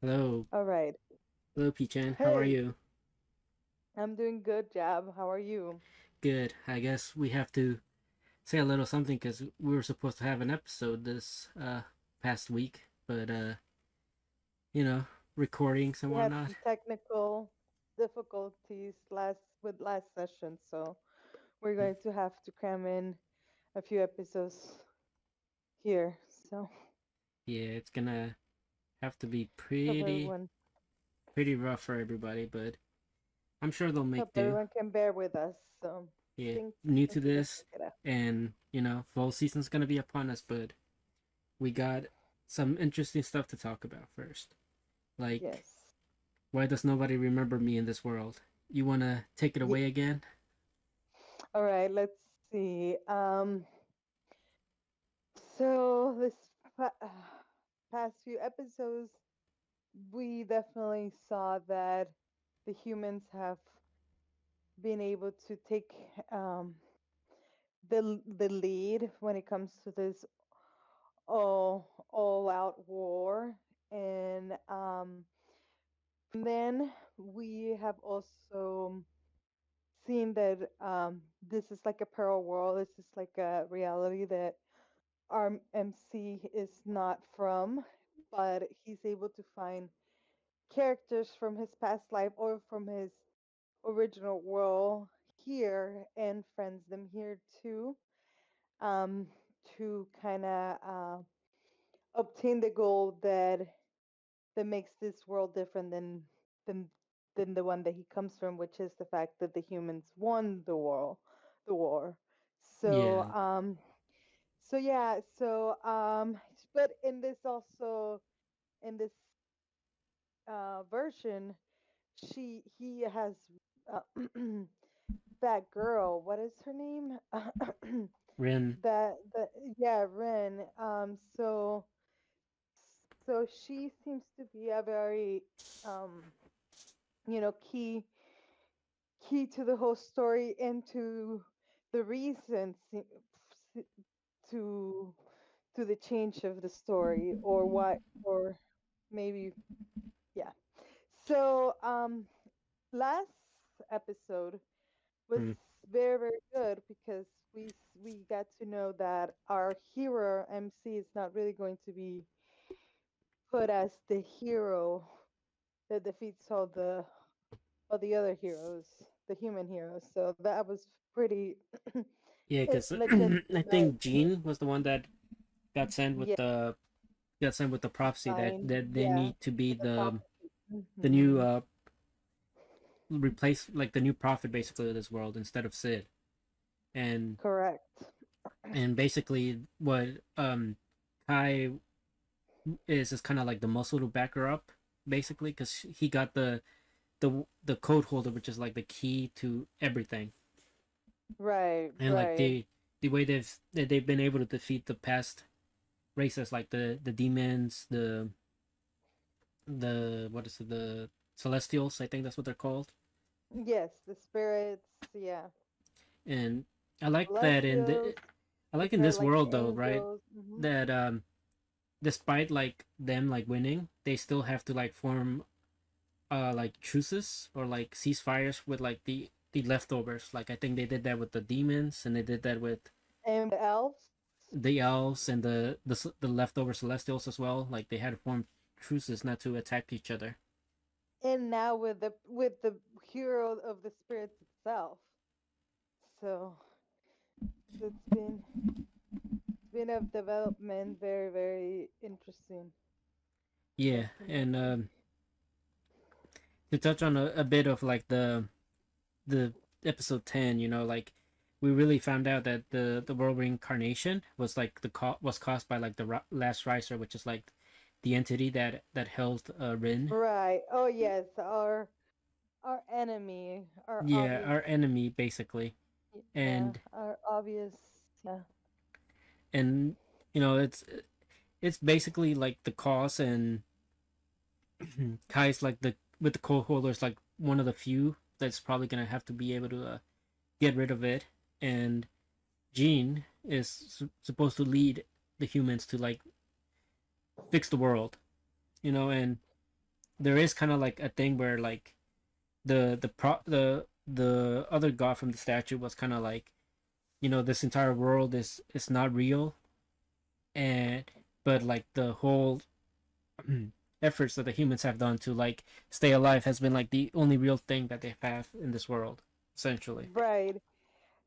Hello, All right. hello, P-chan. How are Hey, you? I'm doing good, Jab. How are you? Good. I guess we have to say a little something because we were supposed to have an episode this past week, but you know, recordings and We had whatnot. some technical difficulties last session, so we're going to have to cram in a few episodes here. So Yeah, it's gonna have to be hope pretty everyone pretty rough for everybody, but I'm sure they'll hope make do. everyone can bear with us. So Yeah, think new to think we can this, make it out. and fall season's gonna be upon us, but we got some interesting stuff to talk about first. Like, Yes. why does nobody remember me in this world? You wanna take it Ye- away again? All right. Let's see. So past few episodes, we definitely saw that the humans have been able to take um, the lead when it comes to this all out war, and then we have also seen that this is like a parallel world. This is like a reality that our MC is not from, but he's able to find characters from his past life or from his original world here and friends them here too, um, to kind of obtain the goal that makes this world different than than the one that he comes from, which is the fact that the humans won the war. So Yeah, yeah, but in this also in this version, he has uh, that girl. What is her name? Rin. that yeah, Ren. So she seems to be a very um key to the whole story and to the reasons to to the change of the story, or what, or maybe, yeah. So last episode was Hmm. very good because we got to know that our hero MC is not really going to be put as the hero that defeats all the other heroes, the human heroes. So that was pretty Yeah, because legit, I nice. think Jean was the one that got sent with Yeah, the prophecy that fine. they Yeah, need to be with the prophecy. the new Hmm. replace like the new prophet basically of this world instead of Sid, and Correct. basically what Kai is kind of like the muscle to back her up basically because he got the code holder, which is like the key to everything, Right, and like right. the way they've been able to defeat the past races like the demons, the what is it, the celestials, I think that's what they're called. Yes, the spirits. Yeah, And I like that celestials. I like in They're this like the world though, right, angels. Hmm. that despite like them like winning, they still have to like form like truces or like ceasefires with like the leftovers. Like I think they did that with the demons, and they did that with And the elves. the elves and the leftover celestials as well. Like they had to form truces not to attack each other. And now with the hero of the spirits itself. So it's been a development, very very interesting. Yeah, and Definitely. to touch on a bit of like the episode 10, like we really found out that the world reincarnation was like was caused by like the last riser, which is like the entity that held Rin. Right. Oh yes, our enemy, our Yeah, obvious. our enemy basically. Yeah, and our obvious. Yeah. and it's basically like the cause, and Kai's like the with the cold holders like one of the few that's probably gonna have to be able to get rid of it. And Jean is supposed to lead the humans to like fix the world, and there is kind of like a thing where like the other god from the statue was kind of like, this entire world is not real, and but like the whole efforts that the humans have done to like stay alive has been like the only real thing that they have in this world, essentially. Right.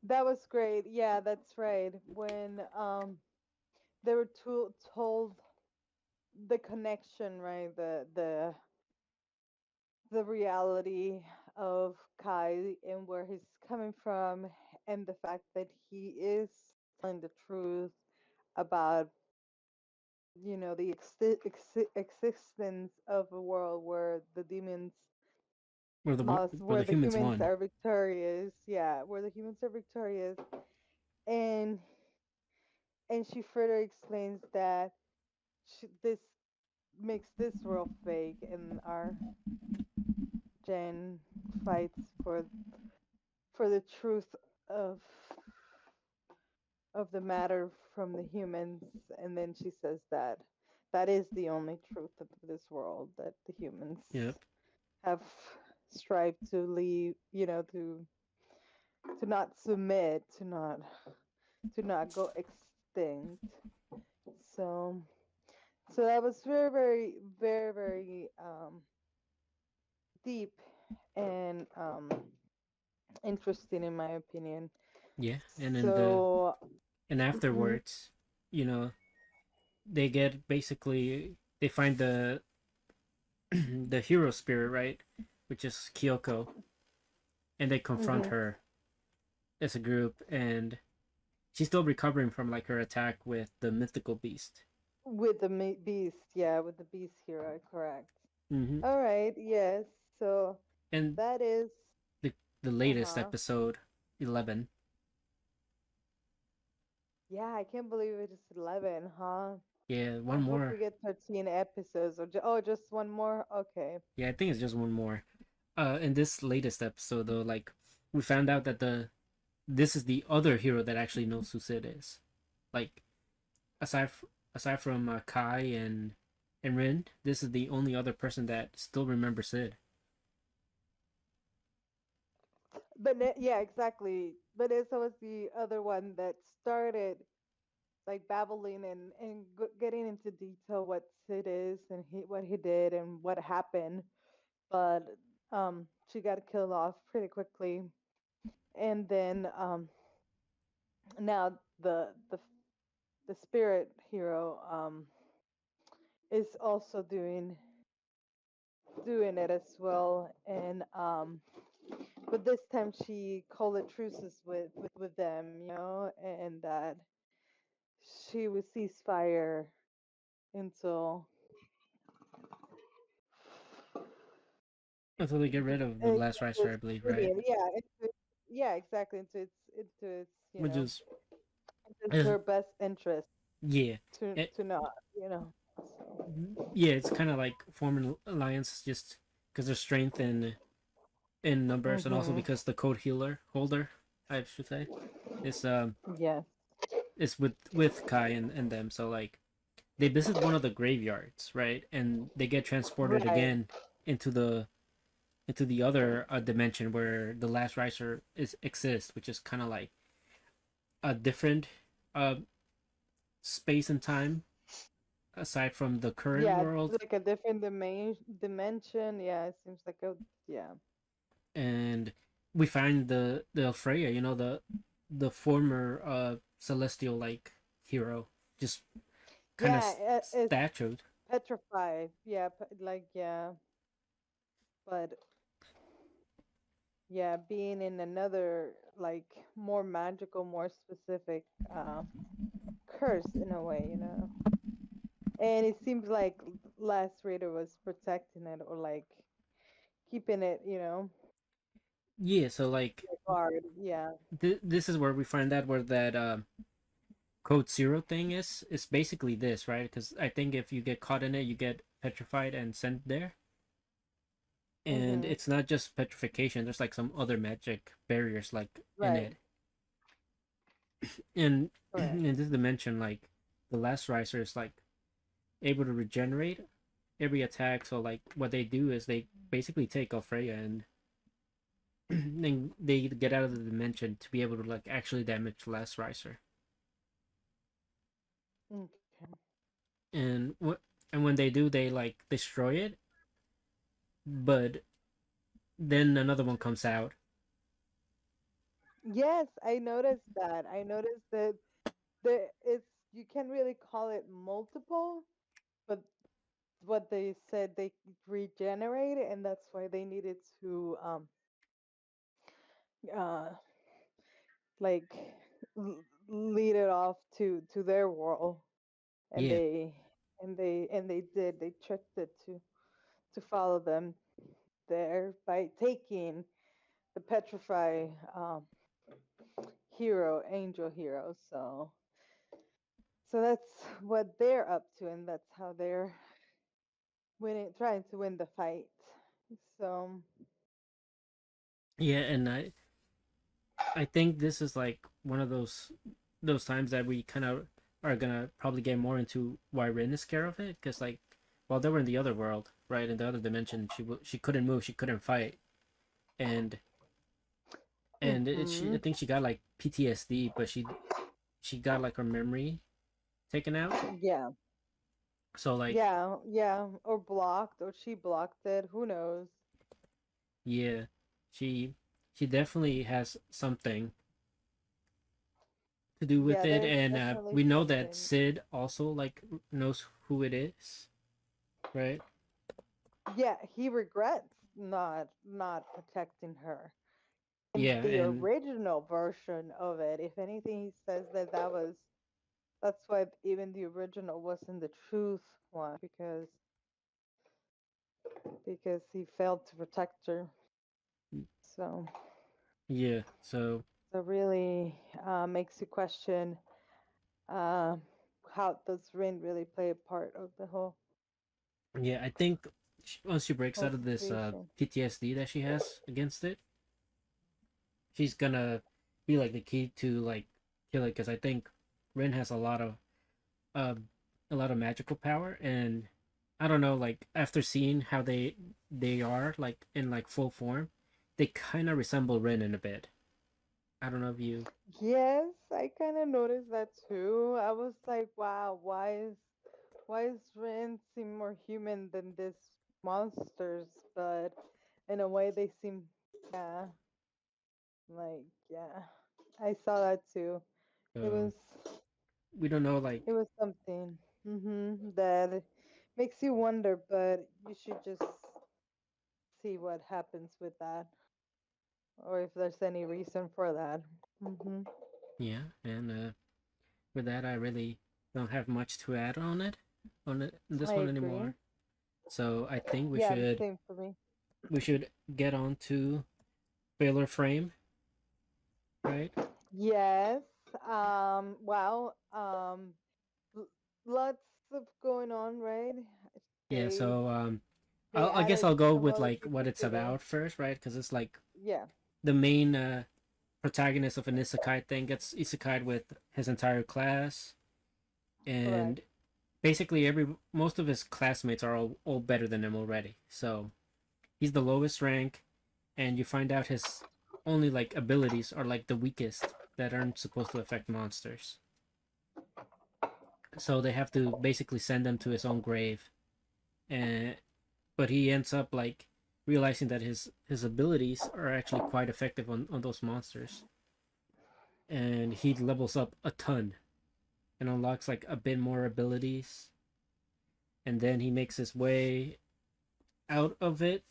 That was great. Yeah, that's right. When they were told the connection, right? The reality of Kai and where he's coming from, and the fact that he is telling the truth about the existence of a world where the demons lost, Where where the the humans humans won. are victorious. Yeah, where the humans are victorious, and she further explains that this makes this world fake, and our Jen fights for the truth of of the matter from the humans, and then she says that that is the only truth of this world, that the humans Yep. have strived to leave, to not submit, to not go extinct. So that was very, very, very, very deep and interesting in my opinion. Yeah, and in the So and mhm, afterwards, you know, they get basically they find the the hero spirit, right, which is Kyoko, and they confront mhm, her as a group, and she's still recovering from like her attack with the mythical beast. with the beast, yeah, with the beast hero, correct. Mm-hmm. All right, yes. So And that is, the the uh latest huh. episode 11. Yeah, I can't believe it is 11, huh? Yeah, I one hope more. we get 13 episodes, or just one more. Okay. Yeah, I think it's just one more. In this latest episode though, like we found out that the this is the other hero that actually knows who Sid is. Like aside aside from Kai and Rin, this is the only other person that still remembers Sid. But yeah, exactly. But Vanessa was the other one that started like babbling and getting into detail what Sid is, and what he did and what happened. But she got killed off pretty quickly, and then now the spirit hero is also doing it as well, and but this time she called a truces with them, and that she would cease fire until Until they get rid of the last it's ricer, I believe, right? brilliant. Yeah, yeah, exactly, into its Which is into uh, her best interest yeah, it, to not, so yeah. It's kind of like forming alliance just because there's strength in numbers, and also mhm, because the code healer holder, I should say, is yes, is with Kai and them. So like they visit one of the graveyards, right, and they get transported right, again into the other dimension where the last riser is exists, which is kind of like a different uh space and time aside from the current yeah, world. like a different dimension. Yeah, it seems like a, yeah, And we find the Freya, the former celestial like hero, just kind of yeah, it's statued. petrified. Yeah, like, yeah, but yeah, being in another, like, more magical, more specific curse in a way, and it seems like last Raider was protecting it, or like keeping it, Yeah, so like guard. Yeah. this is where we find out where that code zero thing is basically this, right? Because I think if you get caught in it, you get petrified and sent there. And Mhm. it's not just petrification. There's like some other magic barriers like in Right. it. And Correct. in this dimension, like the last riser is like able to regenerate, every attack. So like what they do is they basically take Alfreya and then they get out of the dimension to be able to like actually damage less Riser. Okay. And what and when they do, they like destroy it, but then another one comes out. Yes, I noticed that. I noticed that it's you can't really call it multiple, but what they said they regenerate, and that's why they needed to uh like lead it off to their world, and Yeah, they did. They tricked it to follow them there by taking the petrify hero, angel hero. So that's what they're up to, and that's how they're winning, trying to win the fight. So yeah, and I think this is like one of those times that we kind of are gonna probably get more into why Rin is scared of it, because like while they were in the other world, right, in the other dimension, she couldn't move, she couldn't fight, and hmm I think she got like PTSD, but she got like her memory taken out. yeah, So like yeah, or blocked, or she blocked it. Who knows? yeah, she she definitely has something to do with Yeah, it, there's and definitely we know that something. Sid also like knows who it is, right? Yeah, he regrets not protecting her. In Yeah, the and original version of it, if anything, he says that that's why even the original wasn't the truth one, because he failed to protect her. So yeah, so so really makes you question uh, how does Rin really play a part of the yeah, I think once she breaks whole out of this situation. PTSD that she has against it, she's gonna be like the key to like kill it, because I think Rin has uh, a lot of magical power, and I don't know, like after seeing how they are like in like full form, they kind of resemble Rin in a bit. I don't know if you. Yes, I kind of noticed that too. I was like, wow, why is Rin seem more human than these monsters? But in a way, they seem, yeah, like, yeah. I saw that too. It Uh, was we don't know like it was something that makes you wonder, but you should just see what happens with that, or if there's any reason for that. hmm yeah, and with that, I really don't have much to add on this I one agree. anymore. So I think Yeah, the same for me. we should get on to Failure Frame, right? Yes. Wow. L- Lots of going on, right? Yeah. They So they I guess added I'll go some with other like people what it's to the about first, right? Because it's like yeah, the main protagonist of an isekai thing gets isekai with his entire class, correct. and basically every most of his classmates are all better than him already. So he's the lowest rank, and you find out his only like abilities are like the weakest that aren't supposed to affect monsters. So they have to basically send him to his own grave, and but he ends up like realizing that his abilities are actually quite effective on those monsters, and he levels up a ton and unlocks like a bit more abilities, and then he makes his way out of it,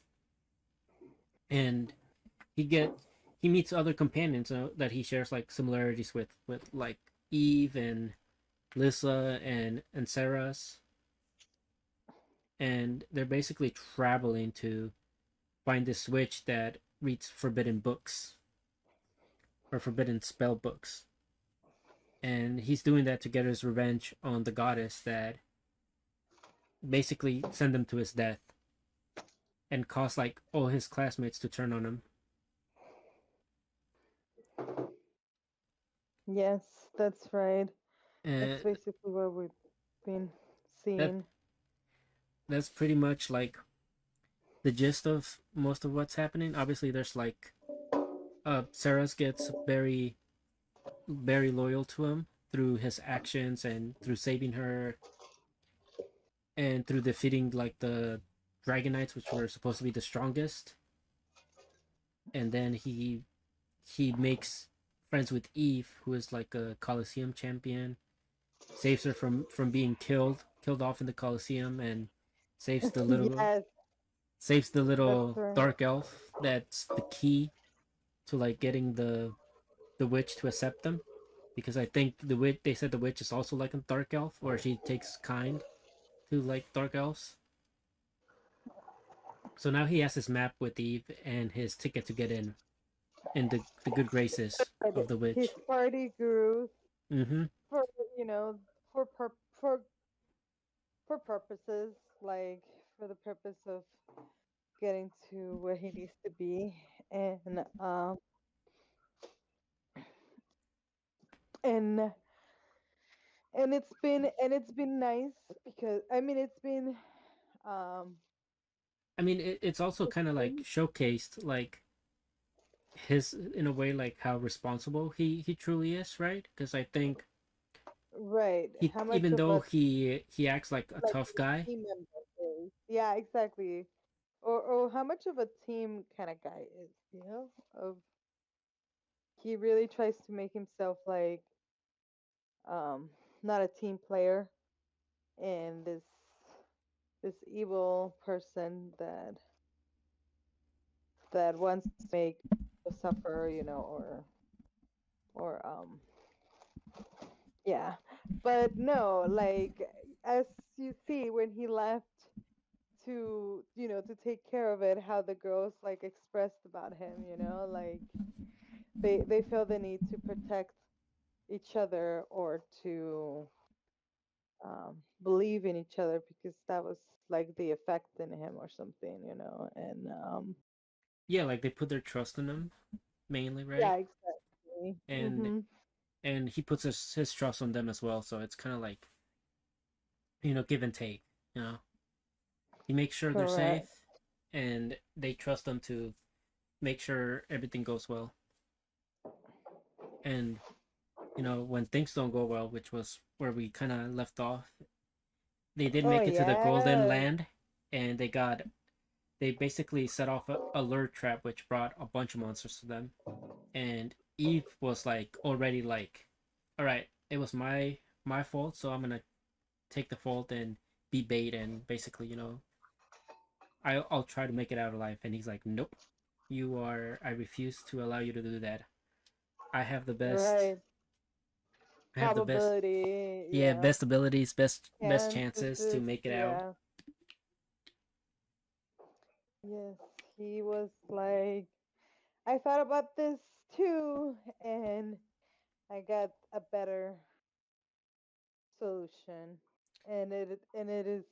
and he get he meets other companions that he shares like similarities with like Eve and Lissa and Sarah's, and they're basically traveling to find this witch that reads forbidden books or forbidden spell books, and he's doing that to get his revenge on the goddess that basically sent him to his death and caused like all his classmates to turn on him. Yes, that's right. That's And basically what we've been that seeing. that's pretty much like the gist of most of what's happening. Obviously, there's like Saras gets very loyal to him through his actions and through saving her and through defeating like the Dragon Knights, which were supposed to be the strongest. And then he makes friends with Eve, who is like a Colosseum champion, saves her from being killed off in the Colosseum, and saves the little Yes, saves the that's little right. dark elf that's the key to like getting the witch to accept them, because I think the witch, they said the witch is also like a dark elf, or she takes kind to like dark elves. So now he has his map with Eve and his ticket to get in the good graces But of the his witch. party grew Mm-hmm. for you know for for purposes like for the purpose of getting to where he needs to be, and and it's been nice because I mean um I mean, it's also it's kind of like been showcased like his, in a way, like how responsible he truly is, right? Because I think right he, how much even of though a he acts like a like tough his guy. team member is. Yeah, exactly. Or how much of a team kind of guy is, of he really tries to make himself like um not a team player, and this evil person that wants to make people suffer, or yeah. But no, like as you see when he left to to take care of it, how the girls like expressed about him, like they feel the need to protect each other or to believe in each other because that was like the effect in him or something, and Yeah, like they put their trust in him mainly, right? yeah, exactly. And and he puts his trust on them as well. So it's kind of like, give and take. You know, he makes sure they're Correct. safe, and they trust him to make sure everything goes well. And when things don't go well, which was where we kind of left off, they did Oh make it to the Golden yeah. Land, and they basically set off a lure trap, which brought a bunch of monsters to them. And Eve was like already like, all right, it was my fault, so I'm gonna take the fault and be bait, and basically, I'll try to make it out alive. And he's like, nope, I refuse to allow you to do that. I have the best. Right. I have the best. Probability, Yeah, yeah. best abilities, best Chances chances to is, make it out. yeah. Yes, he was like, I thought about this too, and I got a better solution, and it is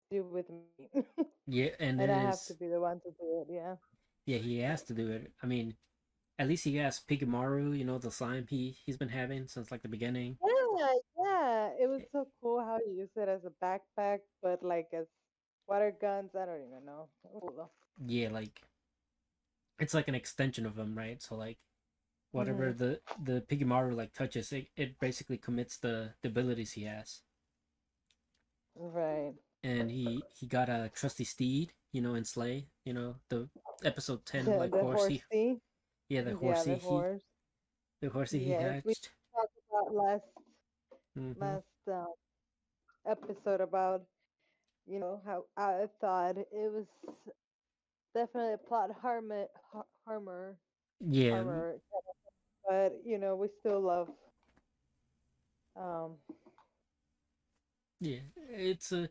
do with me, Yeah, and and it I have to is. be the one to do it. Yeah. Yeah, he has to do it. I mean, at least he has Pigamaru, the slime he's been having since like the beginning. Yeah, yeah. It was so cool how he used it as a backpack, but like as water guns. I don't even know. It was cool though. Yeah, like it's like an extension of him, right? So like whatever Hmm. the Pigamaru like touches, it basically commits the abilities he has. Right. And he got a trusty steed, in Slay, the episode 10 like The horse he horsey. yeah, the Yeah, horsey the he horse. the horsey he Yes, we hatched. talked about Mm-hmm. last episode about how I thought it was definitely a plot Yeah, harmer, but we still love um yeah, it's a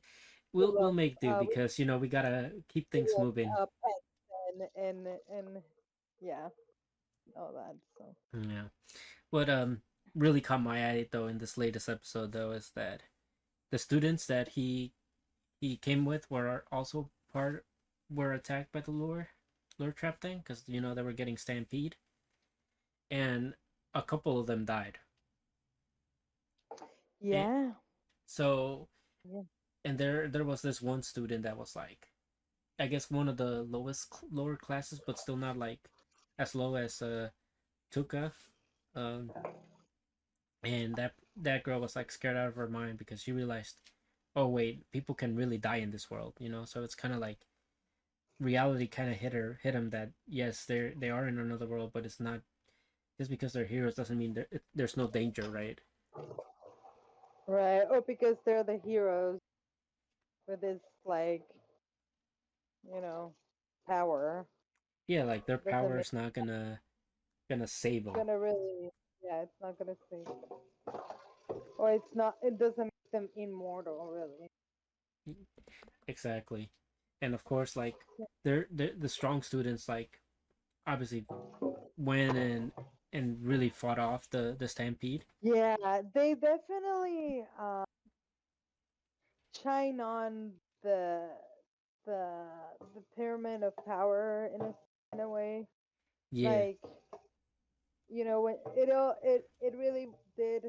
we we'll love make do, we because we gotta keep things love moving. pets and yeah, all that. So Yeah. What really caught my eye though in this latest episode though is that the students that he came with were attacked by the lure trap thing, because they were getting stampede, and a couple of them died. And yeah, so yeah. and there was this one student that was like, I guess one of the lower classes, but still not like as low as Tuka. Um, and that girl was like scared out of her mind because she realized, oh wait, people can really die in this world, you know. So it's kind of like reality kind of hit him that yes, they are in another world, but it's not just because they're heroes doesn't mean there's no danger, right? Right. Or because they're the heroes with this like, you know, power. Yeah, like their Doesn't power make is not gonna save them. gonna really, yeah, it's not gonna save, or it's not, it doesn't make them immortal really. Exactly, and of course, like they're the strong students, like obviously went and really fought off the stampede. Yeah, they definitely shine on the the the pyramid of power in a way. Yeah, Like, you know, when it really did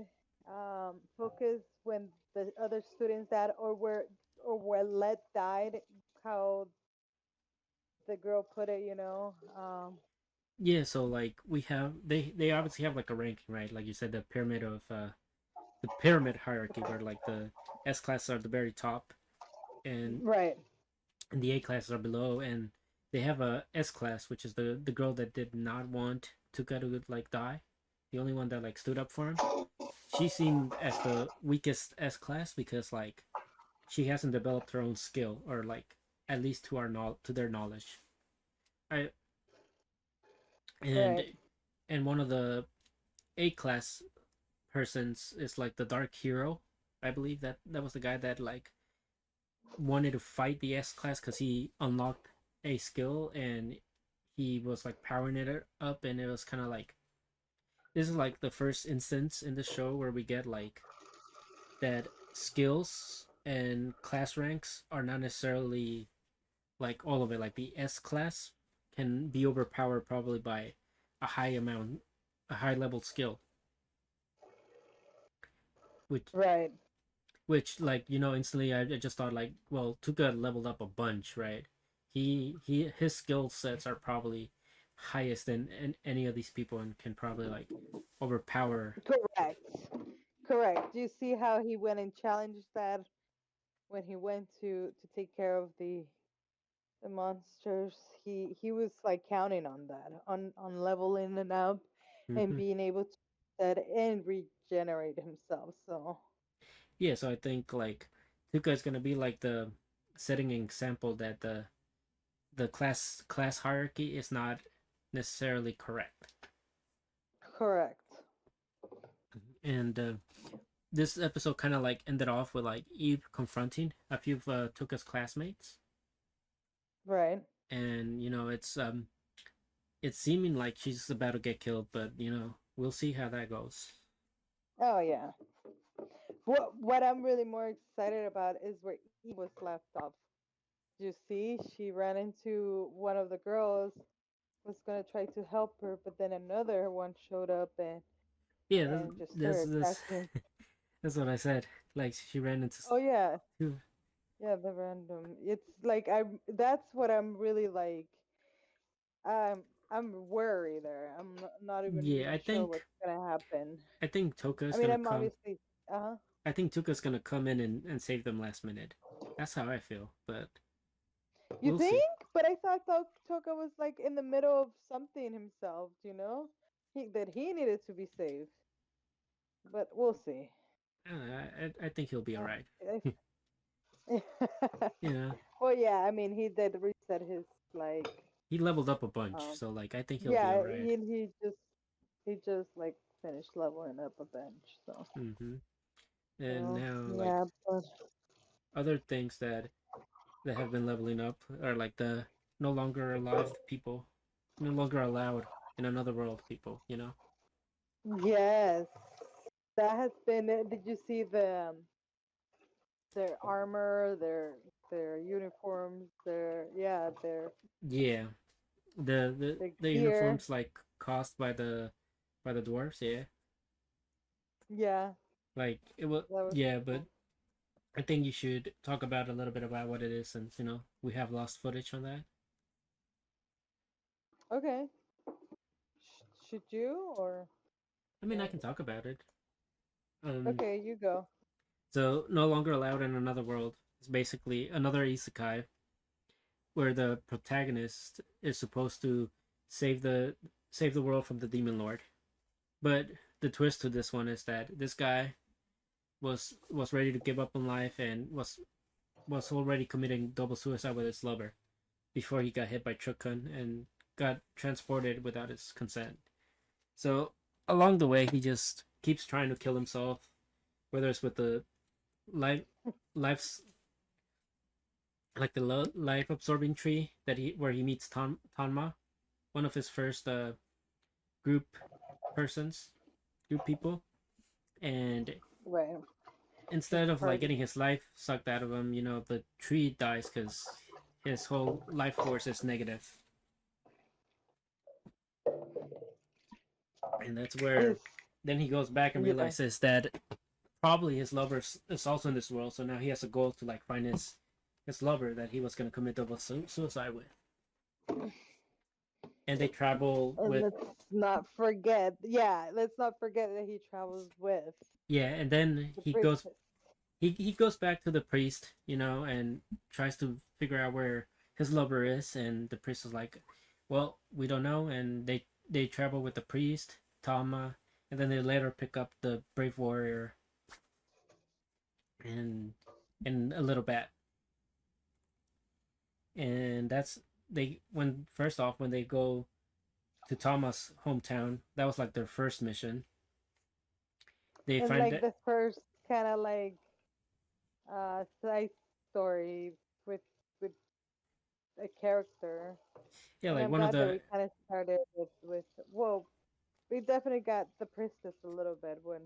focus when the other students that or were let died, how the girl put it, you know. yeah. So like we have they obviously have like a ranking, right? Like you said, the pyramid hierarchy, where like the S classes are the very top, and Right. the A classes are below, and they have a S class, which is the girl that did not want Tuka to like die, the only one that like stood up for him. She seemed as the weakest S class because like she hasn't developed her own skill, or like at least to their knowledge. I and Right. and one of the A class persons is like the dark hero. I believe that was the guy that like wanted to fight the S class because he unlocked a skill and he was like powering it up, and it was kind of like this is like the first instance in the show where we get like that skills and class ranks are not necessarily like all of it. Like the S class can be overpowered probably by a high amount, a high level skill, which Right. like instantly I just thought like, well, Tuka leveled up a bunch, right? His skill sets are probably highest than any of these people and can probably like overpower. Correct. Correct. Do you see how he went and challenged that when he went to take care of the monsters? He was like counting on that, on leveling it up and Hmm. being able to that and regenerate himself. So Yeah, so I think like Tuka is gonna be like the setting an example that the class hierarchy is not necessarily correct. correct. And this episode kind of like ended off with like Eve confronting a few of Tuka's classmates, Right. and it's seeming like she's about to get killed, but we'll see how that goes. Oh yeah. What I'm really more excited about is where Eve was left off. You see, she ran into one of the girls, was gonna try to help her, but then another one showed up Yeah, and just this started this attacking. that's what I said. Like she ran into Oh yeah, two. yeah, the random. It's like I. That's what I'm really like. I'm worried there. I'm not even Yeah, sure what's gonna happen. I think Toka's I mean, gonna I'm come. obviously. Uh huh. I think Tuka's gonna come in and save them last minute. That's how I feel, but You we'll think? see. But I thought Toka was like in the middle of something himself. You know, that he needed to be saved. But we'll see. I think he'll be all right. I- Yeah, well, yeah. I mean, he did reset his like. he leveled up a bunch, Um. so like I think he'll be all Yeah. right. He just like finished leveling up a bench. So. Mm-hmm. And So now like yeah, but other things that have been leveling up are like the no longer alive people, no longer allowed in another world people. yes, that has been. Did you see their armor, their uniforms, Yeah, their the gear? uniforms like caused by the dwarves. Yeah, Yeah, like it was. that was Yeah, pretty but cool. I think you should talk about a little bit about what it is, since we have lost footage on that. Okay. Should you or I mean, I or can talk about it. Um, okay, you go. so no longer allowed in another world. It's basically another isekai where the protagonist is supposed to save the save the world from the demon lord. But the twist to this one is that this guy was ready to give up on life and was already committing double suicide with his lover before he got hit by Truckun and got transported without his consent. So along the way, he just keeps trying to kill himself, whether it's with the life life's like the life absorbing tree that he where he meets Tanma, one of his first group persons, group people, and Right. His instead of like party. getting his life sucked out of him, the tree dies because his whole life force is negative, and that's His where then he goes back and yeah. realizes that probably his lover is also in this world. So now he has a goal to like find his lover that he was going to commit double suicide with, and they travel And with let's not forget that he travels with yeah, and then the he goes princess. he goes back to the priest, and tries to figure out where his lover is, and the priest is like, "Well, we don't know," and they travel with the priest, Tama, and then they later pick up the brave warrior and a little bat, and that's they when first off when they go to Tama's hometown, that was like their first mission. They And find like that the first kind of like side story with with a character. yeah, And like I'm one of glad that the we kind of started with well, we definitely got the priestess a little bit when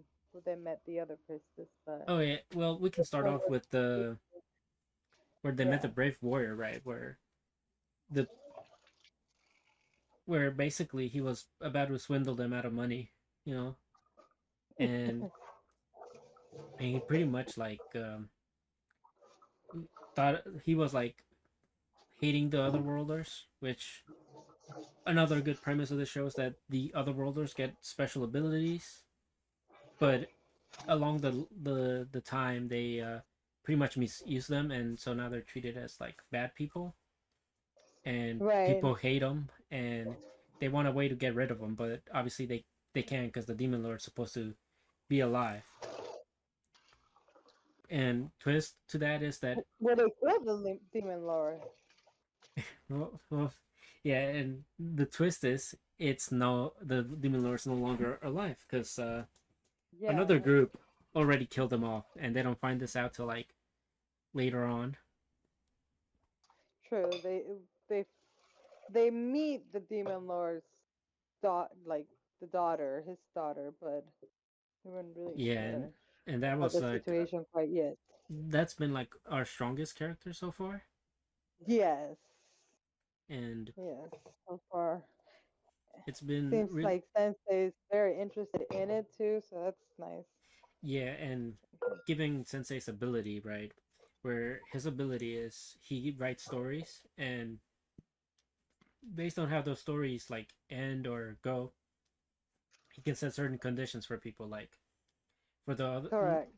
they met the other priestess, but oh yeah, well we can this start one off was with the where they met yeah. the brave warrior, right? The where basically he was about to swindle them out of money, you know, and he pretty much like thought he was like hating the otherworlders, which another good premise of the show is that the otherworlders get special abilities, but along the time they pretty much misuse them, and so now they're treated as like bad people, and Right. people hate them, and they want a way to get rid of them, but obviously they can't because the demon lord's supposed to be alive. And twist to that is that Well, they killed the demon lord. well, yeah, and the twist is it's no the demon lord's no longer alive because Yeah, another group already killed them off, and they don't find this out till like later on. true. They they meet the demon lord's like the daughter, his daughter, but we weren't really Yeah, sure and that about was the like situation quite yet. that's been like our strongest character so far, Yes, and yes. So far, it's been seems real. like Sensei is very interested in it too, so that's nice. Yeah, and giving Sensei's ability, right? Where his ability is he writes stories, and based on how those stories like end or go, he can set certain conditions for people. Like for the other Correct.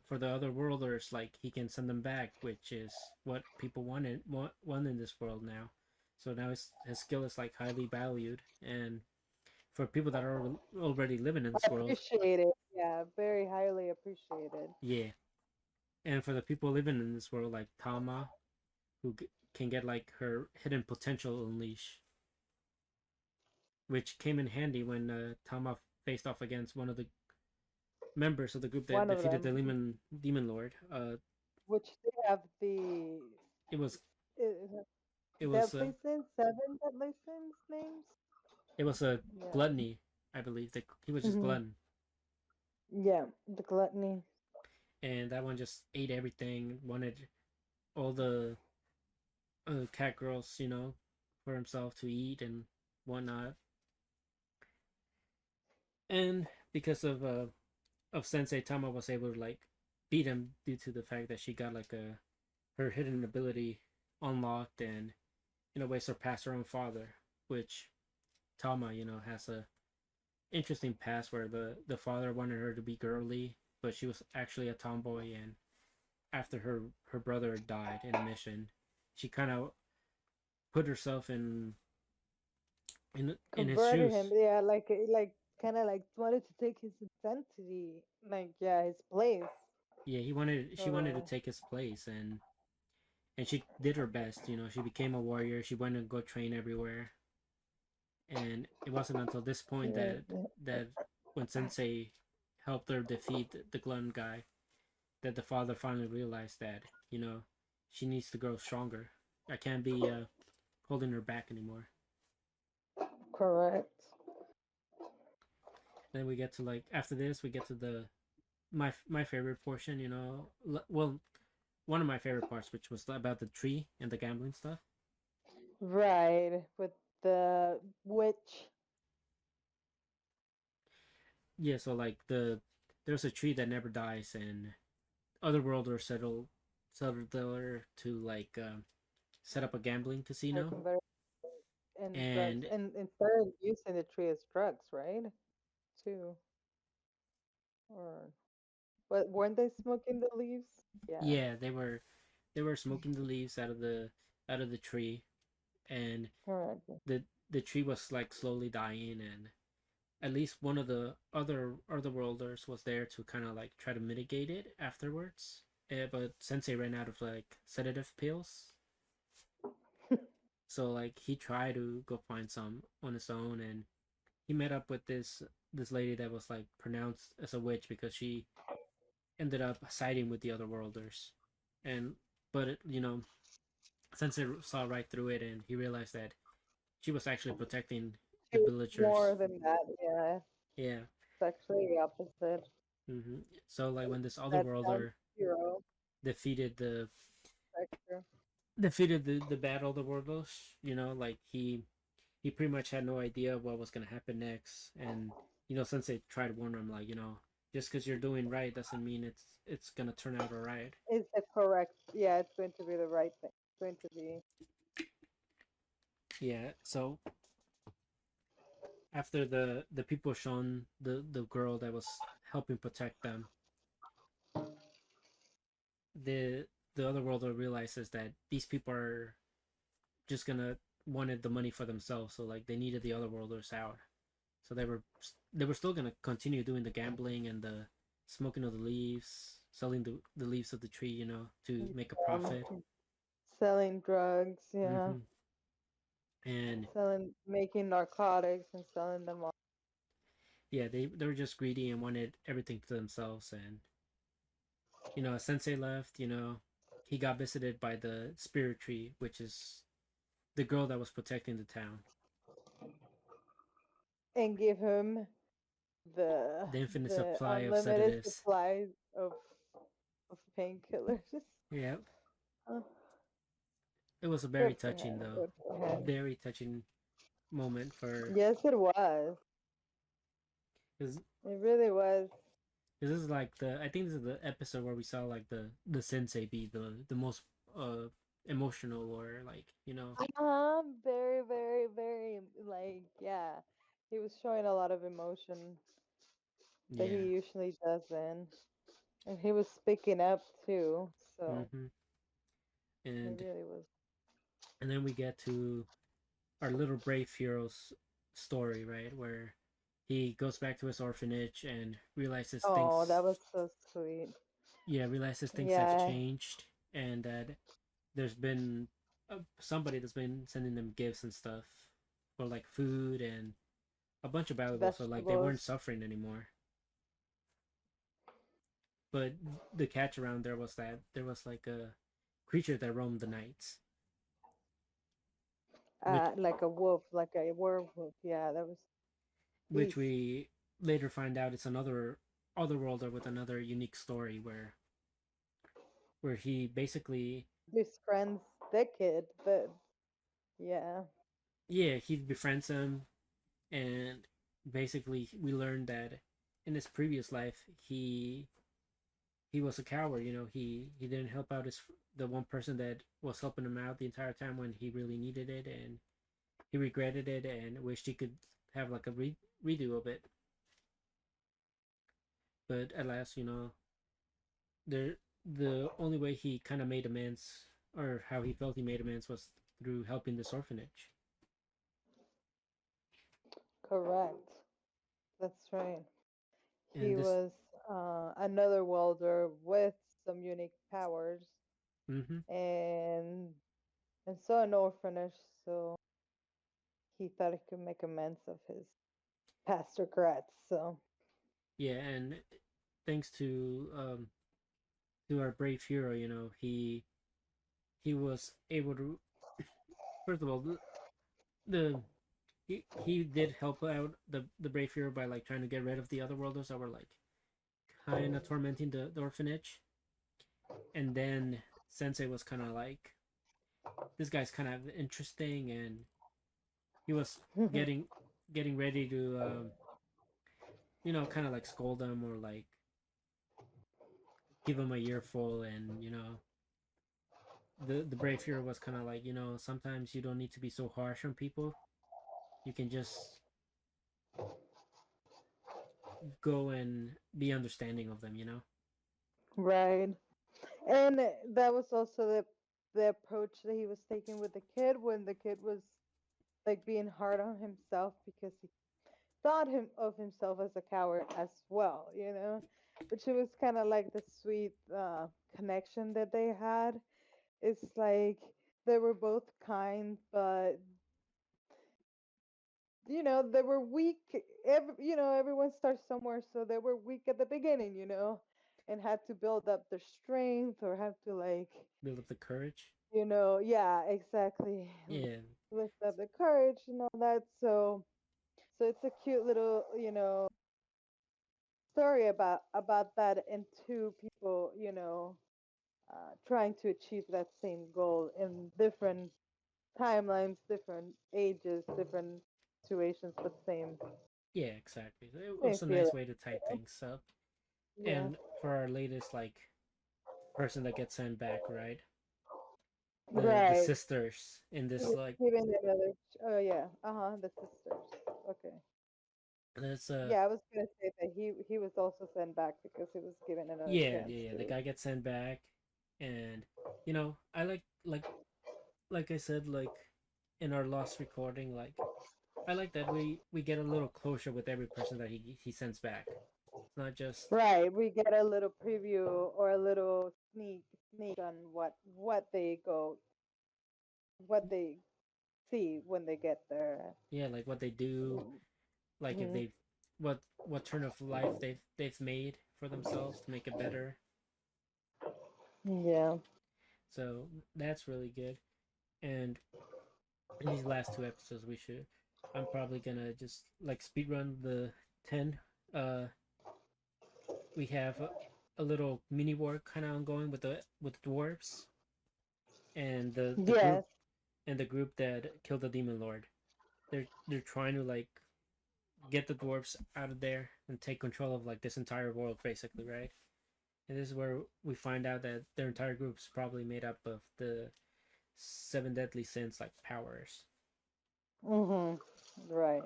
worlders, like he can send them back, which is what people want in this world now. So now his skill is like highly valued, and for people that are already living in this world, Appreciated. Yeah, very highly appreciated. yeah. And for the people living in this world, like Tama, who can get like her hidden potential unleash, which came in handy when Tama faced off against one of the members of the group that One of defeated the them, demon lord. which they have the It was uh, it was deadly sins, 7 deadly sins names. it was a Yeah. gluttony, I believe. That he was just Hmm. glutton, Yeah, the gluttony. and that one just ate everything. Wanted all the cat girls, for himself to eat and whatnot. And because of Sensei, Tama was able to like beat him due to the fact that she got like a her hidden ability unlocked and in a way surpassed her own father, which Tama, has a interesting past where the father wanted her to be girly, but she was actually a tomboy, and after her brother died in a mission, she kind of put herself in his Converted him, shoes. yeah, like kind of like wanted to take his identity, like yeah, his place. Yeah, she wanted to Uh, take his place, and she did her best. She became a warrior. She went to go train everywhere, and it wasn't until this point yeah, that when Sensei helped her defeat the Glun guy that the father finally realized that she needs to grow stronger. I can't be holding her back anymore. correct. Then we get to like after this we get to the my favorite portion. Well, one of my favorite parts, which was about the tree and the gambling stuff. Right, with the witch. Yeah, so like there's a tree that never dies, and otherworlders settled there to like set up a gambling Her casino, converted and drugs, and and started using the tree as drugs, right? Too, or but weren't they smoking the leaves? Yeah, yeah, they were smoking the leaves out of the tree, and correct. the tree was like slowly dying, and at least one of the other worlders was there to kind of like try to mitigate it afterwards. But Sensei ran out of like sedative pills, so like he tried to go find some on his own, and he met up with this lady that was like pronounced as a witch because she ended up siding with the other worlders, and but Sensei saw right through it, and he realized that she was actually protecting She the was villagers. more than that. Yeah, Yeah. it's actually the opposite. So like when this other That sounds worlder hero defeated the sector. defeated the bad older worlders, like he pretty much had no idea what was gonna happen next, and Sensei tried to warn him like just because you're doing right doesn't mean it's gonna turn out alright. Is the correct? Yeah, it's going to be the right thing. It's going to be. Yeah. So after the people shown the girl that was helping protect them, the the other world realizes that these people are just gonna wanted the money for themselves, so like they needed the other worlders out, so they were still gonna continue doing the gambling and the smoking of the leaves, selling the leaves of the tree, to make a Um, profit. selling drugs, yeah, hmm and making narcotics and selling them all. yeah, they were just greedy and wanted everything to themselves, and as Sensei left, he got visited by the spirit tree, which is the girl that was protecting the town, And give him the the infinite the supply of unlimited sedatives. supplies of painkillers. Yep. Uh, It was a very Good for touching, him. though. Good for him. Very touching moment for Yes, it was. because It really was. this is like I think this is the episode where we saw like the sensei be the most uh emotional, or like Very, very, very like yeah. He was showing a lot of emotion that he yeah. usually doesn't. And he was speaking up too. So hmm it and really was. and then we get to our little brave hero's story, right, where he goes back to his orphanage and realizes Oh, things that was so sweet. realizes things have Yeah, changed, and that there's been somebody that's been sending them gifts and stuff for like food and a bunch of valuables, so like they weren't vegetables. suffering anymore. But the catch around there was that there was like a creature that roamed the nights, which Like a wolf, like a werewolf. Yeah, that was which beast. we later find out it's another otherworlder with another unique story where he basically His friend's the kid, but yeah. yeah, he befriends him, and basically we learned that in his previous life he was a coward. He didn't help out the one person that was helping him out the entire time when he really needed it, and he regretted it and wished he could have like a redo of it. But at last, the the only way he kind of made amends, or how he felt he made amends, was through helping this orphanage. Correct. That's right. And He this, was another welder with some unique powers, mm-hmm, and saw an orphanage, so he thought he could make amends of his past regrets. So yeah, and thanks to our brave hero, he was able to. First of all, the he did help out the brave hero by like trying to get rid of the other worlders that were like kind of tormenting the orphanage, and then Sensei was kind of like, this guy's kind of interesting, and he was getting getting ready to kind of like scold him, or like give him a earful, and the brave hero was kind of like, sometimes you don't need to be so harsh on people. You can just go and be understanding of them. right, and that was also the approach that he was taking with the kid when the kid was like being hard on himself because he thought of himself as a coward as well, which it was kind of like the sweet connection that they had. It's like they were both kind, but they were weak. Everyone starts somewhere, so they were weak at the beginning, and had to build up their strength, or have to like, Build up the courage. yeah, exactly, Yeah, lift up the courage and all that. So it's a cute little, story about that, and two people, trying to achieve that same goal in different timelines, different ages, different situations, but yeah, exactly. It same was a feeling. nice way to tie things up. Yeah. And for our latest like person that gets sent back, right? The Right. sisters in He this, was like, given another. Oh yeah. The sisters. Okay. that's Yeah, I was gonna say that he was also sent back because he was given another yeah, chance yeah, yeah. The to. guy gets sent back, and I like I said, like in our last recording, like I like that we get a little closure with every person that he sends back. It's not just, Right. We get a little preview or a little sneak on what they see when they get there. yeah, like what they do, like if Mhm. they've what turn of life they've made for themselves to make it better. Yeah. So that's really good. And in these last two episodes, I'm probably gonna just like speed run the 10. Uh, we have a little mini war kind of ongoing with the dwarves, and the group Yes. and the group that killed the demon lord. They're trying to like get the dwarves out of there and take control of like this entire world, basically, right? And this is where we find out that their entire group's probably made up of the seven deadly sins, like powers. Mhm. Right.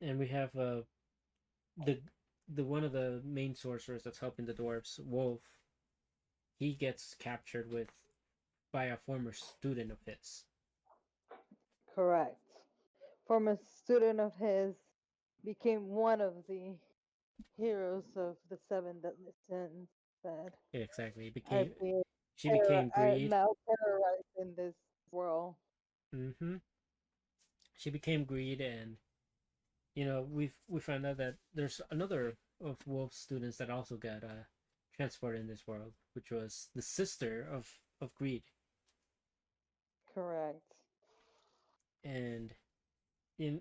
And we have the the one of the main sorcerers that's helping the dwarves, Wolf. He gets captured with by a former student of his. Correct. Former student of his became one of the heroes of the seven deadly sins that Yeah, exactly. are being She became are greed. now terrorized in this world. Mm-hmm. She became greed, and we found out that there's another of Wolf's students that also got transported in this world, which was the sister of greed. Correct. And in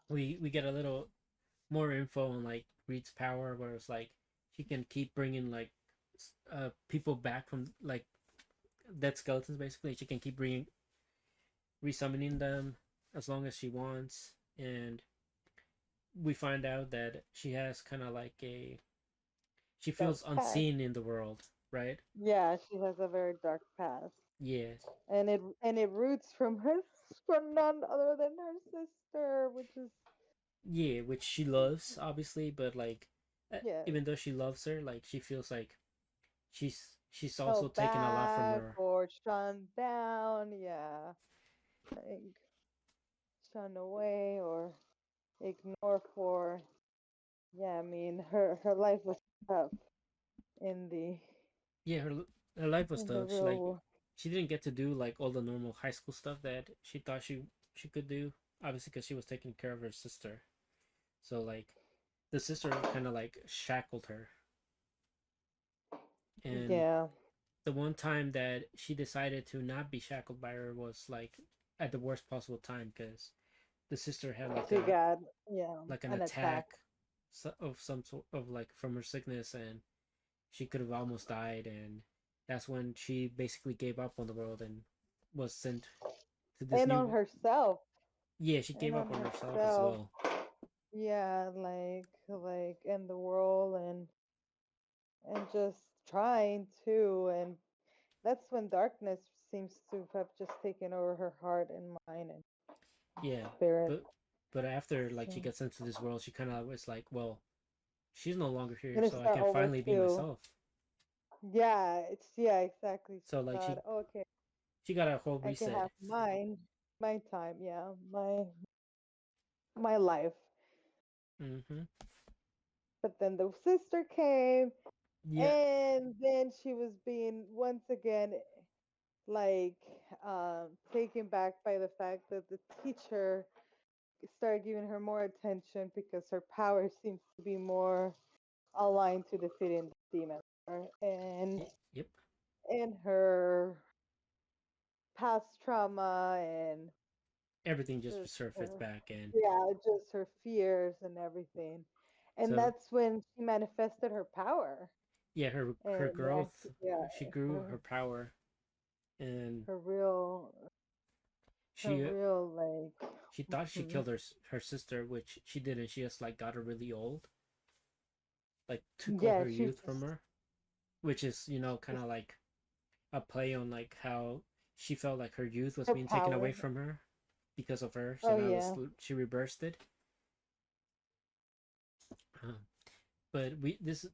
we get a little more info on like greed's power, where it's like she can keep bringing like people back from like dead skeletons. Basically, she can keep bringing resummoning them as long as she wants. And we find out that she has kind of like a she Dark feels past. unseen in the world, right? Yeah, she has a very dark past. Yes. And it roots from her from none other than her sister, which is Yeah, which she loves obviously, but like yes, even though she loves her, like she feels like she's also held taken a lot from back her. or shunned down. Yeah, like shunned away or ignored for. Yeah, I mean her life was tough in the Yeah, her life was in the tough. She real like world. she didn't get to do like all the normal high school stuff that she thought she could do. Obviously, because she was taking care of her sister. So like the sister kind of like shackled her, and Yeah, the one time that she decided to not be shackled by her was like at the worst possible time because the sister had she got yeah like an an attack. attack of some sort of like from her sickness, and she could have almost died, and that's when she basically gave up on the world and was sent to this And on new. herself. Yeah, she And gave on up on herself as herself. well. Yeah, like in the world and just trying to, and that's when darkness seems to have just taken over her heart and mind and Yeah, spirit. but after like she So gets sent to this world, she kind of was like, well, she's no longer I'm here, gonna so I start can over finally be too. myself. Yeah, yeah, exactly. So She like thought, okay, she got a whole I can reset. have my time, yeah, my life. Mm-hmm. But then the sister came, Yeah, and then she was being once again like taken back by the fact that the teacher started giving her more attention because her power seems to be more aligned to defeating the demon and yep. her past trauma and Everything just just surfaced her, back, and yeah, just her fears and everything. And so that's when she manifested her power yeah, her and growth, yeah, she grew her her power, and her real her she real like she thought she mhm. killed her sister, which she didn't. She just like got her really old, like took all Yeah, her she youth from just her, which is kind of like a play on like how she felt like her youth was her being taken away power. from her because of her. So Oh now this yeah. she reversed it. Uh, but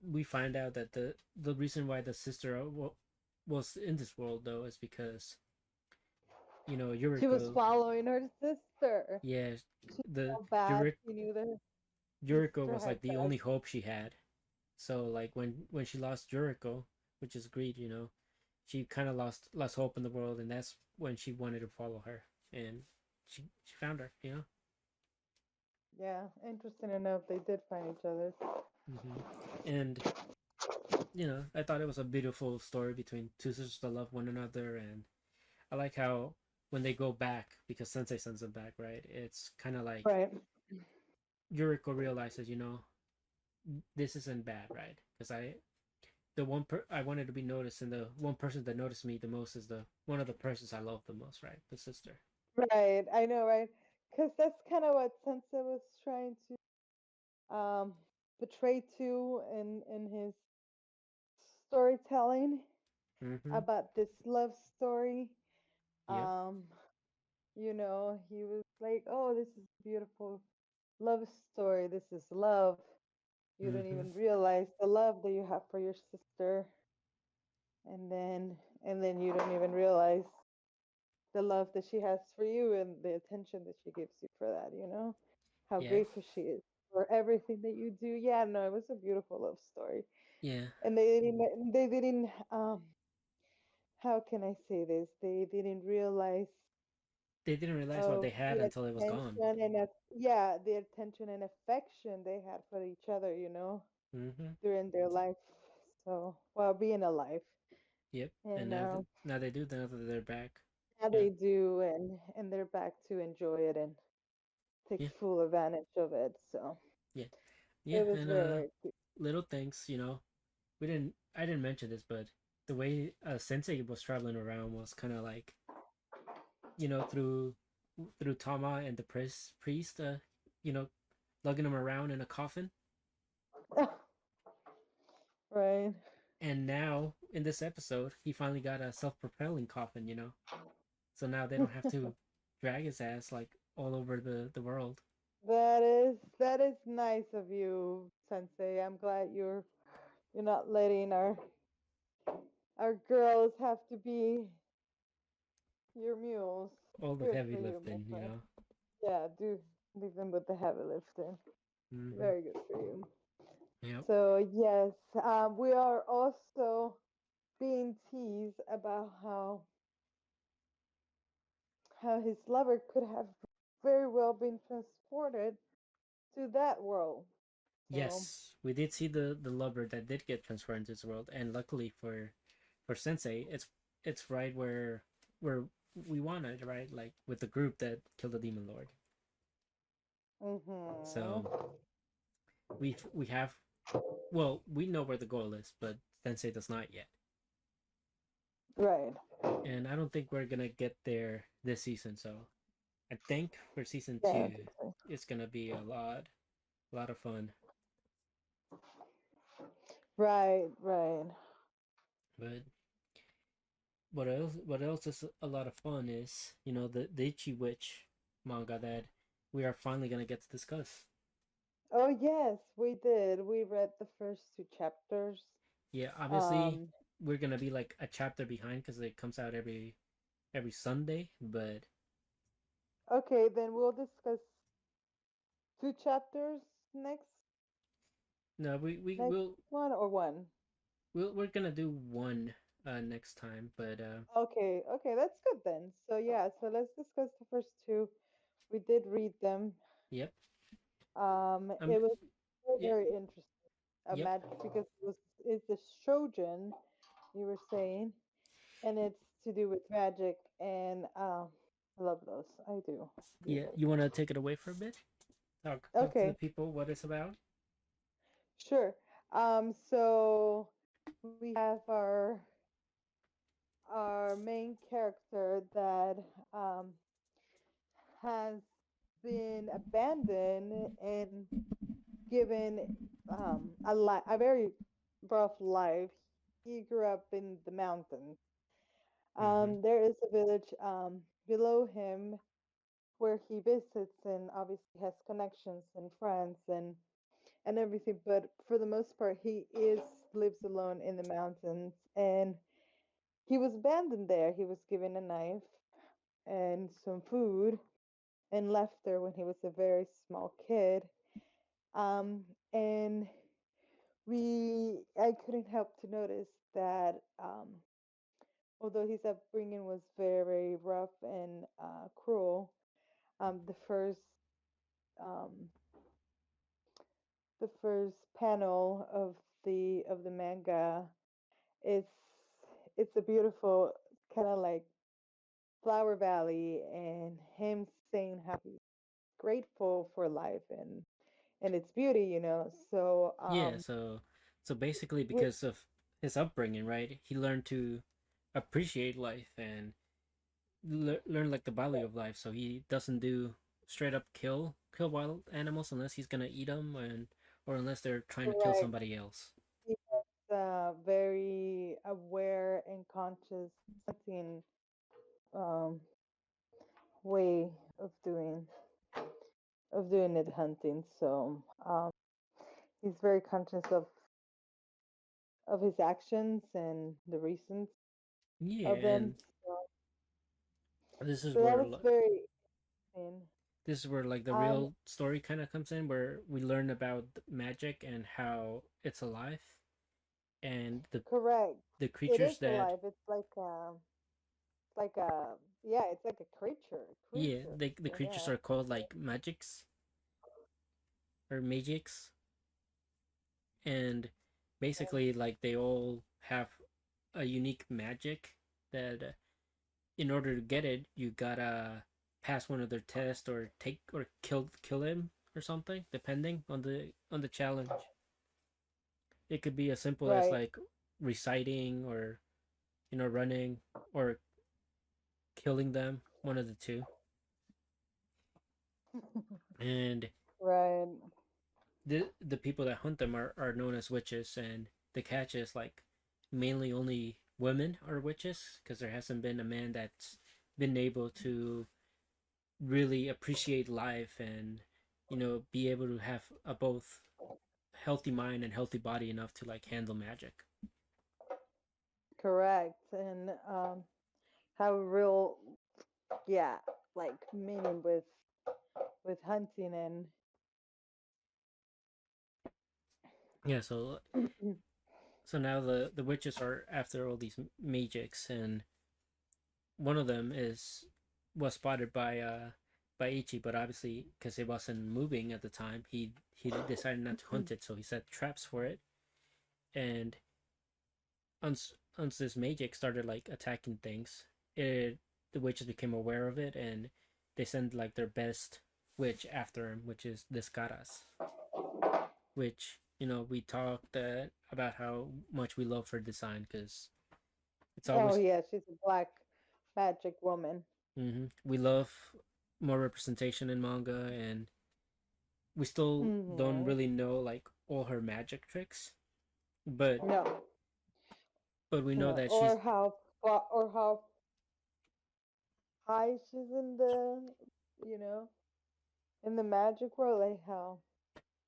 we find out that the reason why the sister was in this world though is because She was Yuriko. following her sister. Yeah, She the felt bad. Yuriko She knew that her Yuriko sister was had like the only passed. hope she had. So like when she lost Yuriko, which is greed, she kind of lost hope in the world, and that's when she wanted to follow her, and she found her. Yeah, interesting enough, they did find each other. And I thought it was a beautiful story between two sisters that love one another, and I like how when they go back because Sensei sends them back, right? It's kind of like Right. Yuriko realizes, this isn't bad, right? Because I wanted to be noticed, and the one person that noticed me the most is the one of the persons I love the most, right? The sister. Right. I know, right? Because that's kind of what Sensei was trying to portray too in his storytelling Mm-hmm. about this love story. Yep. Um, he was like, "Oh, this is a beautiful love story. This is love. You don't Mm-hmm. even realize the love that you have for your sister, and then you don't even realize the love that she has for you and the attention that she gives you for that. How Yeah. grateful she is for everything that you do. Yeah, no, it was a beautiful love story, Yeah. and they didn't how can I say this? They didn't realize They didn't realize what of they had the until it was gone. attention and yeah, the attention and affection they had for each other, Mm-hmm. during their life. So while being alive, Yep. And and now they do. Now that they're back. now Yeah. they do, and they're back to enjoy it and take Yeah. full advantage of it. So Yeah. Yeah. it was And very, very cute. little things. We didn't. I didn't mention this, but the way Sensei was traveling around was kind of like through Tama and the priest. You know, lugging him around in a coffin. Right. And now in this episode, he finally got a self-propelling coffin. So now they don't have to drag his ass like all over the world. That is nice of you, Sensei. I'm glad you're not letting our girls have to be your mules. All the Good heavy for you, my lifting, friend. Yeah, do leave them with the heavy lifting. Mm-hmm. Very good for you. Yep. So yes, we are also being teased about how his lover could have very well been transported to that world. So, Yes, we did see the lover that did get transferred into this world, and luckily for Sensei, it's right where we wanted, right? Like with the group that killed the demon lord. mm-hmm. So we have, well, we know where the goal is, but Sensei does not yet. Right. And I don't think we're gonna get there this season. So I think for season Yeah. 2, it's gonna be a lot of fun. Right. Right. But what else is a lot of fun is the Ichi Witch manga that we are finally gonna get to discuss. Oh yes, we did. We read the first two chapters. Yeah, obviously Um. we're gonna be like a chapter behind because it comes out every Sunday. But Okay, then we'll discuss two chapters next no, we next one or one. we're gonna do one next time. But Okay. Okay, that's good then. So yeah, so let's discuss the first two. We did read them. yep, It was very, yeah, very interesting. A yep, magic because it's a shoujin you were saying, and it's to do with magic, and I love those. I do. yeah. Really. You want to take it away for a bit? Talk to the Okay, people what it's about. sure. So we have our main character that um has been abandoned and given a very rough life. He grew up in the mountains. Mm-hmm. There is a village below him where he visits and obviously has connections and friends and everything. But for the most part, he is lives alone in the mountains, and he was abandoned there. He was given a knife and some food and left there when he was a very small kid. Um, and I couldn't help to notice that although his upbringing was very, very rough and cruel, the um, first panel of the manga is it's a beautiful kind of like flower valley and him saying how he's grateful for life and its beauty, So Yeah, so basically with because of his upbringing, right? He learned to appreciate life and learn like the value of life. So he doesn't do straight up kill wild animals unless he's gonna eat them and or unless they're trying to kill correct, somebody else. he was very aware and conscious hunting um, way of doing it hunting. So he's very conscious of his actions and the reasons Yeah, of them. and this is So that where was very interesting. like the Um, real story kind of comes in, where we learn about magic and how it's alive, and correct. the It is creatures that alive. It's like a yeah, it's like a creature. yeah Creature. the So creatures yeah. are called like magics or magics, and basically like they all have a unique magic that in order to get it you gotta pass one of their tests or take or kill him or something depending on the challenge. It could be as simple as Right. like reciting or running or killing them, one of the two. And Right. the people that hunt them are known as witches, and the catch is like mainly only women are witches because there hasn't been a man that's been able to really appreciate life and be able to have a both healthy mind and healthy body enough to like handle magic. Correct. And have a real, yeah, like meaning with hunting and Yeah, so now the witches are after all these magics, and one of them was spotted by Ichi, but obviously because it wasn't moving at the time, he decided not to hunt it, so he set traps for it. And once this magic started like attacking things, it the witches became aware of it, and they sent like their best witch after him, which is this Caras, which we talked about how much we love her design because it's oh always yeah, she's a black magic woman. we love more representation in manga, and we still don't Hmm. really know like all her magic tricks, but No, we know no, that she's or how high she's in the, you know, in the magic world, like how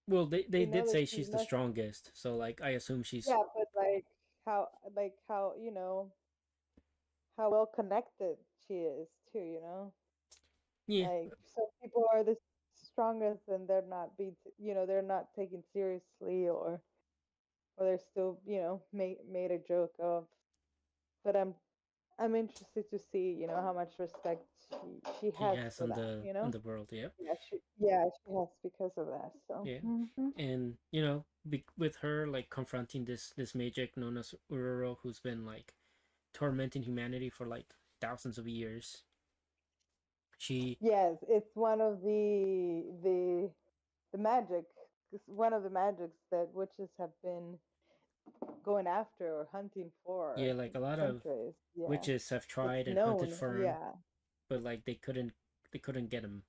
well they we know did that say she's she's the not. strongest, so like I assume she's Yeah, but like how you know how well connected she is too. You know, yeah. like some people are the strongest and they're not you know, they're not taken seriously, or they're still, you know, made a joke of. But I'm interested to see, you know, how much respect she She has has for that, you in know. the world. Yep. Yeah, she has because of that. So Yeah, and with her like confronting this magic known as Uroro, who's been like tormenting humanity for like thousands of years. She yes, it's one of the magic, one of the magics that witches have been going after or hunting Yeah, for like a lot of centuries. Yeah, witches have it's tried and hunted known. for him, Yeah, but like they couldn't get him.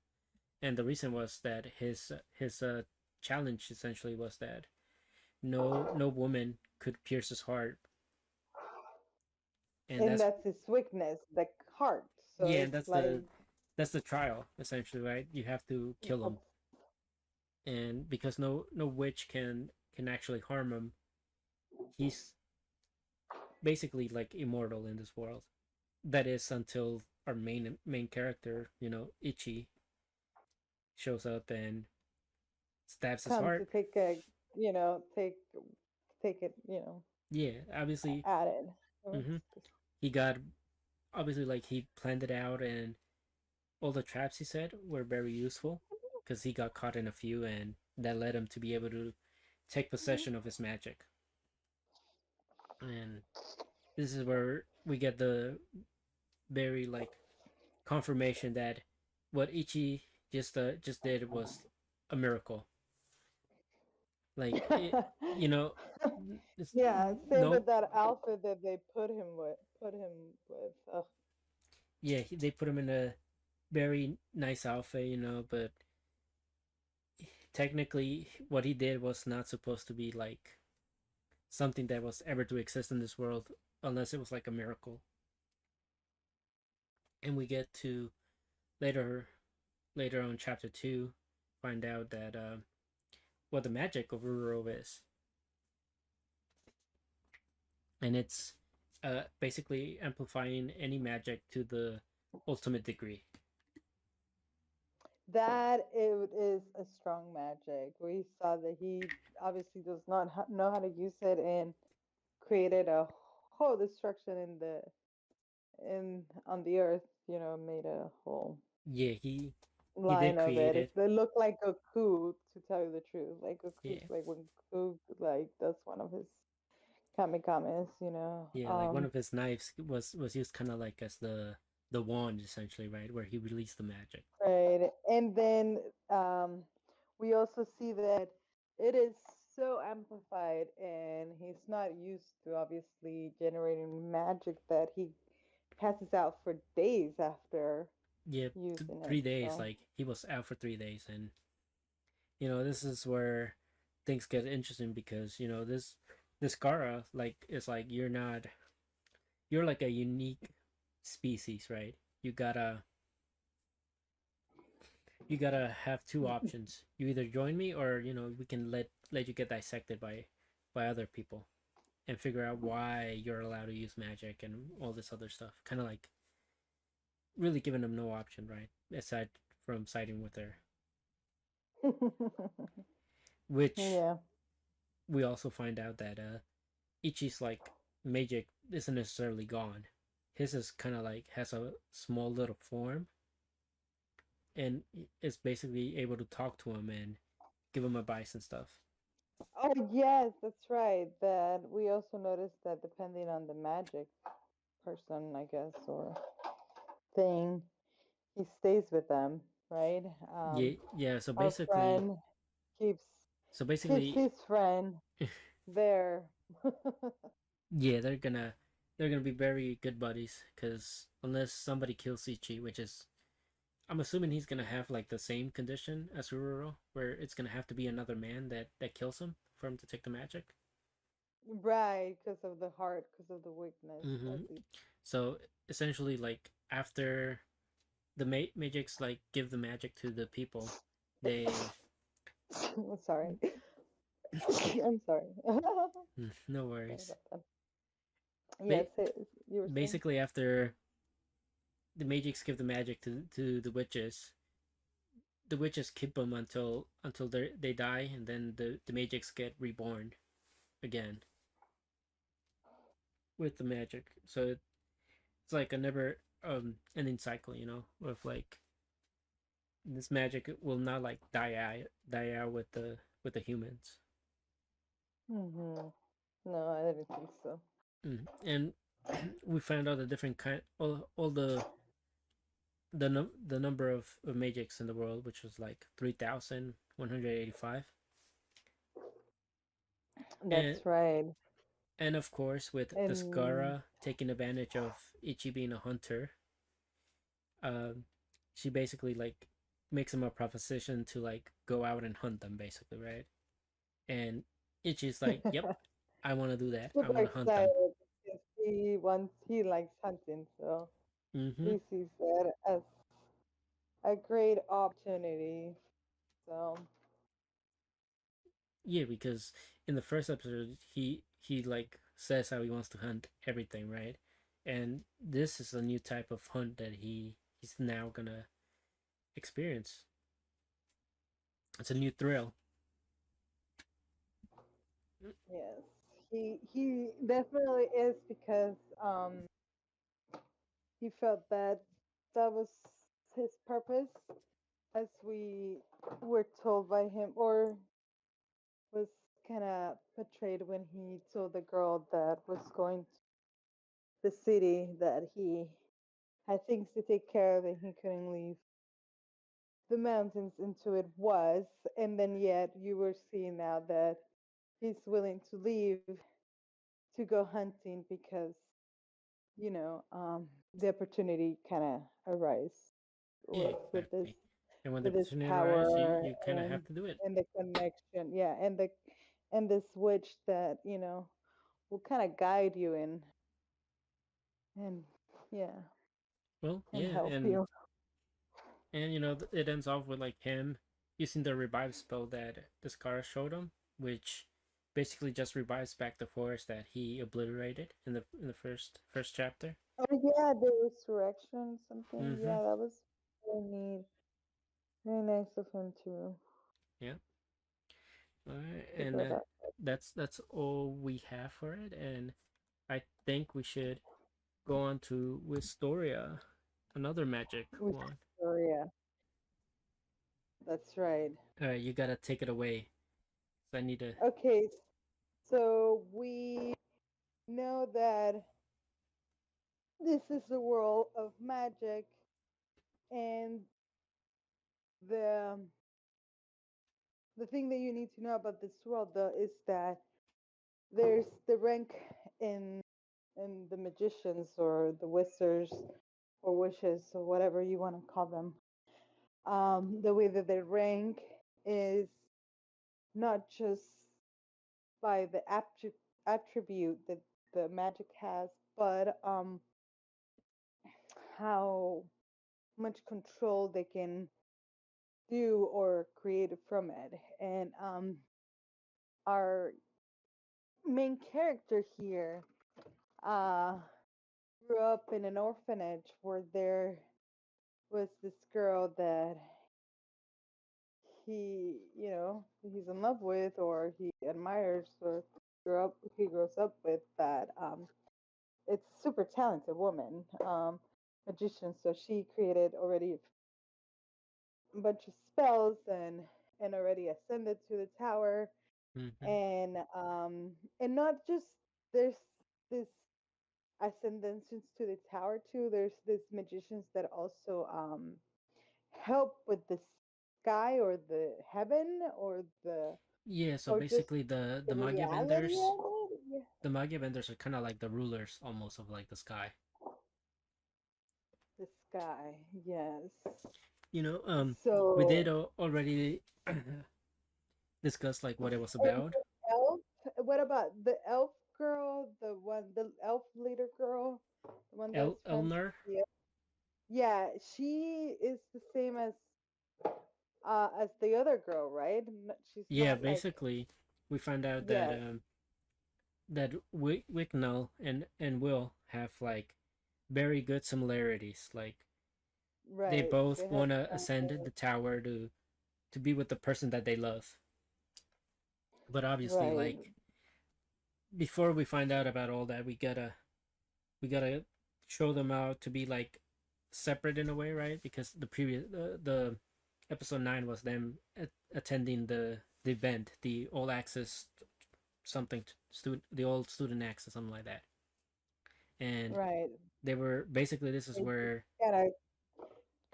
And the reason was that his challenge essentially was that no woman could pierce his heart, and and that's his weakness, the heart. So yeah, and it's like, that's the trial essentially, right? You have to kill him, that's, and because no witch can actually harm him, he's basically like immortal in this world. That is until our main character, Ichi, shows up and stabs his come to heart. take a, you know, take it, you know, Yeah, obviously, added. So hmm he got obviously like he planned it out, and all the traps he said were very useful because he got caught in a few, and that led him to be able to take possession of his magic. And this is where we get the very like confirmation that what Ichi just did was a miracle. Like you know, it's, yeah, same no, with that outfit that they put him with. Ugh. yeah, they put him in a very nice outfit, but technically, what he did was not supposed to be like something that was ever to exist in this world, unless it was like a miracle. And we get to later later on chapter 2 find out that what the magic of Ruro is, and it's basically amplifying any magic to the ultimate degree. That it is a strong magic. We saw that he obviously does not know how to use it and created a whole destruction in on the earth. You know, made a whole Yeah, he did line of create it. it. It looked like Goku, to tell you the truth. Like Goku's Yeah, like when Goku like does one of his kamikames. You know. yeah, like one of his knives was used kind of like as the wand essentially, right, where he released the magic. Right. And then we also see that it is so amplified, and he's not used to obviously generating magic that he passes out for days after Yeah, using it. 3 days. So Like he was out for 3 days, and this is where things get interesting because this Gara like is like you're like a unique species, right? You gotta have two options. You either join me, or we can let you get dissected by other people and figure out why you're allowed to use magic and all this other stuff. Kind of like really giving them no option, right? Aside from siding with her, which Yeah. we also find out that Ichi's like magic isn't necessarily gone. His is kind of like has a small little form and is basically able to talk to him and give him advice and stuff. Oh yes, that's right. That we also noticed that depending on the magic person, I guess, or thing, he stays with them, right? Yeah, yeah. So Our basically, friend keeps so keeps basically, his friend there. yeah, they're gonna be very good buddies because unless somebody kills Ichi, which is I'm assuming he's gonna have like the same condition as Ururo, where it's gonna have to be another man that kills him for him to take the magic. Right, because of the heart, because of the weakness, Mm-hmm. as he. So essentially, like after the magics like give the magic to the people, they Sorry. I'm sorry. no Sorry worries. about that. Ba- Yes, you were saying. Basically, after the magics give the magic to the witches keep them until they die, and then the magics get reborn again with the magic. So it's like a never ending cycle, with like this magic will not like die out with the humans. Hmm. No, I didn't think so. And we found out the different kind all the number of magics in the world, which was like 3,185. and That's right. and of course with the And Skara taking advantage of Ichi being a hunter, um she basically like makes him a proposition to like go out and hunt them, basically, right? And Ichi's like, yep, I want to do that. I super want to hunt them. excited because he likes hunting, so Mm-hmm. he sees that as a great opportunity. So Yeah, because in the first episode he like says how he wants to hunt everything, right? And this is a new type of hunt that he's now gonna experience. It's a new thrill. yes, he definitely is because he felt that that was his purpose, as we were told by him, or was kind of portrayed when he told the girl that was going to the city that he had things to take care of and he couldn't leave the mountains into it was. And then yet you were seeing now that he's willing to leave to go hunting because the opportunity kind of arise Yeah, with this exactly. And when the with this opportunity arises, you power you kind of have to do it. and the connection, yeah, and this witch that will kind of guide you and yeah, Well, and yeah, help and you. and it ends off with like him using the revive spell that the Scar showed him, which basically just revives back the forest that he obliterated in the first chapter. Oh yeah, the resurrection something. Mm-hmm. Yeah, that was very neat. Very nice of him Yeah. All right, to and go that. that's all we have for it, and I think we should go on to Wistoria, another magic one. Wistoria. That's right. All right, you gotta take it away. So I need to. Okay, so we know that this is the world of magic, and the the thing that you need to know about this world, though, is that there's the rank in the magicians or the wizards or wishes or whatever you want to call them. The way that they rank is not just by the attribute that the magic has, but how much control they can do or create from it. And our main character here uh, grew up in an orphanage where there was this girl that he's in love with or he admires or he grows up with that it's a super talented woman, magician. So she created already a bunch of spells and already ascended to the tower, Mm-hmm. and not just there's this ascendance to the tower too. There's this magicians that also help with the sky or the heaven Yeah, so or just basically the reality of it. Yeah. the Magi benders are kind of like the rulers almost of like the sky. The sky, yes. You know, we did So already discuss like what it was and about. the elf. What about the elf girl? The elf leader girl, the one that's friends with Elner. the. Yeah, she is the same as the other girl, right? She's Yeah, not like basically, we find out that yes, Wicknell and Will have like very good similarities. Like they right. both They have want to ascend something the tower to be with the person that they love. But obviously, right, like before we find out about all that, we gotta show them out to be like separate in a way, right? Because the episode 9 was them attending the event, the all access something student, the old student access, something like that. And right. they were basically, this is They just where gotta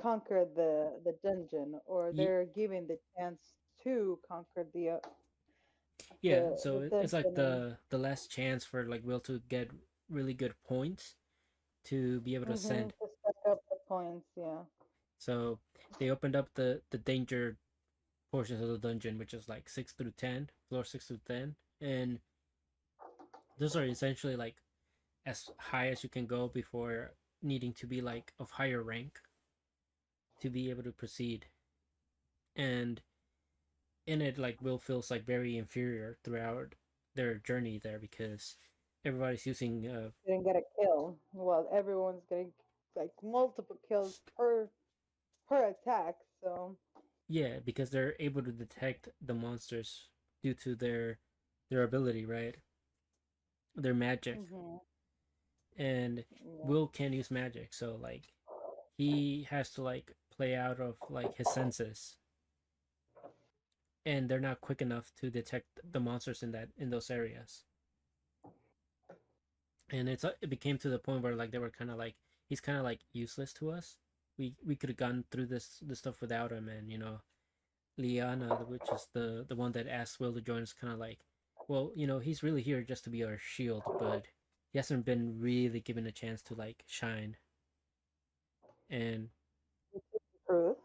conquer the dungeon, or they're given the chance to conquer yeah, the so it's like dungeon and the last chance for like Will to get really good points to be able to ascend. to stack up the points. Yeah. So they opened up the danger portions of the dungeon, which is like 6 through 10, floor 6 through 10, and those are essentially like as high as you can go before needing to be like of higher rank to be able to proceed. And in it, like Will feels like very inferior throughout their journey there because everybody's using Didn't get a kill. Well, everyone's getting like multiple kills per attack. So. yeah, because they're able to detect the monsters due to their ability, right? Their magic. Hmm. And Yeah. Will can use magic, so like he has to like play out of like his senses, and they're not quick enough to detect the monsters in those areas. And it became to the point where like they were kind of like, he's kind of like useless to us. We could have gone through this stuff without him, and Liana, which is the one that asked Will to join us, kind of like, well, he's really here just to be our shield, but he hasn't been really given a chance to like shine. And Truth.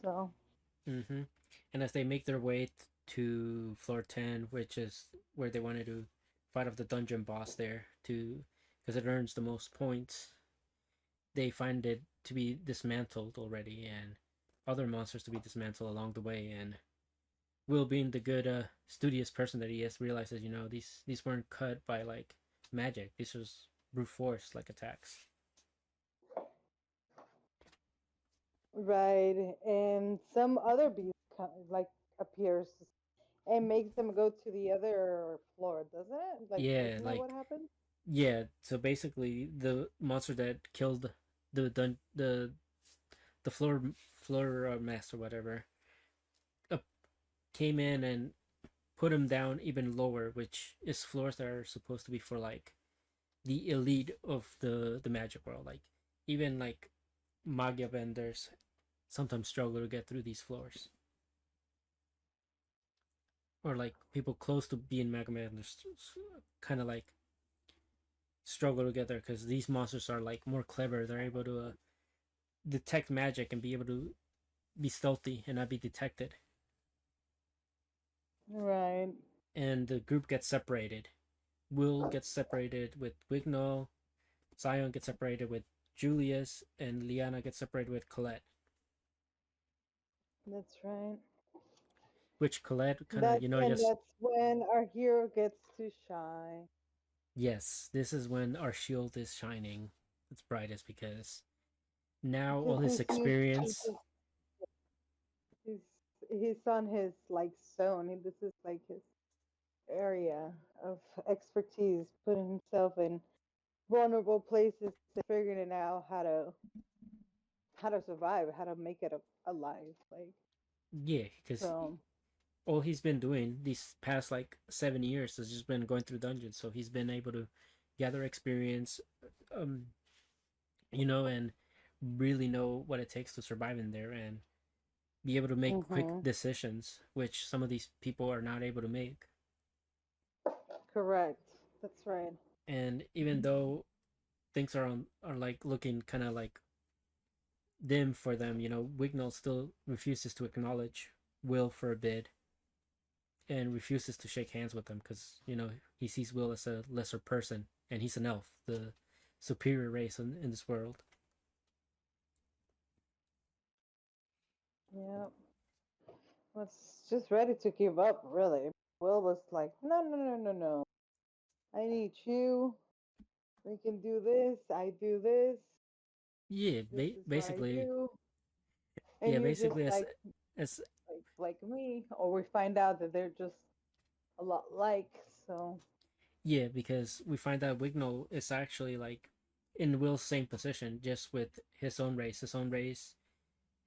So. mm-hmm. And as they make their way to floor 10, which is where they wanted to fight off the dungeon boss there, to because it earns the most points, they find it to be dismantled already, and other monsters to be dismantled along the way. And Will, being the good studious person that he is, realizes these weren't cut by like magic. This was brute force like attacks. Right, and some other beast like appears and makes them go to the other floor, doesn't it? Like, Yeah, isn't that what like happened? yeah. So basically, the monster that killed the floor master, whatever, uh, came in and put him down even lower, which is floors that are supposed to be for like the elite of the magic world. Like even like Magia benders sometimes struggle to get through these floors, or like people close to being Maga benders kind of like struggle to get there because these monsters are like more clever. They're able to detect magic and be able to be stealthy and not be detected. Right. and the group gets separated. Will gets separated with Wignall, Zion gets separated with Julius, and Liana gets separated with Colette. That's right. Which Colette kind of, That's you know, and just, that's when our hero gets to shine. yes, this is when our shield is shining its brightest because now all Because his he's experience, just he's he's on his like zone. This is like his area of expertise, putting himself in vulnerable places and figuring out how to survive, how to make it alive. Like yeah, because so. all he's been doing these past like 7 years has just been going through dungeons. So he's been able to gather experience, um, you know, and really know what it takes to survive in there and be able to make quick Mm-hmm. decisions, which some of these people are not able to make. Correct. That's right. And even though things are like looking kind of like dim for them, you know, Wignall still refuses to acknowledge Will for a bit and refuses to shake hands with him because you know he sees Will as a lesser person and he's an elf, the superior race in this world. Yeah. Was just ready to give up, really. Will was like, no, no, no, no, no. I need you. We can do this. I do this. Yeah, This is what I basically, do. yeah, And you're just basically as like me. Or we find out that they're just a lot like. So yeah, because we find out Wignall is actually like in Will's same position, just with his own race. His own race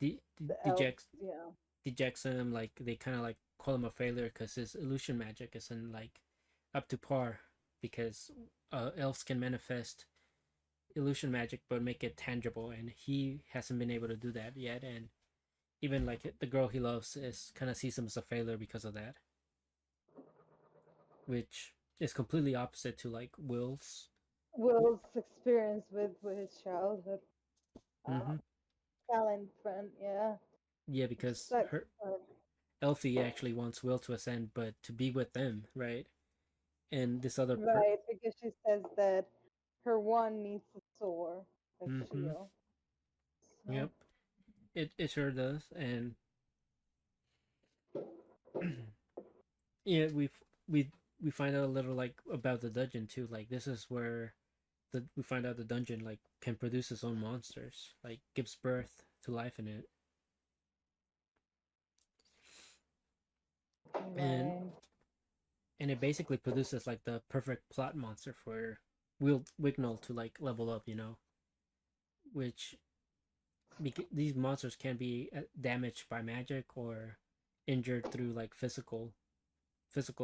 the elves, dejects yeah. dejects him. Like they kind of like call him a failure because his illusion magic isn't like up to par. Because elves can manifest illusion magic but make it tangible, and he hasn't been able to do that yet. And even like the girl he loves is kind of sees him as a failure because of that, which is completely opposite to like Will's. Will's experience with his childhood Mm-hmm. um, talent friend, yeah. Yeah, Which because sucks, her but Elfie actually wants Will to ascend, but to be with them, right? And this other right, because she says that her one needs to soar like mm-hmm. shield. So Yep, it sure does, and yeah, we we find out a little like about the dungeon too. Like this is where we find out the dungeon like can produce its own monsters, like gives birth to life in it, and right. and it basically produces like the perfect plot monster for Wignall to like level up, you know, which these monsters can be damaged by magic or injured through like physical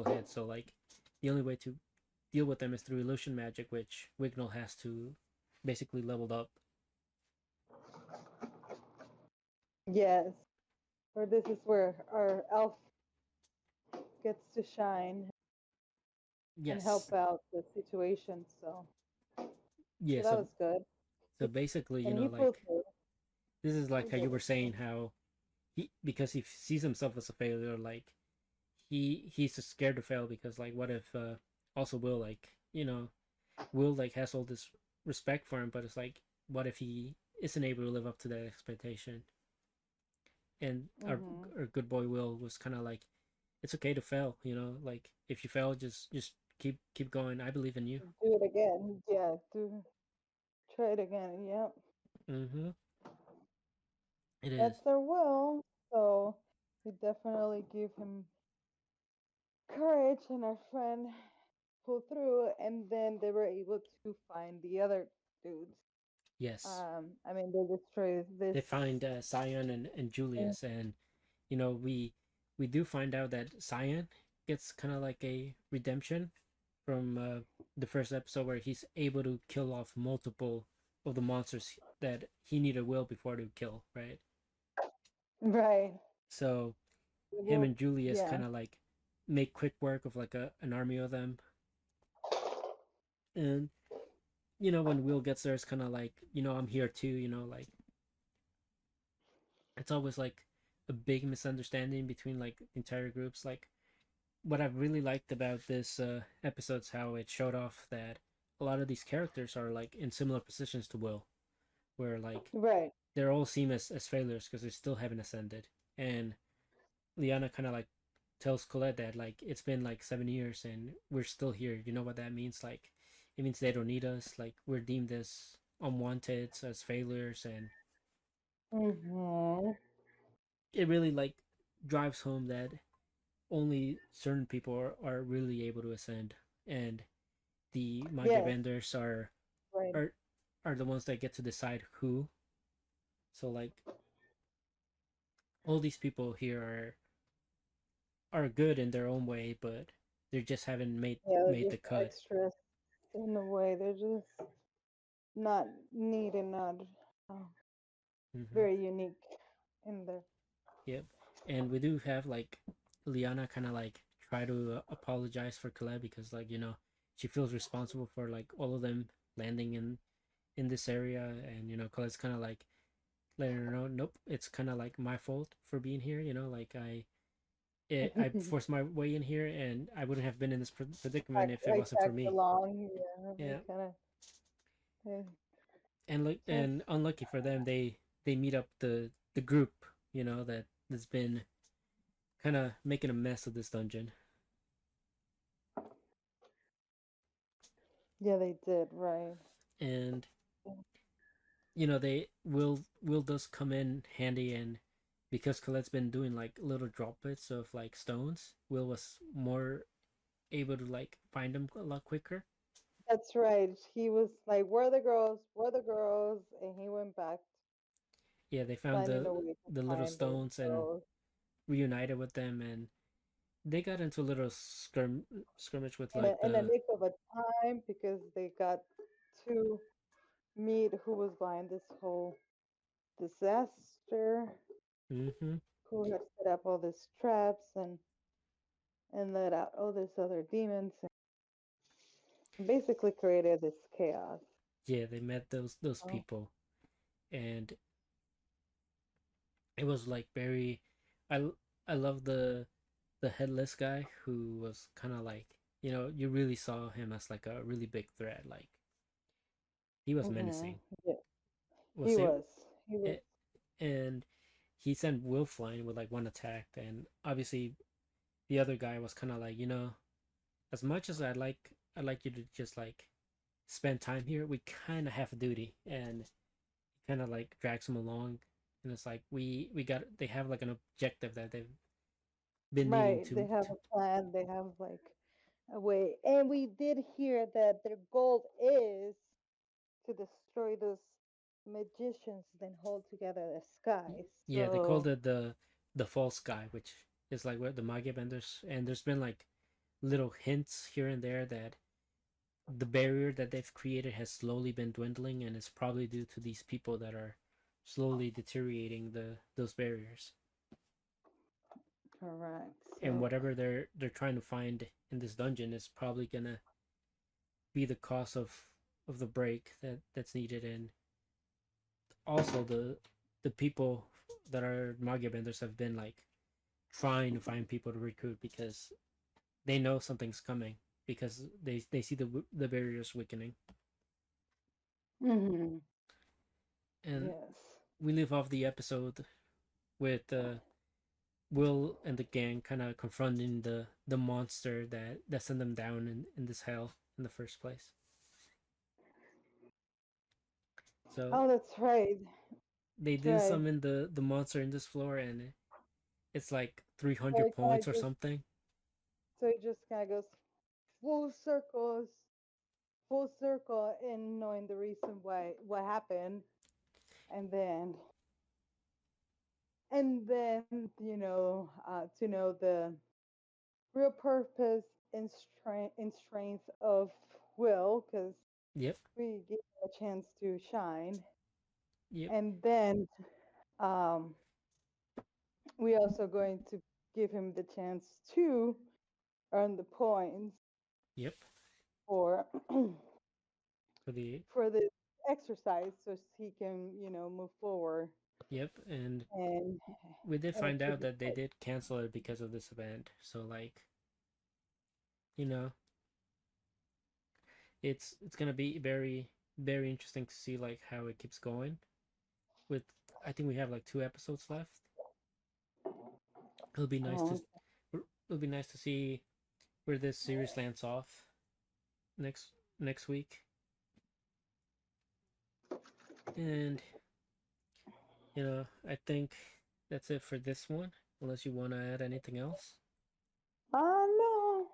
hits. So like the only way to deal with them is through illusion magic, which Wignall has to basically leveled up. Yes. Or this is where our elf gets to shine and Yes, help out the situation. So yeah. that So was good. so basically, you And know, he pulled like through. this is He like how you did were it. saying how he because he sees himself as a failure, like he's just scared to fail because like what if also Will like you know Will like has all this respect for him, but it's like what if he isn't able to live up to that expectation? And Mm-hmm. our good boy Will was kind of like, it's okay to fail, you know, like if you fail, just keep going. I believe in you. Do it again. Yeah. Do try it again. Yep. Mm-hmm. It is. That's their will. So we definitely give him courage, and our friend pulled through, and then they were able to find the other dudes. Yes. I mean, they destroyed this. They find Cyan and Julius, and you know we do find out that Cyan gets kind of like a redemption from the first episode where he's able to kill off multiple of the monsters that he needed Will before to kill, right? Right. So him Well, and Julius yeah. kind of like make quick work of like an army of them, and you know when Will gets there, it's kind of like you know I'm here too, you know like it's always like a big misunderstanding between like entire groups, like what I've really liked about this episode's how it showed off that a lot of these characters are like in similar positions to Will, where like Right. they're all seen as failures because they still haven't ascended. And Liana kind of like tells Colette that like it's been like 7 years and we're still here. You know what that means? Like it means they don't need us. Like we're deemed as unwanted, as failures, and Mm-hmm. it really like drives home that only certain people are really able to ascend, and the manga Yes. vendors Right. are are the ones that get to decide who. So like all these people here are good in their own way, but they just haven't Yeah, made they're the just cut. extras in a way. They're just not neat and not uh, Mm-hmm. very unique in there. Yep. And we do have like Liana kind of like try to apologize for Caleb because like she feels responsible for like all of them landing in this area, and Colette's kind of like letting her know, nope, it's kind of like my fault for being here. Like I forced my way in here, and I wouldn't have been in this predicament if it I wasn't for tagged me. along. Yeah, they Yeah. kind of they And like just and unlucky for them, they meet up the group that's been kind of making a mess of this dungeon. yeah they did right. And they will does come in handy, and because Colette's been doing like little droplets of like stones, Will was more able to like find them a lot quicker. That's right. He was like, "Where are the girls? Where are the girls?" And he went back, Yeah, they found finding a way to the little find those stones and girls. reunited with them, and they got into a little skirmish with like In a the nick of a time because they got to meet who was behind this whole disaster, mm-hmm. who had set up all these traps and let out all these other demons and basically created this chaos. Yeah, they met those Oh, people, and it was like very I I love the headless guy who was kind of like you really saw him as like a really big threat. Like he was mm-hmm. menacing. Yeah, Was he it, was. He was. it and he sent Will flying with like one attack, and obviously the other guy was kind of like as much as I'd like you to just like spend time here, we kind of have a duty, and kind of like drags him along, and it's like we got they have like an objective that they've been needing Right. They have to a plan. They have like a way. And we did hear that their goal is to destroy those magicians, then hold together the sky. yeah, they called So, it the false guy, which is like what the Magi benders, and there's been like little hints here and there that the barrier that they've created has slowly been dwindling, and it's probably due to these people that are slowly deteriorating those barriers. correct. And So, whatever they're trying to find in this dungeon is probably gonna be the cause of the break that's needed. And also the people that are Magia benders have been like trying to find people to recruit because they know something's coming, because they see the barriers weakening. hmm And yes. we leave off the episode with Will and the gang kind of confronting the monster that sent them down in this hell in the first place. So Oh, that's right. they That's do right. summon the monster in this floor, and it's like So 300 it kind points of or just, something. so it just kind of goes full circles, full circle in knowing the reason why what happened, and to know the real purpose and strength of Will, because Yep, we gave him a chance to shine, yep, and then um, we also going to give him the chance to earn the points yep. for For the for the exercise, so he can move forward Yep, and and we did and find achieve out his that they goal. did cancel it because of this event. So like you know, it's gonna be very interesting to see like how it keeps going. With I think we have like 2 episodes left. It'll be nice to Oh, it'll be nice to see where this series lands off next next week. And I think that's it for this one. Unless you want to add anything else. no.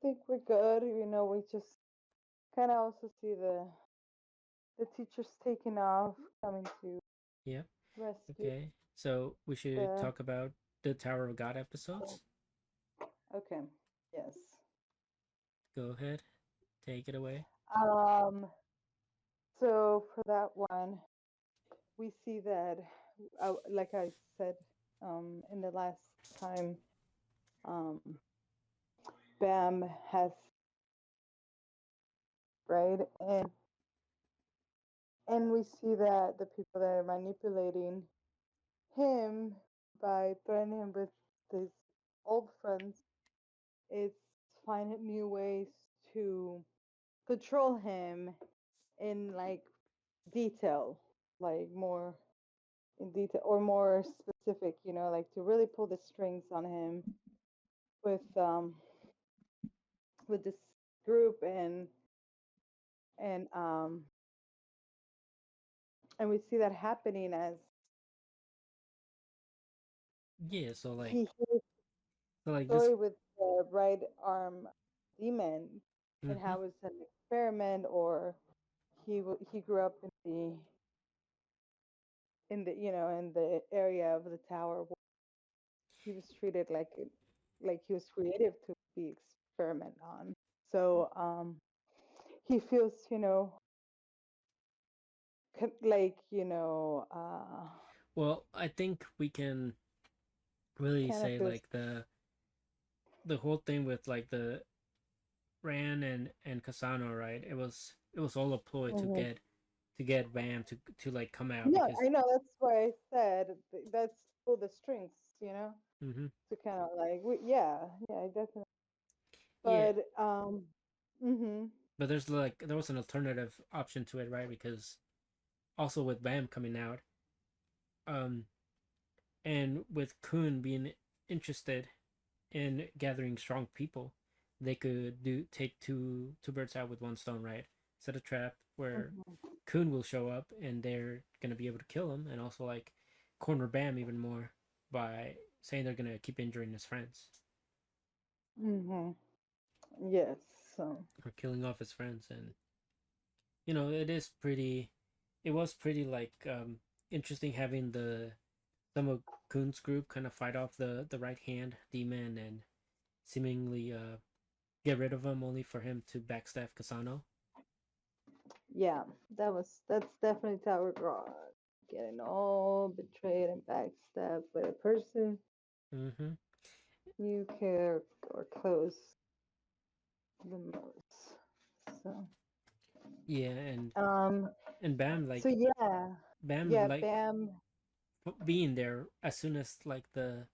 Think we're good. We just kind of also see the teachers taking off, coming to Yeah. rescue Okay. So we should the. talk about the Tower of God episodes. Okay. Yes. Go ahead. Take it away. Um. So for that one, we see that, like I said, in the last time, um, Bam has right, and we see that the people that are manipulating him by threatening him with his old friends is finding new ways to control him in like detail, like more in detail or more specific, like to really pull the strings on him with um with this group and um and we see that happening as Yeah. So like he hears so the like this. story with the right arm demon and Mm-hmm. how it's an experiment, or he grew up in the area of the tower where he was treated like he was creative to be experiment on. So he feels like Well, I think we can really kind of say feels. like the whole thing with like the Ran and Kasano, right? It was all a ploy Mhm. to get Bam to like come out Yeah, because. I know. That's why I said that's pull the strings, Mm-hmm. to kind of like, yeah, yeah, definitely. Yeah, But mhm, but there was an alternative option to it, right? Because also with Bam coming out, um, and with Kun being interested in gathering strong people, they could do take two birds out with one stone, right? Set a trap where mhm, Kun will show up and they're gonna be able to kill him, and also like corner Bam even more by saying they're gonna keep injuring his friends mhm. Yes. So or killing off his friends, and it is pretty. It was pretty like interesting having the some of Kun's group kind of fight off the right hand demon and seemingly get rid of him only for him to backstab Kasano. yeah, that's definitely Tower God getting all betrayed and backstabbed by a person Mm-hmm. you care or close the most. So Yeah, and um, and Bam so like yeah, Bam yeah, like Bam, being there as soon as like the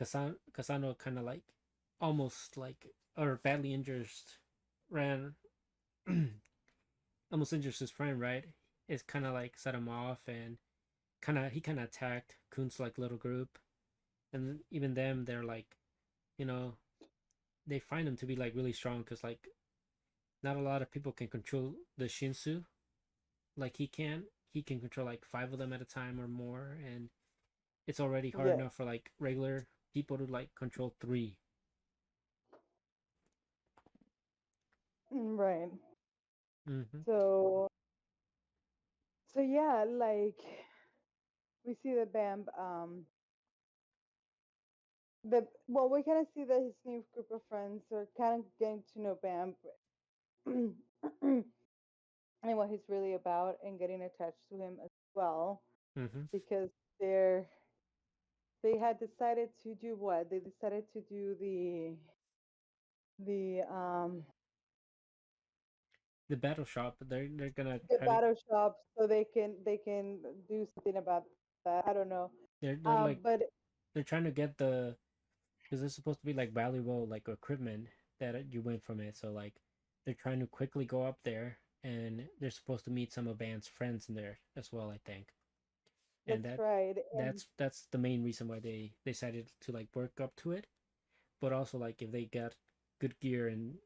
Kasano kind of like almost like or badly injures Ran almost injures his friend, right? It's kind of like set him off and he kind of attacked Kun's like little group, and even them they're like you know they find him to be like really strong because like not a lot of people can control the Shinsu like he can control like 5 of them at a time or more, and it's already hard yeah, enough for like regular people to like control 3. right. Mm-hmm. So yeah, like we see that Bam, we kind of see that his new group of friends are kind of getting to know Bam and what he's really about, and getting attached to him as well, Mm-hmm. because they're they had decided to do what? They decided to do the The battle shop, they're gonna the try to battle shop, so they can do something about that. I don't know. they're like But they're trying to get because it's supposed to be like valuable like equipment that you win from it. So like they're trying to quickly go up there, and they're supposed to meet some of Band's friends in there as well, I think. And That's right. And that's the main reason why they decided to like work up to it. But also like if they got good gear, and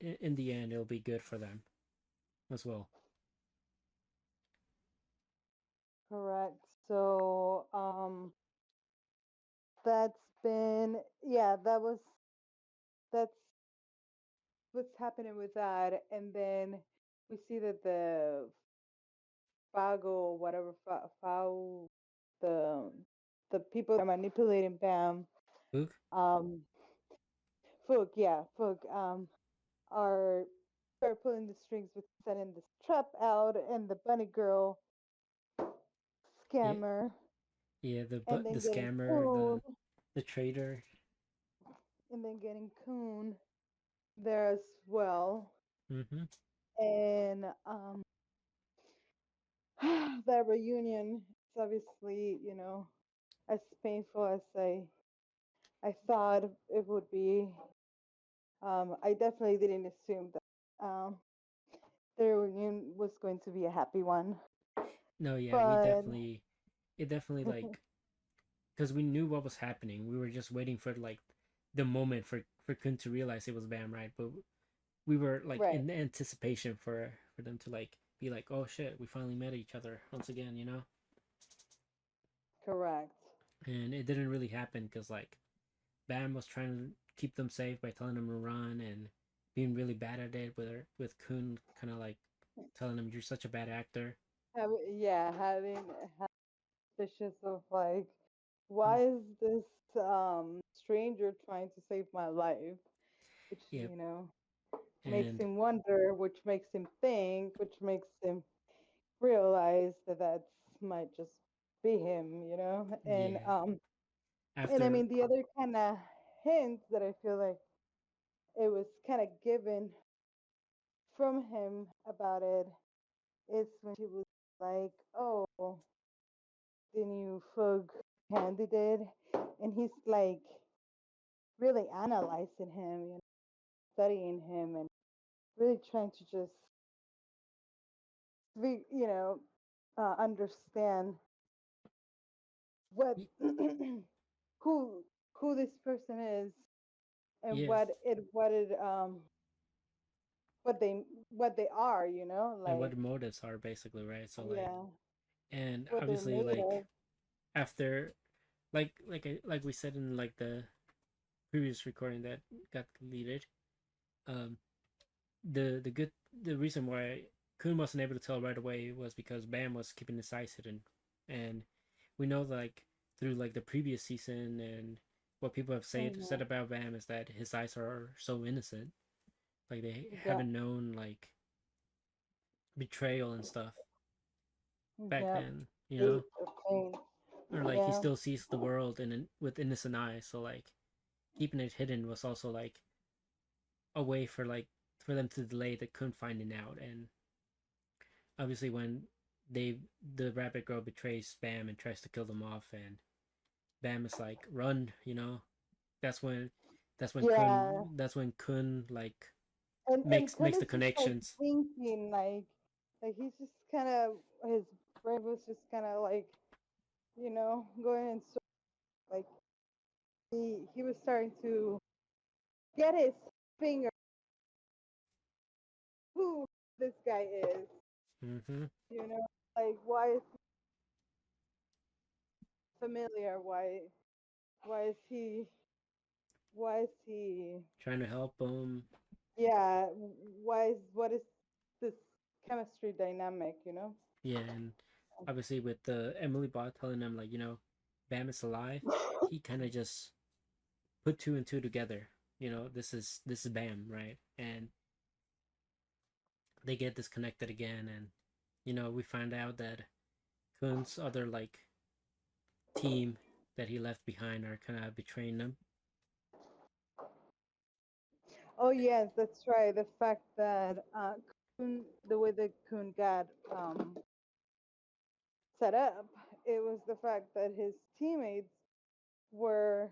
in the end it'll be good for them as well. correct. So that's been, yeah, that's what's happening with that. And then we see that the Fago, whatever, the the people that are manipulating Bam, Luke? um, Fook, yeah, Fook, are start pulling the strings with setting this trap out, and the bunny girl Yeah, scammer, yeah. and The then getting scammer, Coon, the traitor. and then getting Coon there as well. Mm-hmm. And that reunion is obviously, as painful as I thought it would be. I definitely didn't assume that the reunion was going to be a happy one. No, yeah, we But definitely it definitely like because we knew what was happening. We were just waiting for like the moment for Kun to realize it was Bam, right? But we were like right, in anticipation for them to like be like, oh shit, we finally met each other once again, you know. correct. And it didn't really happen because like Bam was trying to keep them safe by telling them to run and being really bad at it. With Kun kind of like telling him you're such a bad actor. Yeah, having suspicious of like, Mm. why is this stranger trying to save my life? Which Yep. makes And him wonder, which makes him think, which makes him realize that that might just be him, yeah, and I after mean the other kind of hint that I feel like it was kind of given from him about it is when she was like, "Oh, the new Fug candidate," and he's like really analyzing him, studying him, and really trying to just understand what who who this person is and yeah, what they what they are, and what like the motives are basically, right? So like, yeah, and what they're obviously made like of. after like we said in like the previous recording that got deleted, um, the good the reason why Kun wasn't able to tell right away was because Bam was keeping his eyes hidden, and we know that, like through like the previous season and what people have said Hmm. about Bam is that his eyes are so innocent, like they Yeah, haven't known like betrayal and stuff back yeah, then, you hate know, or pain. or like he Yeah, still sees the world with innocent eyes. So like keeping it hidden was also like a way for them to delay the Kun finding out. And obviously when they the rabbit girl betrays Bam and tries to kill them off, and Bam is like run, you know, that's when yeah, that's when Kun like and Kun makes is the just like connections. thinking, like he's just kind of his brain was just kind of like going in like he was starting to get his finger who this guy is, Mm-hmm. like why is he familiar, why why is he Trying to help him. yeah, what is this chemistry dynamic, Yeah, and obviously with the Emily bot telling them like, Bam is alive, he kind of just put two and two together. This is Bam, right? And they get disconnected again, and we find out that Kun's other like team that he left behind are kind of betraying them. Oh yes, that's right. The fact that the way that Kun got set up, it was the fact that his teammates were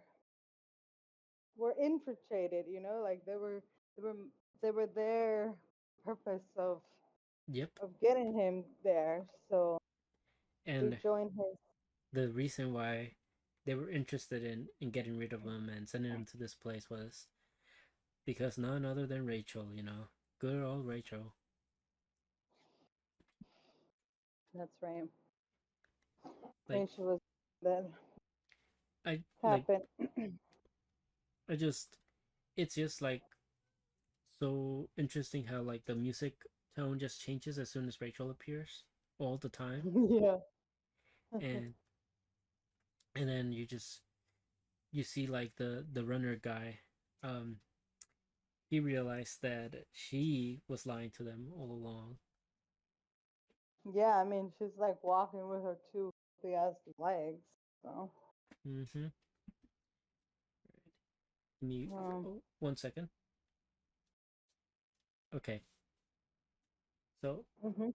were infiltrated. You know, like they were they were their purpose Yep. of getting him there. So they And joined his. the reason why they were interested in getting rid of him and sending him to this place was because none other than Rachel, good old Rachel. That's right. Like Rachel was that I like happened. I just it's just like so interesting how like the music tone just changes as soon as Rachel appears all the time, Yeah. and then you see like the runner guy, um, he realized that she was lying to them all along. Yeah, I mean, she's like walking with her two big ass legs. So, Mm-hmm. Me, um, oh, 1 second. Okay, so hmm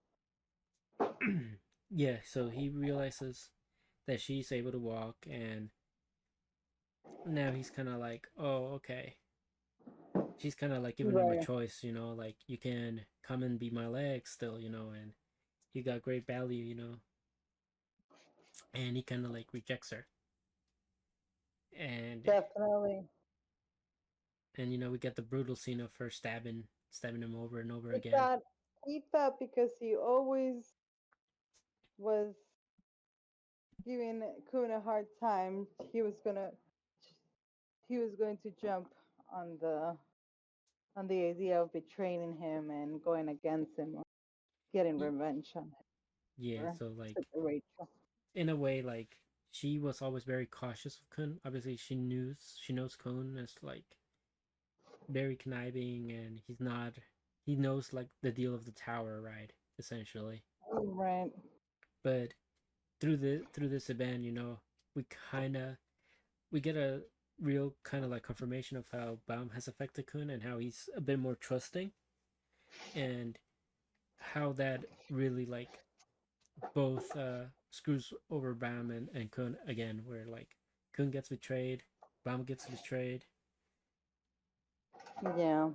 yeah, so he realizes that she's able to walk, and now he's kind of like, oh, okay. She's kind of like giving him a right. choice, like you can come and be my leg still, and you got great value, and he kind of like rejects her, and Definitely. we get the brutal scene of her stabbing him over and over He again. thought, he thought because he always was giving Kun a hard time, he was going to jump on the idea of betraying him and going against him or getting revenge on Yeah, her. so like Rachel. in a way, like she was always very cautious of Kun. Obviously, she knows Kun is like very conniving, and he's not. He knows like the deal of the tower, right? Essentially, Right. but through this event, we kind of we get a real kind of like confirmation of how Baum has affected Kun and how he's a bit more trusting, and how that really like both screws over Baum and Kun again, where like Kun gets betrayed, Baum gets betrayed, Yeah.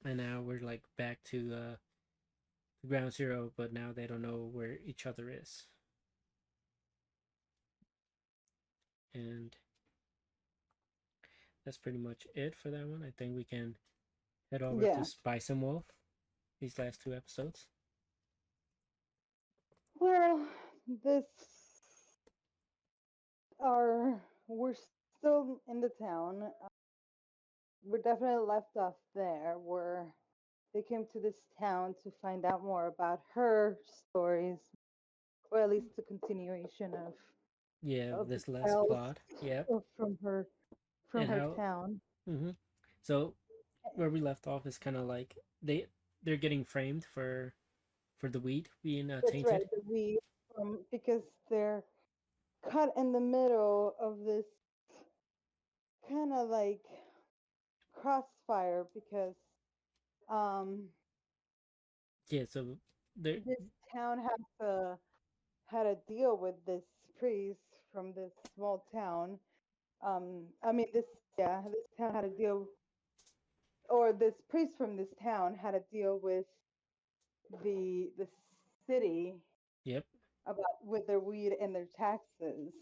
and now we're like back to ground zero, but now they don't know where each other is. And that's pretty much it for that one. I think we can head over to Yeah. Spice and Wolf, these last two episodes. Well, this are we're still in the town. We're definitely left off there where they came to this town to find out more about her stories, or at least the continuation Yeah, of the this last tales plot. Yep. from And her how town. mm-hmm. So where we left off is kind of like they're getting framed for the weed being That's right, tainted. the we because they're cut in the middle of this kind of like crossfire because um Yeah, so they're this town had to deal with this priest from this small town. I mean this yeah, this town had to deal or this priest from this town had to deal with the city yep, about with their weed and their taxes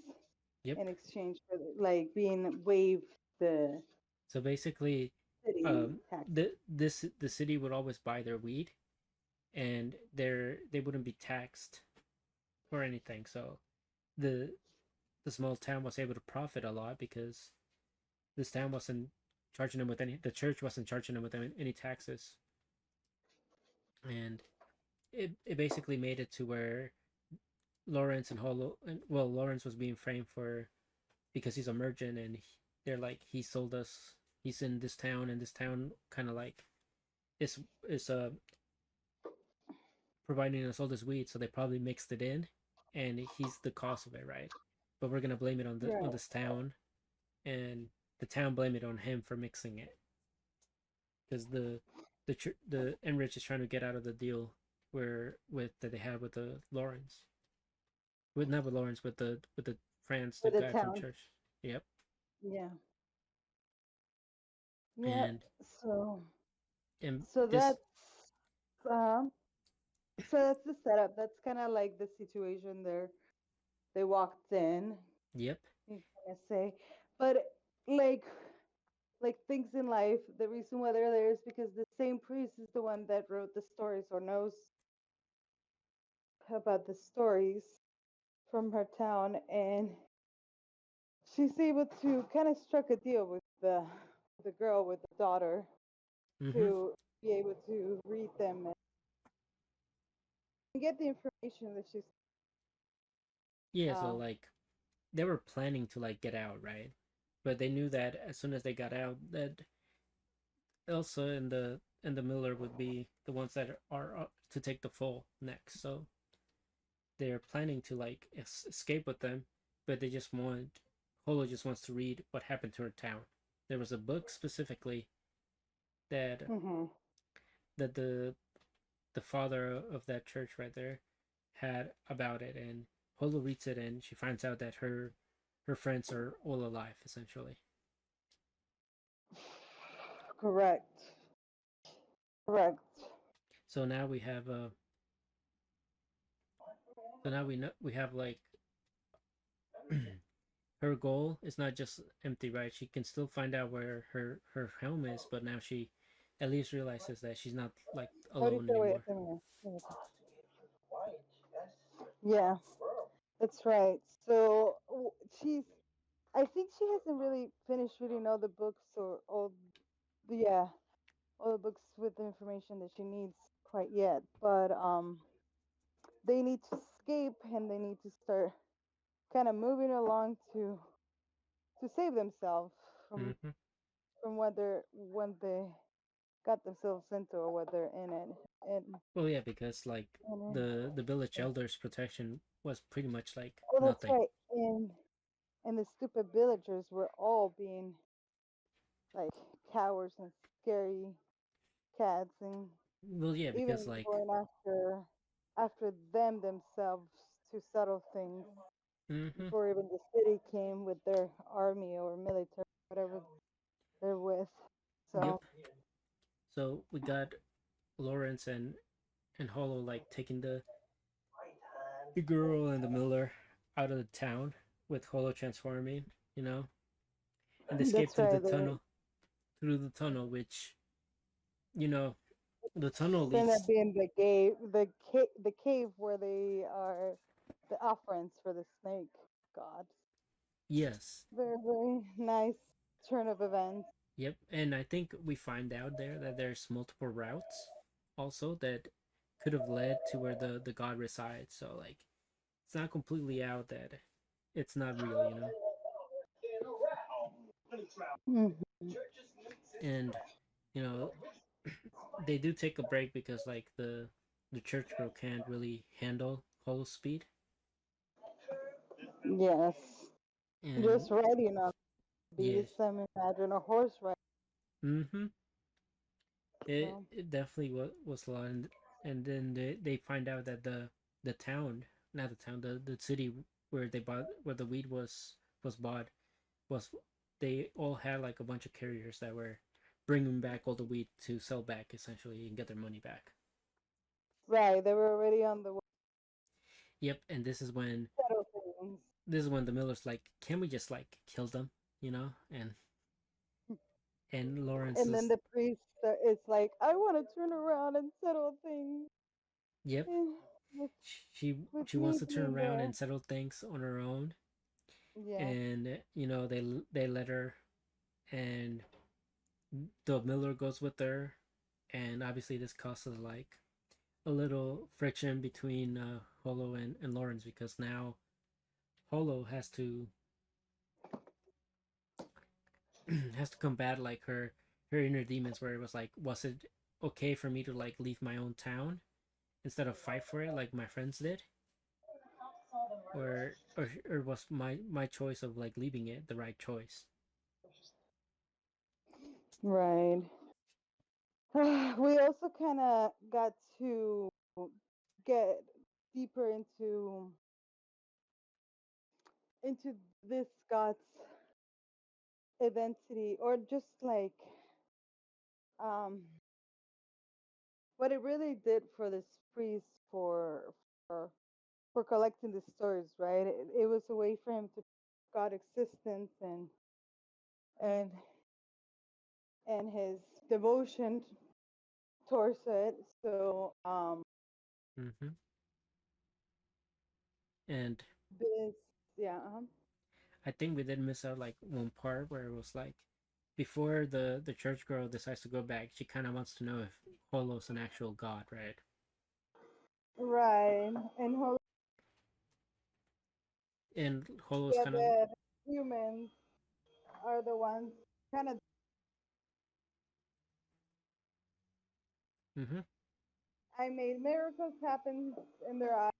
yep. in exchange for like being waived the So basically, city tax. the city would always buy their weed, and they wouldn't be taxed or anything. So the the small town was able to profit a lot because this town wasn't charging them with any. The church wasn't charging them with any taxes, and it basically made it to where Lawrence and Hollow, and well, Lawrence was being framed for because he's a merchant, and they're like he sold us. He's in this town, and this town kind of like is providing us all this weed, so they probably mixed it in, and he's the cause of it, right? But we're gonna blame it on Right. this town, and the town blame it on him for mixing it because the Enrich is trying to get out of the deal where with that they have with the Lawrence, with not with Lawrence, with the France, the For the guy from town. church. Yep. Yeah. Yeah. and So and so this. um so that's the setup. That's kind of like the situation there. They walked in, Yep. you kind of say, but like like things in life, the reason why they're there is because the same priest is the one that wrote the stories or knows about the stories from her town, and she's able to kind of struck a deal with the girl with the daughter Mm-hmm. to be able to read them and get the information that she's Yeah. So uh, like they were planning to like get out, right? But they knew that as soon as they got out, that Elsa and the Miller would be the ones that are to take the fall next. So they're planning to like escape with them, but they just want Holo just wants to read what happened to her town. There was a book specifically that mm-hmm. that the father of that church right there had about it, and Holo reads it, and she finds out that her friends are all alive essentially. Correct. Correct. So now we have so now we know we have like her goal is not just empty, right? She can still find out where her home is, but now she at least realizes that she's not like alone Ahorita voy a anymore. terminar. Yeah, that's right. So she's. I think she hasn't really finished reading all the books or all. Yeah, all the books with the information that she needs quite yet. But they need to escape and they need to start kind of moving along to save themselves Mm-hmm. from what they're when they got themselves into or what they're in it. And, Well, yeah, because like and the village elders' protection was pretty much like oh, that's nothing. right. And the stupid villagers were all being like cowards and scary cats and Well, yeah, because even like going after them themselves to settle things mm-hmm. before even the city came with their army or military, whatever they're with. So Yep. So we got Lawrence and Hollow like taking the girl and the miller out of the town with Hollow transforming, you know, and they escape that's right. They through the tunnel, which you know the tunnel end up leads. being the cave where they are the offerings for the snake god. Yes. Very, very nice turn of events. Yep. And I think we find out there that there's multiple routes also that could have led to where the god resides. So like it's not completely out that it's not real, you know. Mhm. And you know they do take a break because like the church girl can't really handle Hollow speed, Yes. and Just riding on yes. beast, imagine a horse ride. Mm-hmm. It, So, it definitely was a lot, and then they find out that the town, not the town, the city where they bought where the weed was bought was they all had like a bunch of carriers that were bringing back all the weed to sell back essentially and get their money back. right, they were already on the way Yep, and to settle things. this is when the miller's like, can we just like kill them, you know? And Lawrence And then is the priest is like, I want to turn around and settle things yep. with, with She wants me to turn being around there. and settle things on her own, Yeah, and you know they let her, and the miller goes with her, and obviously this causes like a little friction between Holo and Lawrence because now Holo has to combat like her inner demons where it was like, was it okay for me to like leave my own town instead of fight for it like my friends did, or was my choice of like leaving it the right choice? right. We also kind of got to get deeper into this Scott's identity, or just like um what it really did for this priest for for collecting the stories, right? It was a way for him to God existence and and his devotion towards it. So Mm-hmm. And this yeah I think we did miss out like one part where it was like before the church girl decides to go back, she kind of wants to know if Holo's an actual god, right? right and And Holo's yeah kind of that humans are the ones kind of mm-hmm. I made miracles happen in their eyes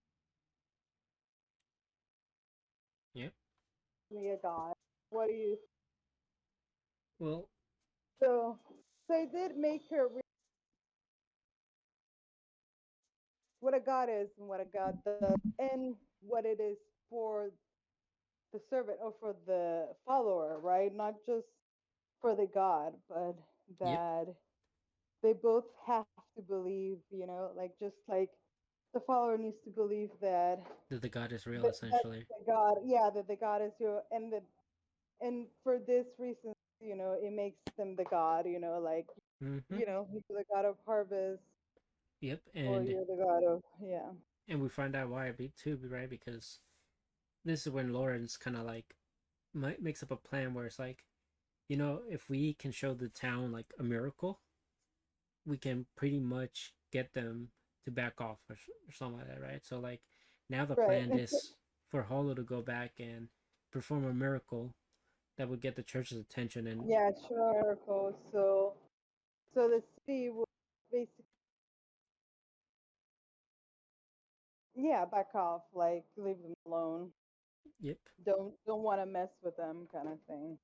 Yep. to be a god. What do you Well, so so it did make her what a god is and what a god does and what it is for the servant or for the follower, right? Not just for the god, but yep. that they both have to believe, you know, like just like the follower needs to believe that That the god is real, that essentially. the god, yeah, that the god is your and that and for this reason, you know, it makes them the god, you know, like Mm-hmm. you know, you're the god of harvest Yep. or you're the god of yeah. And we find out why too, right? Because this is when Lawrence kind of like makes up a plan where it's like, if we can show the town like a miracle, we can pretty much get them to back off or something like that, right? So like now the Right. plan is for Hollow to go back and perform a miracle that would get the church's attention and Yeah, sure. So the city will basically yeah, back off, like leave them alone. yep. Don't want to mess with them kind of thing.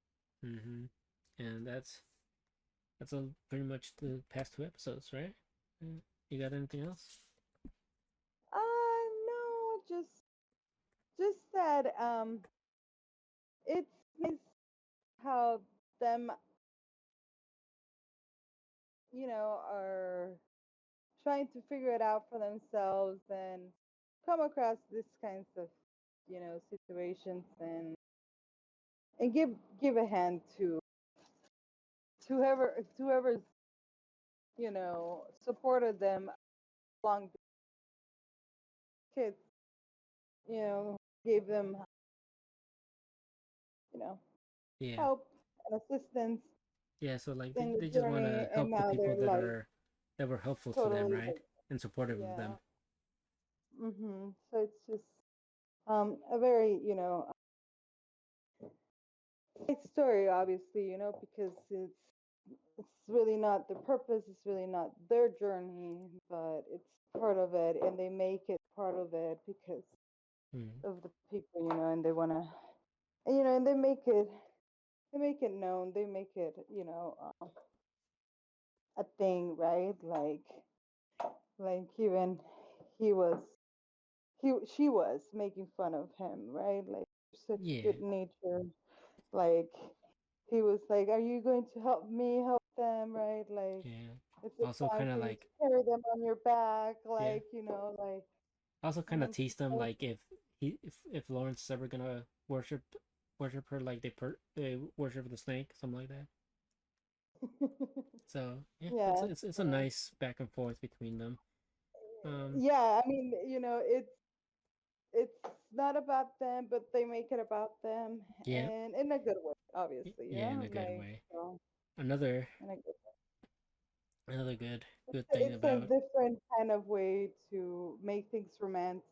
Mm-hmm. And that's pretty much the past two episodes, right? You got anything else? No, just that it's nice how them, you know, are trying to figure it out for themselves and come across this kinds of, you know, situations and give a hand to whoever's, you know, supported them along the kids, you know, gave them, you know, Yeah. help and assistance Yeah, so like in they the just want journey to and help the now people they're like that were helpful to them, totally right? like And supportive of yeah. them. So it's just a very, you know, great story obviously, you know, because it's really not the purpose, it's really not their journey, but it's part of it and they make it part of it because Mm. of the people, you know, and they want to you know, and they make it known, they make it, you know, a thing, right? Like even he was she was making fun of him, right? Like such Yeah. good nature. Like he was like, "Are you going to help me help them?" Right? Like Yeah. it's Also a time kind of for you to like carry them on your back, yeah. like you know, like Also kind of and tease them like if Lawrence is ever gonna worship her like they worship the snake, something like that. So yeah, it's yeah, it's a so, nice back and forth between them. Um. yeah. I mean, you know, it's not about them, but they make it about them, Yeah. and in a good way, obviously, you Yeah, in know, a good like way. so Another in a good another good thing it's a about different kind of way to make things romantic,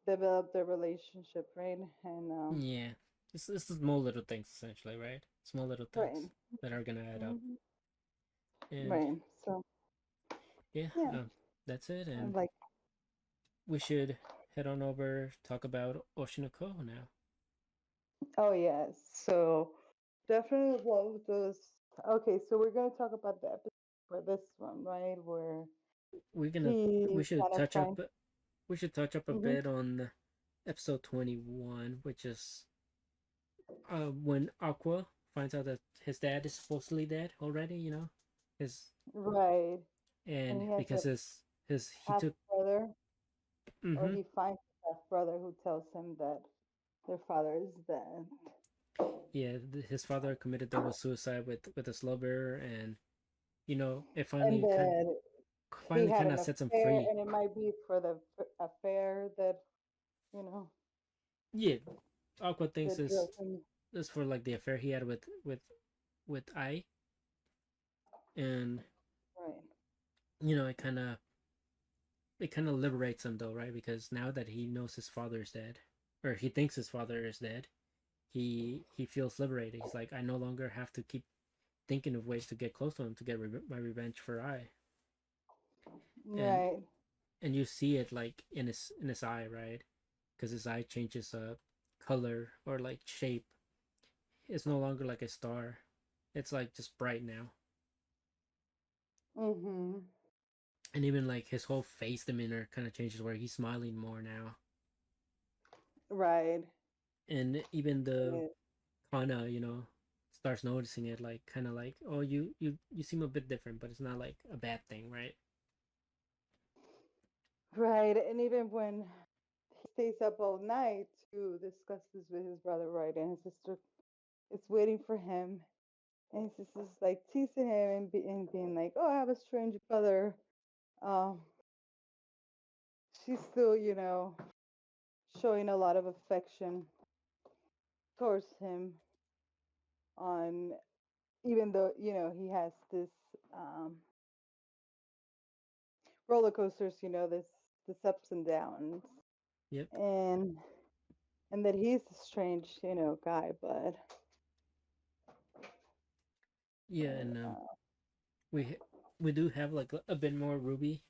develop the relationship, right? And yeah. This is small little things essentially, right? Small little right, things that are gonna add up. hmm And right. So yeah, yeah, that's it. I'm And like, we should head on over talk about Oshi No Ko now. oh yes. So definitely love those. Okay, so we're gonna talk about the episode for this one, right? Where We're gonna he we should kind of touch up finds. a Hmm bit on episode 21, which is when Aqua finds out that his dad is supposedly dead already. his Right. And and he has a because his he half took brother, or mm-hmm, he finds a half brother who tells him that their father is dead. yeah, his father committed double suicide with his lover, and it And that he finally had kind of an sets him affair, free. and it might be for the affair that, you know, Yeah, Aqua thinks that drove him. this for like the affair he had with I, and Right. it kind of liberates him though, right? Because now that he knows his father is dead, or he thinks his father is dead, he feels liberated. He's like, I no longer have to keep thinking of ways to get close to him to get my revenge for I. and Right. and you see it like in his eye, right? Because his eye changes color or like shape. It's no longer like a star. It's like just bright now. Mm-hmm. And even like his whole face demeanor kind of changes where he's smiling more now. Right. And even the Yeah. Kana, starts noticing it, like kind of like, oh, you seem a bit different, but it's not like a bad thing, right? Right. And even when he stays up all night to discuss this with his brother, right, and his sister is waiting for him, and his sister's like teasing him and being like, "Oh, I have a strange brother." Um, she's still, showing a lot of affection towards him on, even though he has this um roller coasters, this ups and downs, Yep. and that he's a strange, guy, Yeah, but and we we do have like a bit more Ruby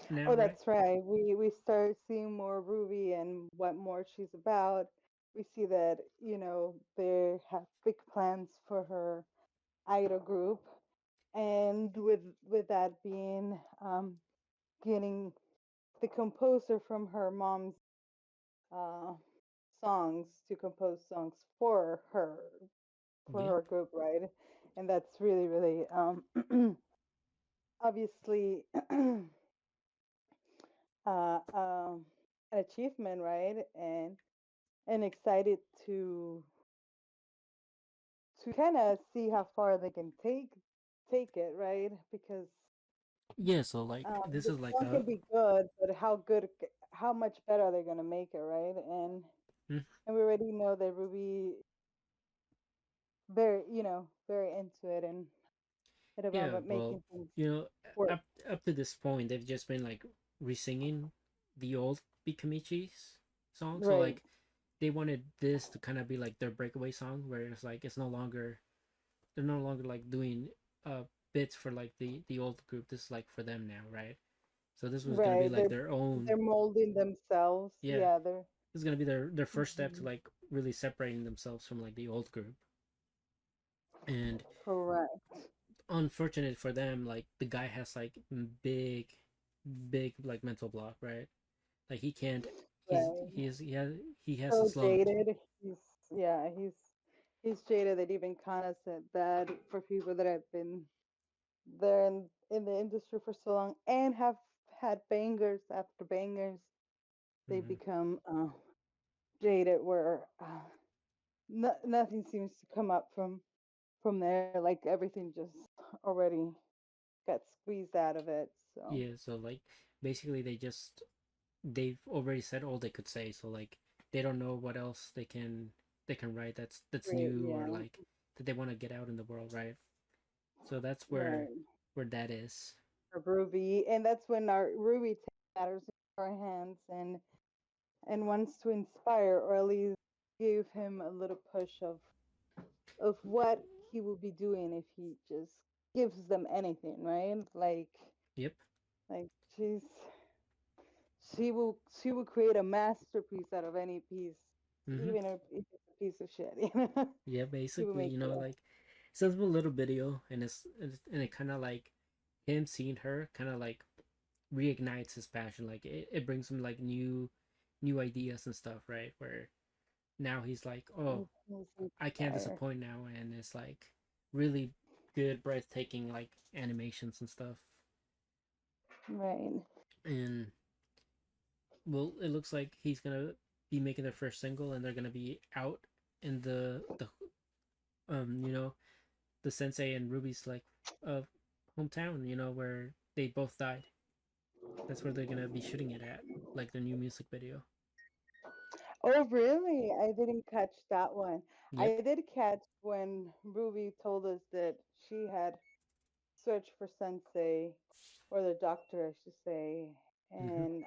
now, oh, right? that's right. We start seeing more Ruby and what more she's about. We see that, they have big plans for her idol group, and with that being getting the composer from her mom's uh, songs to compose songs for Yeah. her group, right? And that's really, really obviously uh, um, an achievement, right? And excited to kind of see how far they can take it, right? Because Yeah, so like this the is like song a can be good, but how much better they're gonna make it, right? And we already know that Ruby very, very into it and yeah, about well, making things you know, work. up to this point, they've just been like re-singing the old Bikamichi's song. So Right, like they wanted this to kind of be like their breakaway song, where it's like it's no longer they're no longer like doing bits for like the old group. This is like for them now, right? So this was gonna be right. like their own. They're molding themselves. Yeah, Yeah, they're this is gonna be their first step to mhm, like really separating themselves from like the old group. And correct. unfortunate for them, like the guy has like big, big like mental block, right? Like he can't. Right. He has a So slump. jaded. He's jaded that even Kana said that for people that have been there in the industry for so long and have had bangers after bangers, they Mm-hmm. become jaded where nothing seems to come up from there. Like everything just already got squeezed out of it. So Yeah, so like basically they've already said all they could say, so like they don't know what else they can write that's great, new or yeah, like that they want to get out in the world, right? So that's where right. where that is. For Ruby, and that's when our Ruby takes matters in our hands and wants to inspire or at least give him a little push of what he will be doing if he just gives them anything, right? Yep. Like she's she will create a masterpiece out of any piece, Mm-hmm. even if it's a piece of shit. You know, Yeah, she will basically, make it. like sends him a little video, and it kind of like him seeing her kind of like reignites his passion. Like it brings him like new ideas and stuff, right? Where now he's like, oh, He's I can't inspired. disappoint now, and it's like really good, breathtaking like animations and stuff. Right. And well, it looks like he's gonna be making their first single, and they're gonna be out in the you know, the Sensei and Ruby's like uh hometown, you know, where they both died. That's where they're gonna be shooting it at, like their new music video. Oh, really? I didn't catch that one. Yep. I did catch when Ruby told us that she had searched for Sensei, or the doctor, I should say, Mm-hmm.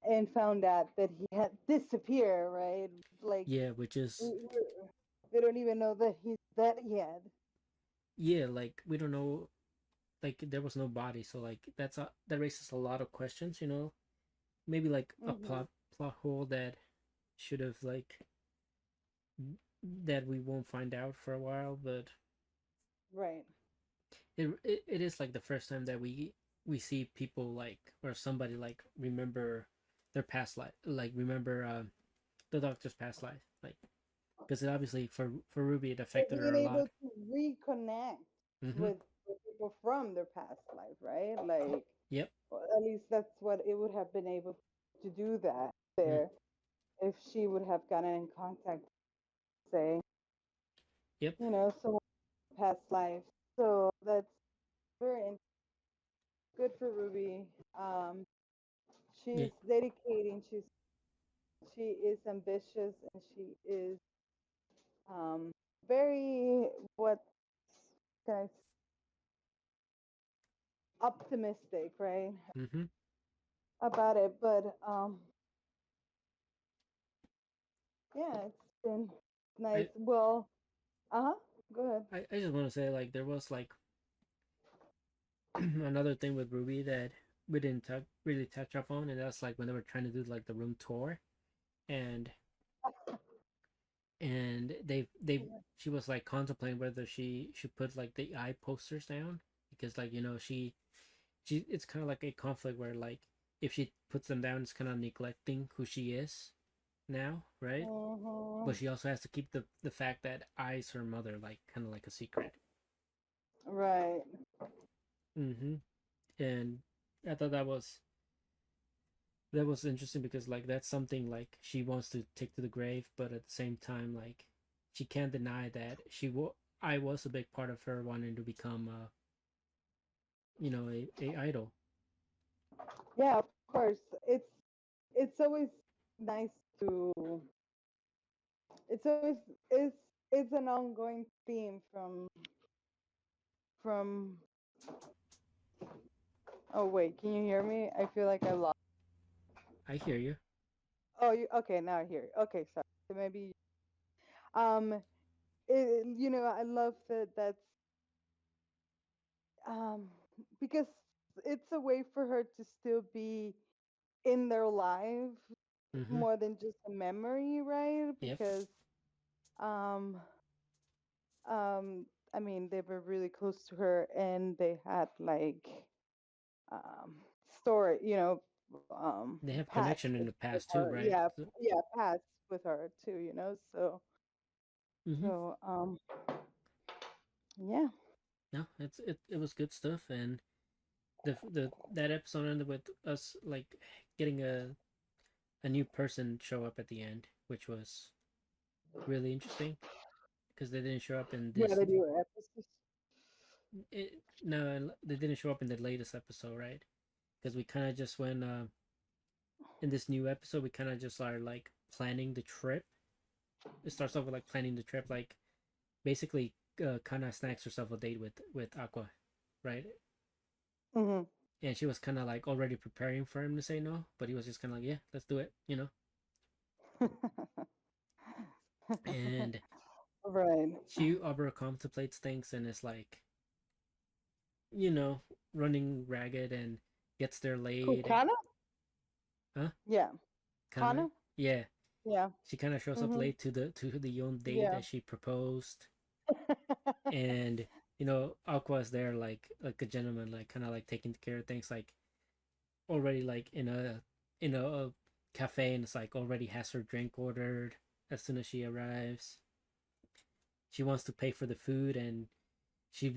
and found out that he had disappeared, right? Like Yeah, which we, is we we don't even know that he's dead yet. yeah, like we don't know, like there was no body, so like that raises a lot of questions, you know. Maybe like a Hmm. plot hole that should have like that we won't find out for a while, but Right. it is like the first time that we see people like or somebody like remember their past life, like remember the doctor's past life, like because obviously for Ruby it Or affected her being a lot. able to reconnect Mm-hmm. with people from their past life, right? Like, Yep. well, at least that's what it would have been able to do that Mm. there if she would have gotten in contact, say, Yep. someone past life. So that's good for Ruby. Um, Yeah. she's dedicating. She is ambitious, and she is very what can I optimistic, right, Mm-hmm. about it. But yeah, it's been nice. I Well, uh huh. Go ahead. I just want to say like there was like another thing with Ruby that we didn't really touch up on, and that's like when they were trying to do like the room tour, and they she was like contemplating whether she should put like the eye posters down because like you know she it's kind of like a conflict where like if she puts them down it's kind of neglecting who she is now, right? Mm-hmm. But she also has to keep the fact that I's her mother like kind of like a secret. Right. Mm-hmm. And I thought that was interesting because like that's something like she wants to take to the grave, but at the same time like she can't deny that I was a big part of her wanting to become a idol. Yeah, of course. It's always nice to. It's always it's it's an ongoing theme from. Oh wait, can you hear me? I feel like I lost. I hear you. Oh, okay? Now I hear you. Okay, sorry. So maybe um, I love that. That's um because it's a way for her to still be in their life Mm-hmm. more than just a memory, right? Yep. Because um um I mean they were really close to her and they had like um story, They have past connection in with, the with past too, her. right? Yeah, So, yeah, past with her too, so mm-hmm. so yeah. No, it was good stuff, and the that episode ended with us like getting a new person show up at the end, which was really interesting because they didn't show up in Yeah, this. they do episodes. No, they didn't show up in the latest episode, right? Because we kind of just went in this new episode. We kind of just are like planning the trip. It starts off with like planning the trip, like basically kind of snacks herself a date with Aqua, right? Hmm. And she was kind of like already preparing for him to say no, but he was just kind of like, yeah, let's do it. And Right. she over contemplates things and is like, you know, running ragged and gets there Who, late. Kana? Huh? Yeah. Kind of. Kana? Yeah. Yeah. She kind of shows up Hmm. late to the own date Yeah. that she proposed, and Aqua's there like a gentleman, like kind of like taking care of things, like already like in a cafe, and it's like already has her drink ordered as soon as she arrives. she wants to pay for the food, and she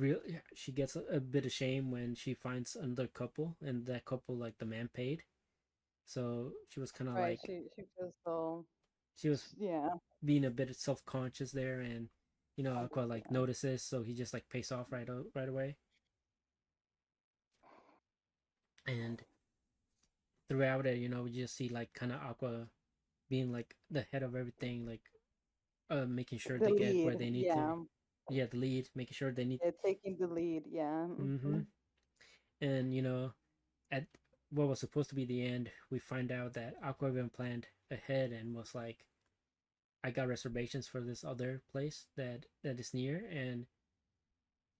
gets a bit ashamed when she finds another couple, and that couple, like, the man paid. So she was kind of Right. like, She feels so. she was Yeah. being a bit self-conscious there, and Aqua, like, 100%. notices, so he just, like, pays off right away. And throughout it, we just see, like, kind of Aqua being, like, the head of everything, like, making sure The they get where lead. they need to. Yeah. Yeah, the lead, making sure they need. Yeah, taking the lead. Yeah. Mm-hmm. And at what was supposed to be the end, we find out that Aqua even planned ahead and was like, I got reservations for this other place that is near. And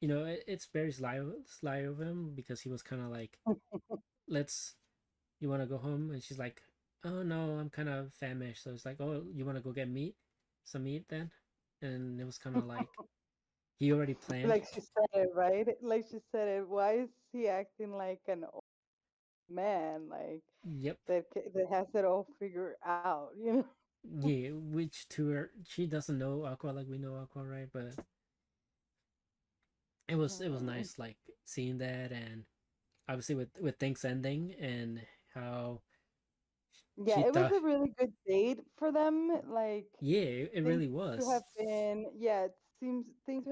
it's very sly of him, because he was kind of like, let's you want to go home? And she's like, oh no, I'm kind of famished. So it's like, oh, you want to go get some meat then? And it was kind of like, he already planned. Like she said it, right? Like she said it. Why is he acting like an old man? Like Yep. that has it all figured out, you know? Yeah, which to her, she doesn't know Aqua like we know Aqua, right? But it was Mm. nice, like, seeing that. And obviously with things ending, and how Yeah, she it was thought. a really good date for them. Like Yeah, it things really to was. have been, yeah, it seems things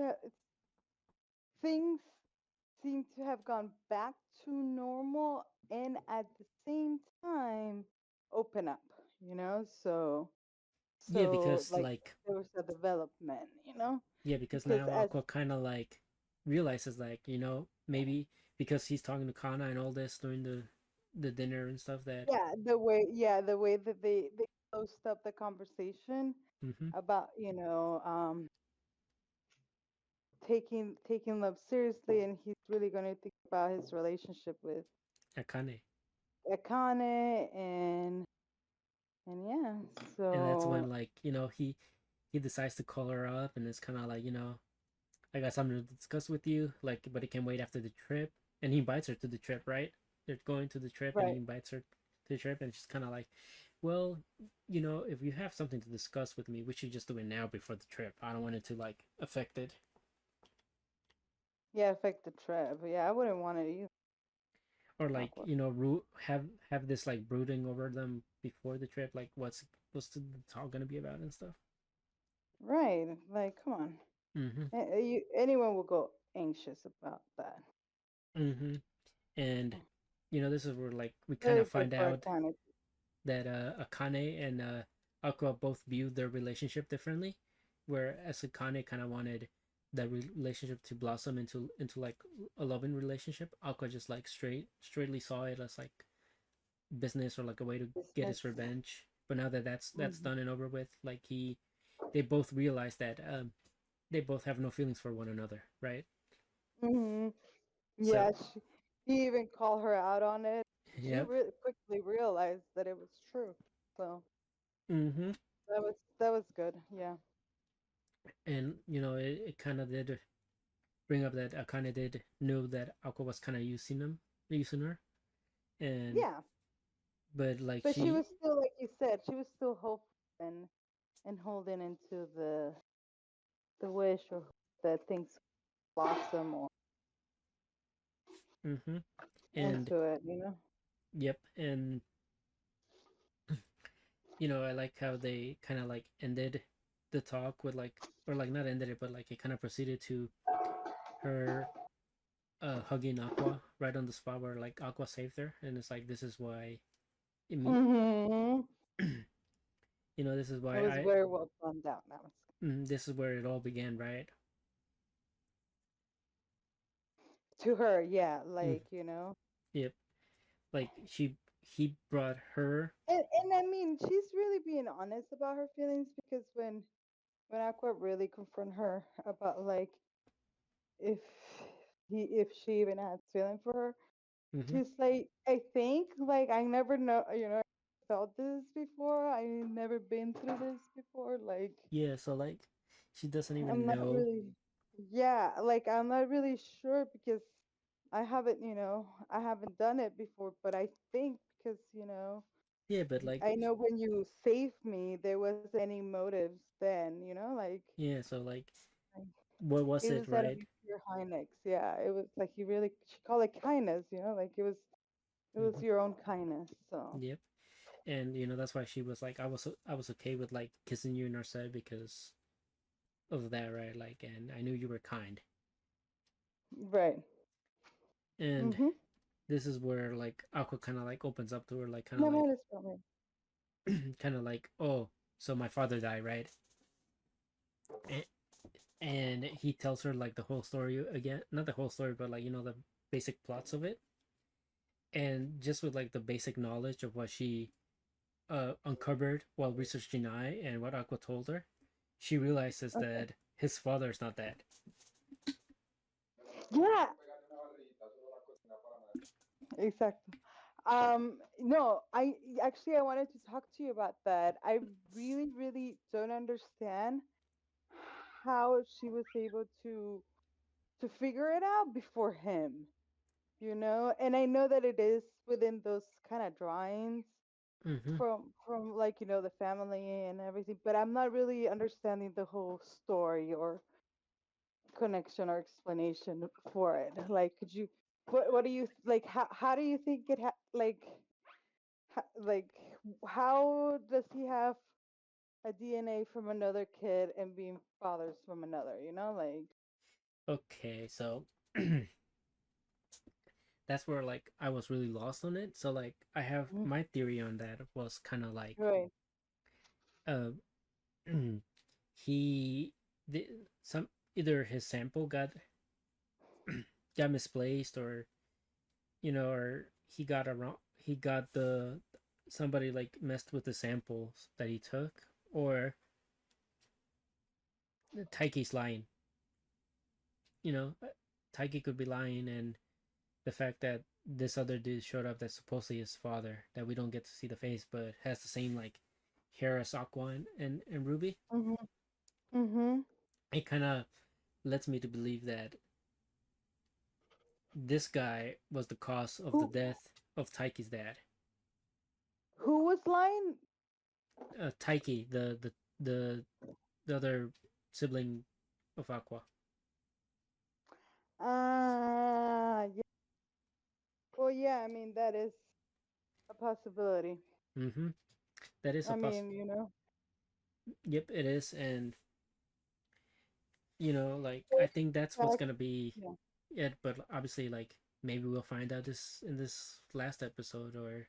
seem to have gone back to normal and at the same time open up, you know? Yeah, So because, like like, there was a development, you know? yeah, because Because now as Aqua kind of, like, realizes, like, maybe because he's talking to Kana and all this during the dinner and stuff, that. the way that they closed up the conversation Mm-hmm. about, taking love seriously, and he's really going to think about his relationship with Akane. Akane, and yeah, And that's when, so like, he decides to call her up, and it's kind of like, I got something to discuss with you, like, but it can wait after the trip. And he invites her to the trip, right? They're going to the trip, and he right. invites her to the trip, and she's kind of like, well, if you have something to discuss with me, we should just do it now before the trip. I don't want it to, like, affect it. Yeah, affect the trip. Yeah, I wouldn't want it either. Or, like, Awkward. have this, like, brooding over them before the trip, like, what's the talk gonna be about and stuff. Right. Like, come on. Mm-hmm. Anyone will go anxious about that. Mm-hmm. And this is where, like, we kind Very of good find for out Akane. that Akane and Aqua both viewed their relationship differently, whereas Akane kind of wanted that relationship to blossom into like a loving relationship. Aqua just, like, straightly saw it as, like, business, or like a way to get Business. his revenge. But now that that's Hmm. done and over with, like, they both realize that they both have no feelings for one another, right? Hmm. So, Yeah, he even called her out on it. She yep. quickly realized that it was true. So Mm-hmm. that was good. Yeah. And it kind of did bring up that Akane did know that Aqua was kind of using her, and Yeah. but, like, But she she. was still, like you said, she was still hopeful and holding into the wish or that things blossom or Mm-hmm. And into it, you know? yep. And I like how they kind of, like, ended the talk with, like, or, like, not ended it, but, like, it kind of proceeded to her hugging Aqua right on the spot where, like, Aqua saved her, and it's like, this is why. I mean, Hmm. this is It why was very well done down. That was this is where it all began, right? to her, yeah, Mm, like, you know. yep. Like, he brought her. And I mean, she's really being honest about her feelings because when Aqua really confront her about like if if she even has feeling for her, Mm-hmm. she's like, I think like I never know, felt this before. I never been through this before. Like Yeah, so, like, she doesn't I'm even not know. really, yeah, like I'm not really sure because I haven't done it before, but I think because, Yeah, but, like, I know when you saved me, there wasn't any motives then, like, yeah, so, like, what was It it, was out of right? your highness. Yeah, it was like you really she called it kindness, like it was Hmm. your own kindness. So Yep. And that's why she was like, I was okay with like kissing you in our set because of that, right? Like, and I knew you were kind. right. And Mhm. this is where like Aqua kind of like opens up to her, like No, no, that's fine. kind of like, oh, so my father died, right? And he tells her like the whole story again, not the whole story, but like the basic plots of it, and just with like the basic knowledge of what she uncovered while researching I and what Aqua told her, she realizes Okay. that his father is not dead. Yeah, exactly. No, I wanted to talk to you about that. I really, really don't understand how she was able to figure it out before him. And I know that it is within those kind of drawings Mm-hmm. from like the family and everything, but I'm not really understanding the whole story or connection or explanation for it. Like, could you what do you like how do you think like how does he have a DNA from another kid and being fathers from another, like Okay, so that's where like I was really lost on it. So like I have Mhm. my theory on that was kind of like Right. uh he the some either his sample got misplaced, or he got around, he got the somebody like messed with the samples that he took, or Taiki's lying. you know Taiki could be lying, and the fact that this other dude showed up that's supposedly his father, that we don't get to see the face, but has the same like hair as Aqua and Ruby, Mhm. Mhm. it kind of lets me to believe that this guy was the cause of the who death of Taiki's dad. who was lying? Taiki, the the other sibling of Aqua. Yeah. Well, yeah, I mean that is a possibility. Mm-hmm. That is a I poss. mean. Yep, it is, and like I Well, think that's what's that- gonna be yeah. it. But obviously, like maybe we'll find out this in this last episode, or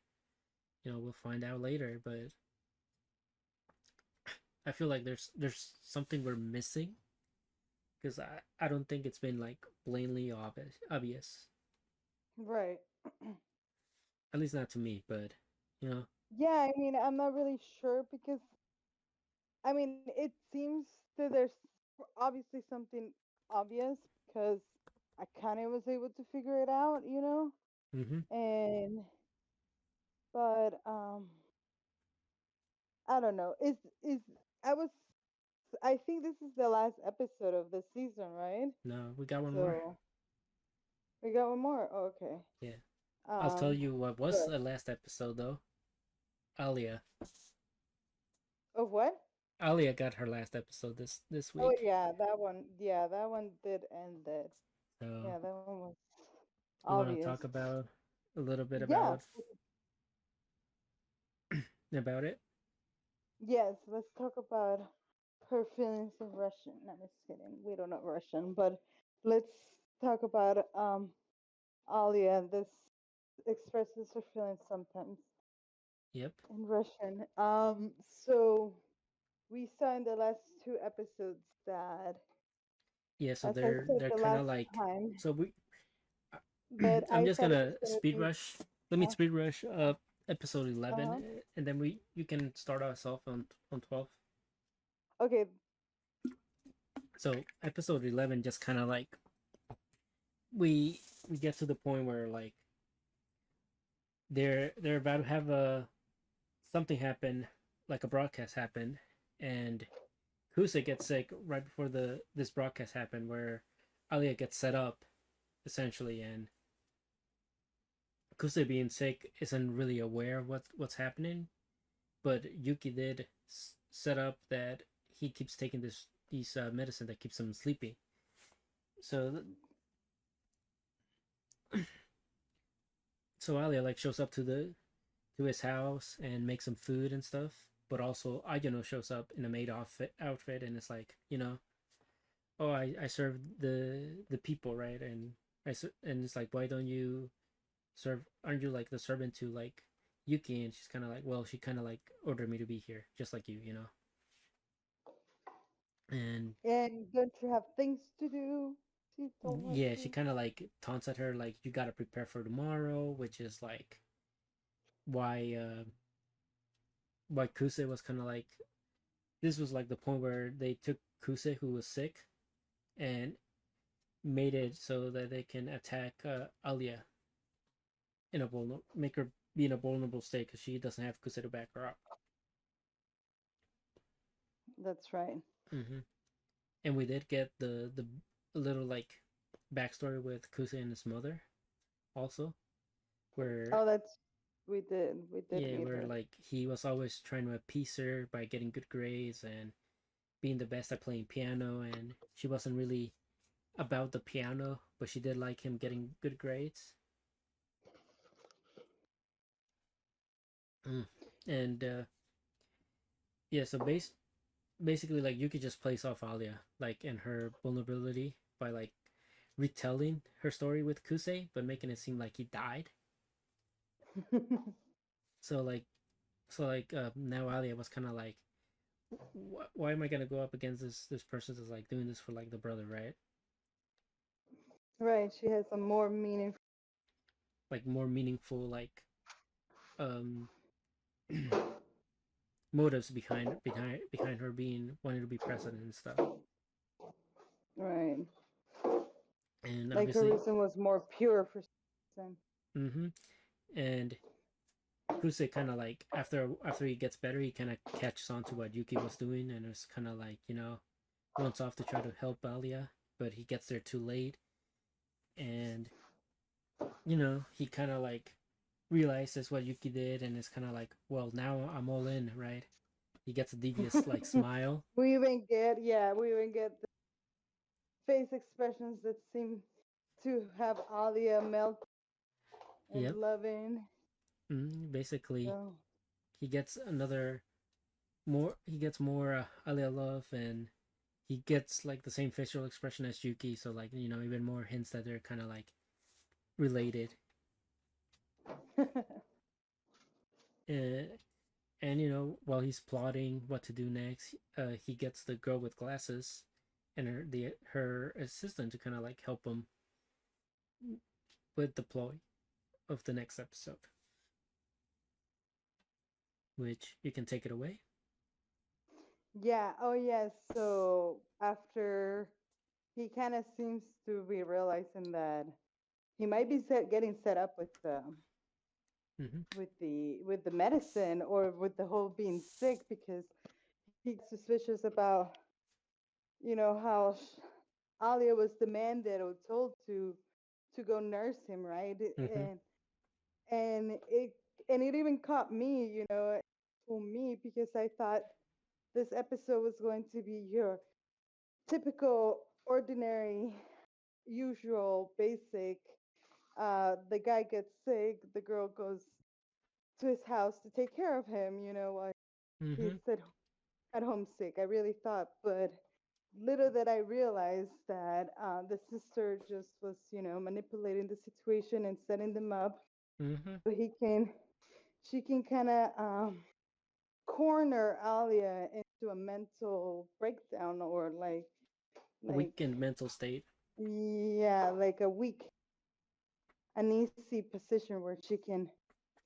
we'll find out later. But I feel like there's something we're missing, because I don't think it's been like plainly obvious. Right. At least not to me, but you know. Yeah, I mean, I'm not really sure because I mean, it seems that there's obviously something obvious because I kind of was able to figure it out. Mm-hmm. And but I don't know. Is I was I think this is the last episode of the season, right? No, we got one more. So we got one more. Oh, okay. Yeah, I'll tell Um, you what was good. the last episode though. Alya. Of what? Alya got her last episode this Oh week. yeah, that one. Yeah, that one did end it. So Yeah, that one was you want to obvious. talk about a little bit Yeah. about it? Yes, let's talk about her feelings in Russian. No, I'm just kidding. We don't know Russian, but let's talk about Alya. This expresses her feelings sometimes Yep. in Russian. So we saw in the last two episodes that, Yeah. So as I said they're the kind of last like, time, so we. that I'm I just thought it gonna was gonna speed be. rush. Let me Uh, speed rush episode 11, uh-huh. and then you can start us off on 12. Okay. So episode 11 just kind of like we get to the point where like they're about to have a something happen, like a broadcast happen, and Kusa gets sick right before the this broadcast happened, where Alia gets set up essentially, and Kusa being sick isn't really aware of what's happening, but Yuki did set up that he keeps taking these medicine that keeps him sleepy, So so Alya like shows up to the to his house and makes some food and stuff. But also Ayano shows up in a maid outfit and it's like, oh, I serve the people, right? And and it's like, why don't you serve? Aren't you like the servant to like Yuki? And she's kind of like, well, she kind of like ordered me to be here, just like you. And And don't you have things to do? She told her yeah, she to. kind of like taunts at her like, you gotta prepare for tomorrow, which is like why why Kuse was kind of like, this was like the point where they took Kuse, who was sick, and made it so that they can attack Alya in a make her be in a vulnerable state because she doesn't have Kuse to back her up. That's right. Mm-hmm. And we did get the little like backstory with Kuse and his mother also, where Oh, that's we did. We did yeah, meet where her. like he was always trying to appease her by getting good grades and being the best at playing piano, and she wasn't really about the piano, but she did like him getting good grades. Mm. And yeah, so basically like Yuki just plays off Alya like and her vulnerability by like retelling her story with Kusei, but making it seem like he died. So like now Alya was kind of like, why am I gonna go up against this person that's like doing this for like the brother, right? Right. She has a more meaningful. Like more meaningful like um motives behind her being wanting to be president and stuff. Right. And Like her obviously, reason was more pure for some. mm-hmm. And Kusei kind of like after he gets better, he kind of catches on to what Yuki was doing, and it's kind of like runs off to try to help Alya, but he gets there too late, and he kind of like realizes what Yuki did, and it's kind of like, well, now I'm all in, right? He gets a devious like smile. We even get the face expressions that seem to have Alia melt and Yep. loving. Basically, So he gets he gets more Alya love, and he gets like the same facial expression as Yuki, so like even more hints that they're kind of like related. Uh, and while he's plotting what to do next, he gets the girl with glasses and her assistant to kind of like help him with the ploy of the next episode, which you can take it away. yeah, oh yes. So after he kind of seems to be realizing that he might be getting set up Mm-hmm. with the medicine or with the whole being sick because he's suspicious about how Alia was demanded or told to go nurse him, right? Mm-hmm. And it even caught me, for me because I thought this episode was going to be your typical, ordinary, usual, basic. The guy gets sick, the girl goes to his house to take care of him, while he's Mm-hmm. at home sick. I really thought, but little did I realize that the sister just was, manipulating the situation and setting them up Mm-hmm. so she can kind of corner Alia into a mental breakdown or Weakened mental state. yeah, like a weak, an easy position where she can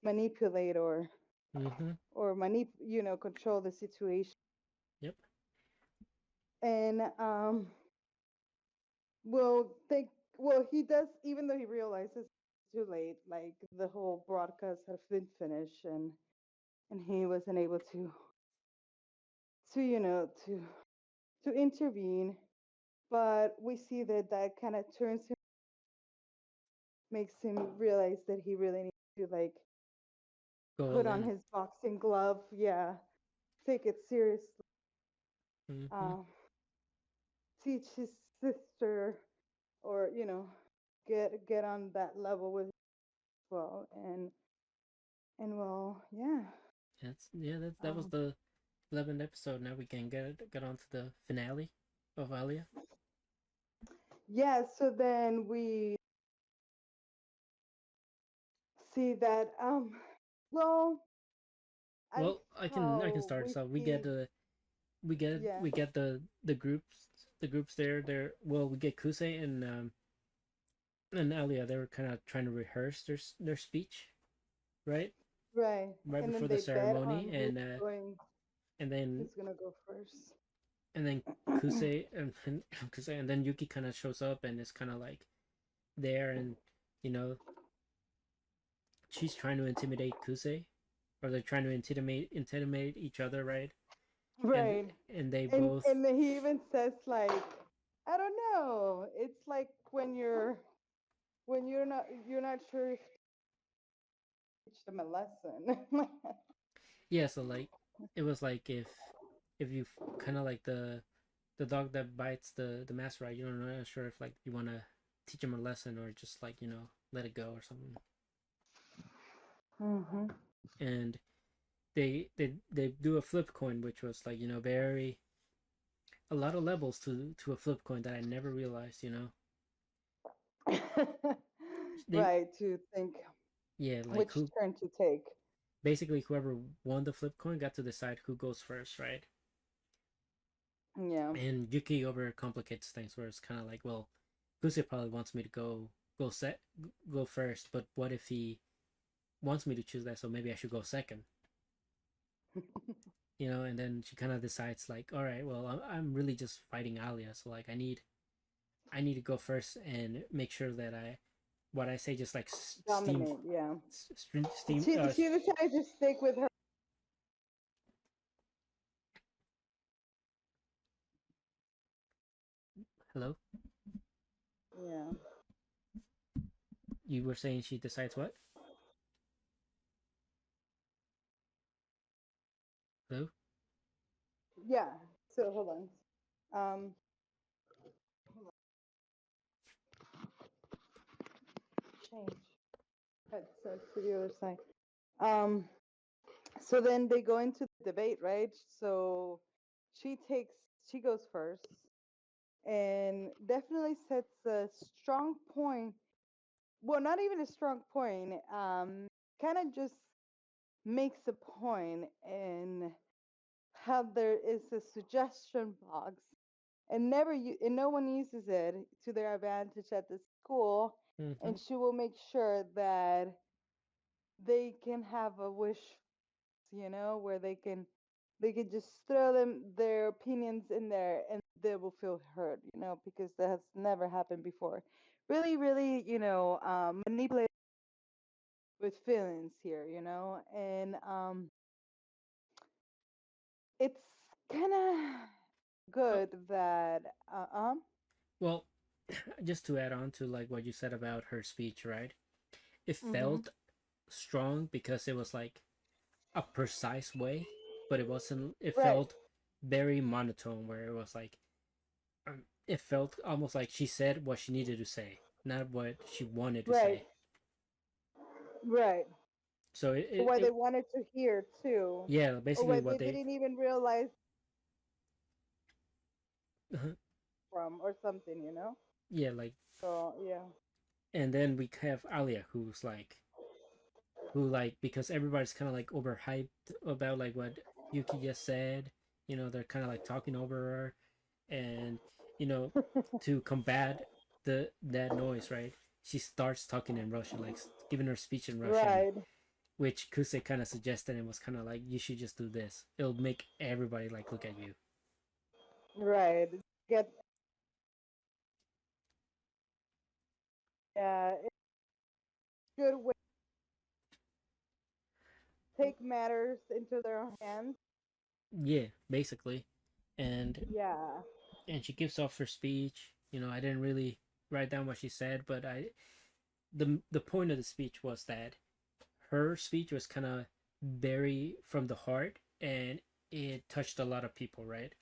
manipulate Mm-hmm. control the situation. Yep. And well, he does, even though he realizes it's too late, like the whole broadcast has been finished, and he wasn't able to to intervene. But we see that kind of turns him, makes him realize that he really needs to like Go put all on in. his boxing glove. Yeah, take it seriously. Mm-hmm. Uh, teach his sister or get on that level with well. And well, yeah. That was Um, the 11th episode. Now we can get on to the finale of Alya. yeah, so then we see that well, Well, I can how start. we So see. Yeah, we get the groups there. There, well, we get Kusei and Alya. They were kind of trying to rehearse their speech, right? right. Right And then before the they bet ceremony, on going and then who's gonna go first. and then Kusei and Kusei and then Yuki kind of shows up and is kind of like there, and you know she's trying to intimidate Kusei, or they're trying to intimidate each other, right? and Right. and they And both. and he even says like, I don't know. It's like when you're not sure if to teach them a lesson. Yeah, so like it was like if you kind of like the dog that bites the master, right? You're not sure if like you want to teach him a lesson or just like let it go or something. hmm And they do a flip coin, which was like very a lot of levels to a flip coin that I never realized. They Right, to think Yeah, like which who turn to take. basically whoever won the flip coin got to decide who goes first, right? Yeah. And Yuki overcomplicates things where it's kind of like, well, Kusei probably wants me to go first, but what if he wants me to choose that? So maybe I should go second, And then she kind of decides like, all right, well, I'm really just fighting Alya, so like I need to go first and make sure that what I say just like steam Dominate, yeah. steam. She decided to stick with her. Hello, Yeah. you were saying she decides what? Hello. Yeah. So hold on. Um, change headset to the other side. Um, so then they go into the debate, right? So she takes she goes first and definitely sets a strong point. Well, not even a strong point. Kind of just makes a point in how there is a suggestion box and no one uses it to their advantage at the school, Mm-hmm. and she will make sure that they can have a wish, where they can just throw their opinions in there and they will feel heard, because that has never happened before. Really, really, manipulate with feelings here, and it's kind of Oh, good that well, just to add on to like what you said about her speech, right? It mhm. felt strong because it was like a precise way, but it wasn't. It Right, felt very monotone, where it was like it felt almost like she said what she needed to say, not what she wanted to right, say. right. So Or what they wanted to hear too, yeah, or basically what they what they didn't even realize from, or something, yeah, like, So yeah. and then we have Alya who like because everybody's kind of like overhyped about like what Yuki just said. They're kind of like talking over her, and you know, to combat that noise, right? She starts talking in Russian, like giving her speech in Russian, Right, which Kusei kind of suggested and was kind of like, you should just do this. It'll make everybody like look at you. right. Get it's a good way to take matters into their own hands. Yeah, basically, and Yeah. and she gives off her speech. I didn't really write down what she said, but the point of the speech was that her speech was kind of very from the heart, and it touched a lot of people, right?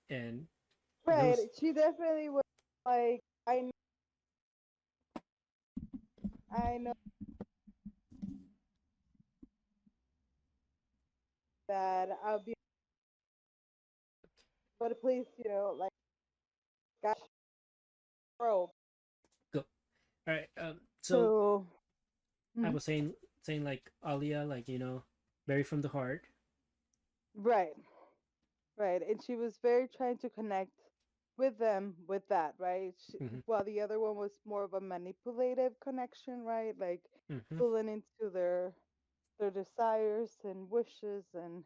And Right. those She definitely was like, I know I know that I'll be, but please, like, gosh, bro. Go. All right. So So, I mhm, was saying like Alia, like very from the heart. right, right, and she was very trying to connect with them with that, right? Mhm. While the other one was more of a manipulative connection, right? Like Mhm. pulling into their desires and wishes and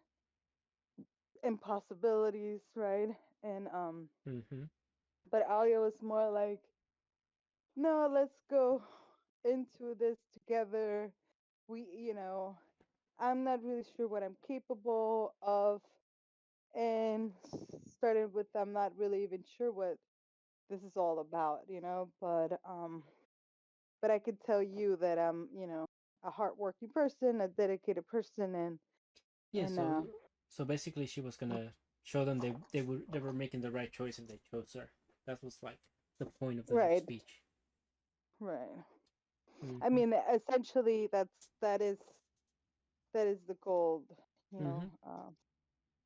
impossibilities, right? And Mhm. but Alia was more like, no, let's go into this together. I'm not really sure what I'm capable of, and started with I'm not really even sure what this is all about, but I could tell you that I'm, a hardworking person, a dedicated person, Yeah. and So basically, she was gonna show them they were making the right choice and they chose her. That was like the point of the right, speech. right. I Mhm. mean, essentially, that is the goal, you know. Mhm.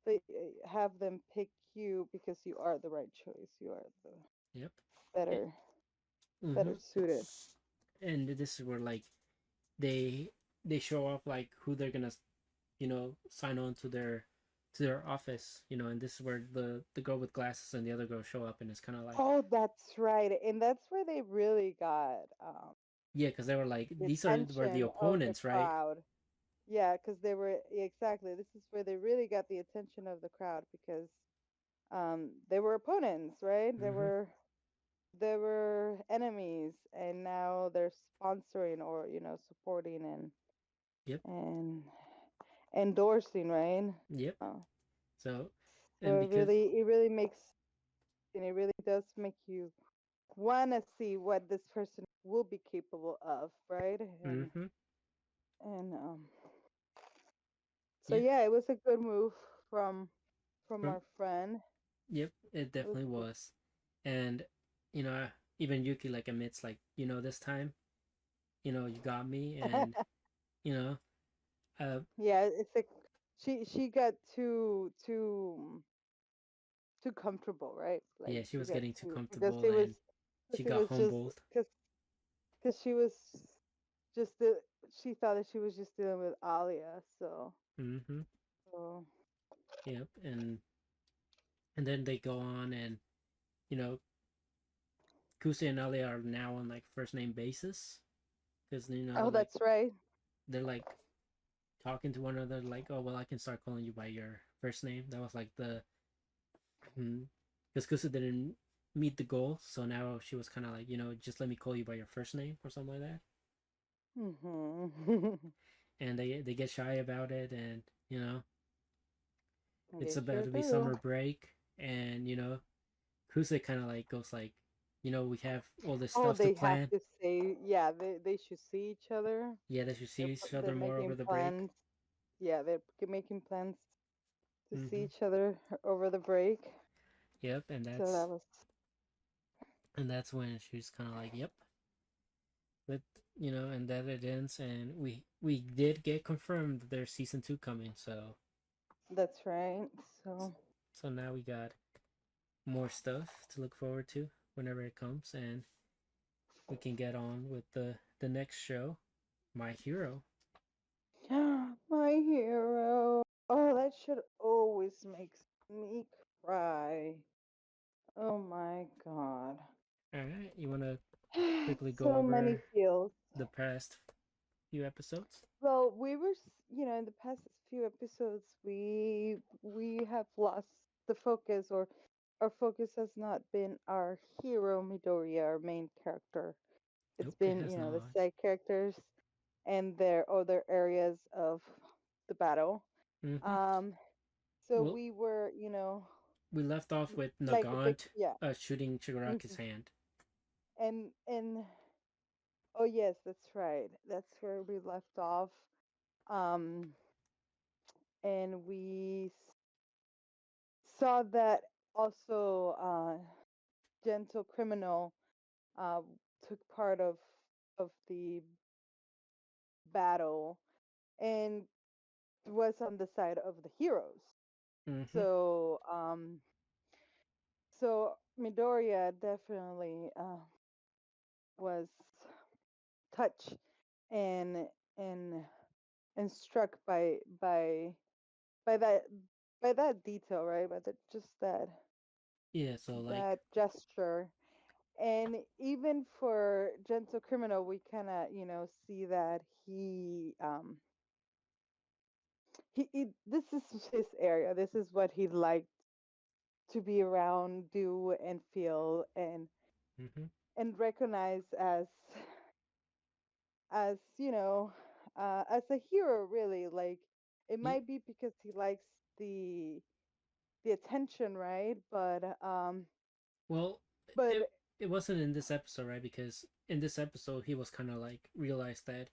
They have them pick you because you are the right choice. You are the Yep. better better Mhm. suited. And this is where like they they show off like who they're gonna sign on to their office, and this is where the girl with glasses and the other girl show up, and it's kind of like, Oh, that's right. And that's where they really got yeah, because they were like, the these were the attention of the opponents, right? crowd. Yeah, because they were exactly. This is where they really got the attention of the crowd because they were opponents, right? They Mm-hmm. were they were enemies, and now they're sponsoring or supporting Yep. and endorsing, right? Yep. Uh, So, so and because it really makes and it really does make you want to see what this person will be capable of, right? mm-hmm. And so Yeah, yeah, it was a good move from from our friend. yep, it It was definitely cool. was. And you know even Yuki like admits like, this time, you got me. And you know uh Yeah, it's like she got too comfortable, right? Like yeah, she she was got getting too too comfortable and she because it got was just humbled. because she was just she thought that she was just dealing with Alia, Mm-hmm. so Yep. And then they go on, and you know Kusa and Ali are now on like first name basis, because oh, that's right. they're like talking to one another, like, oh well, I can start calling you by your first name. That was like the because Kusa didn't meet the goal, so now she was kind of like, just let me call you by your first name or something like that. Hmm. And they get shy about it, and it's They about sure to be do. summer break, and Kusa kind of like goes like, we have all this Oh, stuff to they have plan. to say, yeah, they should see each other. Yeah, they should see each They're other more over making the break. plans. Yeah, they're making plans to see Mm-hmm. each other over the break. Yep, So that was and that's when she's kind of like, yep. But and that it ends, and we did get confirmed that there's season 2 coming. that's right. So So now we got more stuff to look forward to whenever it comes, and we can get on with the next show, My Hero. my hero. Oh, that should always makes me cry. Oh my god. All right, you want to quickly go So many over feels. the past few episodes? Well, we were, in the past few episodes, we have lost the focus, or our focus has not been our hero Midoriya, our main character. It's Nope, it been, has the not. side characters and their other areas of the battle. Mm-hmm. Um, so Well, we were, we left off with like a big, Nagant yeah. shooting Shigaraki's Mhm. hand. And oh yes, that's right. That's where we left off. Um, and we saw that also Gentle Criminal uh, took part of the battle and was on the side of the heroes. Mm-hmm. So so Midoriya definitely was touched and and and struck by that by that detail, right? By that just Yeah, so like, that gesture. And even for Gentle Criminal, we kind of, see that he this is his area. This is what he liked to be around, do, and feel, mm-hmm. and recognize as as a hero. Really, like it Yeah, might be because he likes the the attention, right? well, But it wasn't in this episode, right? Because in this episode, he was kind of like realized that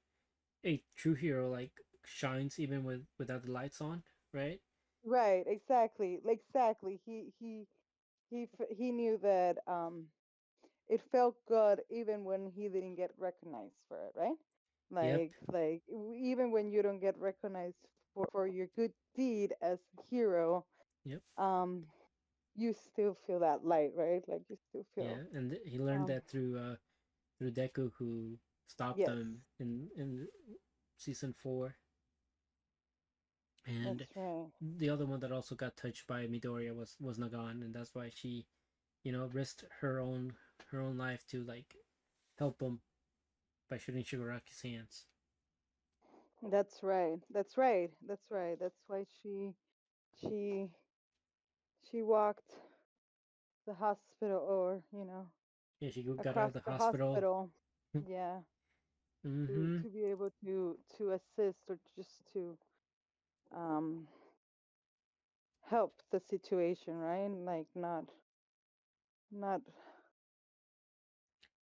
a true hero like shines even without the lights on, right? right, exactly, exactly. He knew that it felt good even when he didn't get recognized for it, right? Yep, Even when you don't get recognized for your good deed as a hero, yep, um, you still feel that light, right? Like you still yeah, feel and he learned um, that through Deku, who stopped yes, them in season 4, and that's right. the other one that also got touched by Midoriya was Nagan, and that's why she, risked her own life to like help him by shooting Shigaraki's hands. That's right. That's right. That's right. That's why she she walked the hospital, or Yeah, she got out across of the the hospital. hospital. Yeah, Mm-hmm. to be able to assist, or just to um help the situation, right? Like not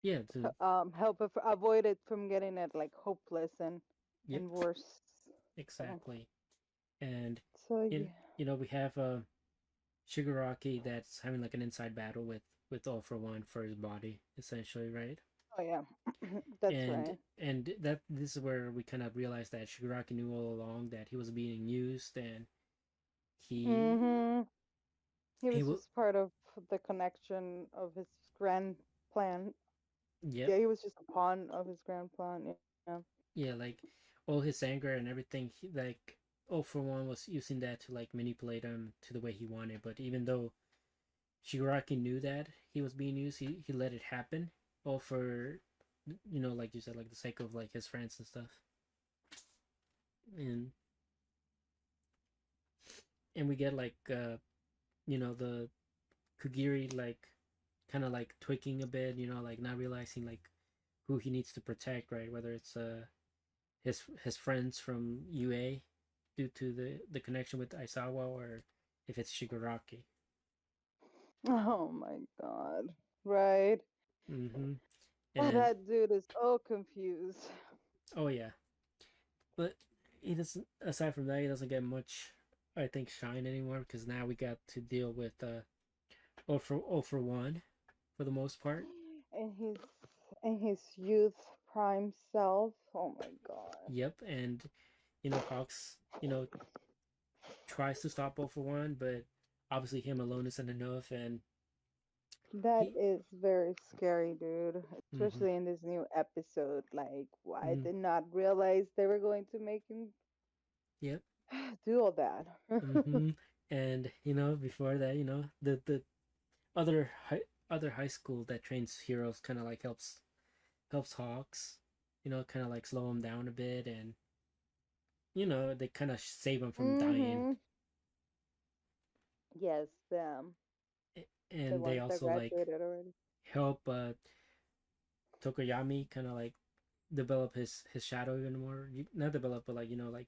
Yeah. To help avoid it from getting it like hopeless Yep. and worse. So Exactly. And so in yeah. we have Shigaraki that's having like an inside battle with All for One for his body, essentially, right? Oh yeah. That's And right. that this is where we kind of realize that Shigaraki knew all along that he was being used, and he Mhm. He he was will. just part of the connection of his grand plan. Yep. Yeah, he was just a pawn of his grand plan. Yeah. Yeah, like all his anger and everything, like All for One was using that to like manipulate him to the way he wanted. But even though Shigaraki knew that he was being used, he let it happen, all for, like you said, like the sake of like his friends and stuff. And we get like the Kugiri like kind of like tweaking a bit, like not realizing like who he needs to protect, right? Whether it's his friends from UA due to the connection with Aisawa, or if it's Shigaraki. Oh my god. Right. Mm-hmm. Oh, And that dude is all confused. oh yeah, but he doesn't. Aside from that, he doesn't get much, I think, shine anymore, because now we got to deal with all for One for the most part. And his youth prime self. Oh my god. Yep, and Hawks, tries to stop all for One, but obviously him alone isn't enough, and That he. is very scary, dude. Mm-hmm, Especially in this new episode. Like, I mm-hmm, did not realize they were going to make him yep. do all that. Mm-hmm. And before that, the other high school that trains heroes kind of like helps Hawks, kind of like slow him down a bit, and they kind of save him from dying. Mhm. Yes, them. The And they ones that also like graduated already. help Tokoyami kind of like develop his shadow even more. Not develop, but like like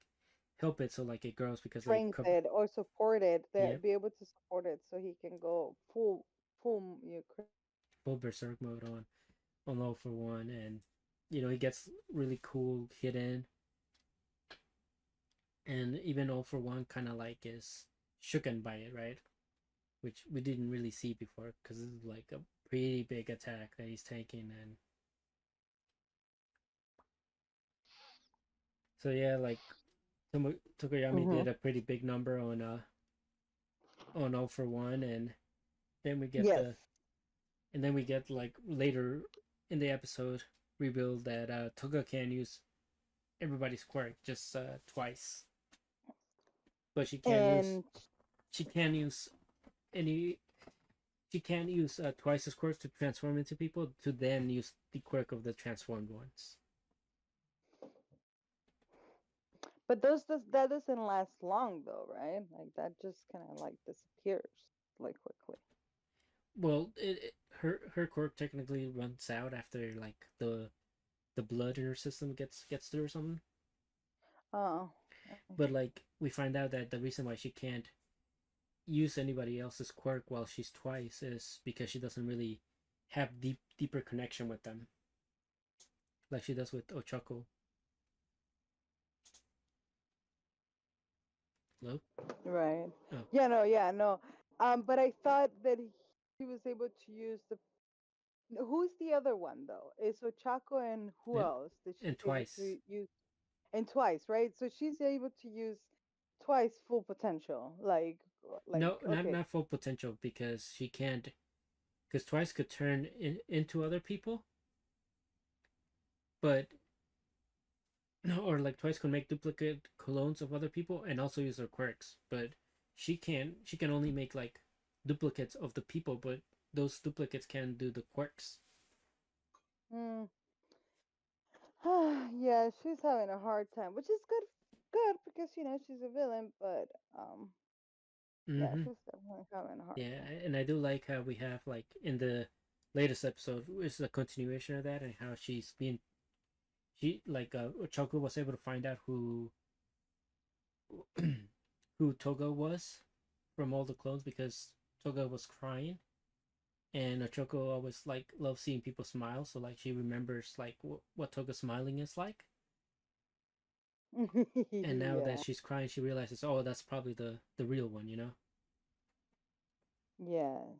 help it so like it grows, because they Strength cover. it or support it. They Yep, be able to support it so he can go full full berserk mode on low for one, and he gets really cool hidden, and even all for one kind of like is shooken by it, right? Which we didn't really see before, because this is like a pretty big attack that he's taking, and So yeah, like Tokoyami Mm-hmm. did a pretty big number on All for One, and then we get Yes. the and then we get like later in the episode revealed that Toga can use everybody's quirk just twice, but And she can use any she can use twice as quirk to transform into people to then use the quirk of the transformed ones. but that doesn't last long though, right? Like that just kind of like disappears like quickly. Well, her quirk technically runs out after like the blood in her system gets through or something. Oh. But like we find out that the reason why she can't use anybody else's quirk while she's twice is because she doesn't really have deeper connection with them like she does with Ochako. Hello? Right. Oh, Yeah, no, yeah, no. But I thought that he was able to use the. Who's the other one though? Is Ochako and who and else that and she's able twice. to use? And twice, right? So she's able to use twice full potential. Like No, not okay. not full potential because she can't. Because twice could turn into other people, but or like twice could make duplicate clones of other people and also use their quirks. But she can only make like duplicates of the people, but those duplicates can do the quirks. Mm. Yeah, she's having a hard time, which is good because she's a villain, but yeah, Mm-hmm. she's definitely having a hard Yeah, time. and I do like how we have like in the latest episode is a continuation of that and how she like Choco was able to find out who Toga was from all the clones because Toga was crying and Choco always like loves seeing people smile, so like she remembers like what Toga smiling is like. And now that Yeah. she's crying, she realizes, oh, that's probably the real one, you know. Yes.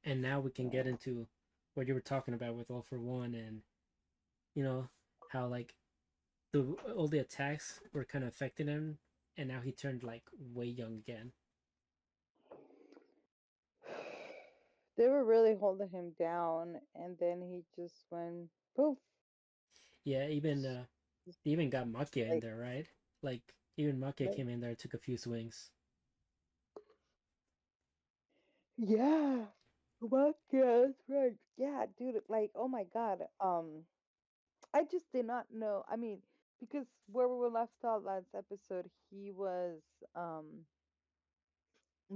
And now we can get Yeah. into what you were talking about with All for One, and you know how like the all the attacks were kind of affecting him, and now he turned like way young again. They were really holding him down, and then he just went poof. Yeah, Just they even got Makia in like, there, right? Like even Makia like, came in there, took a few swings. yeah. What? Yeah, that's right. Yeah, dude. Like, oh my god. I just did not know. I mean, because where we were left off last episode, he was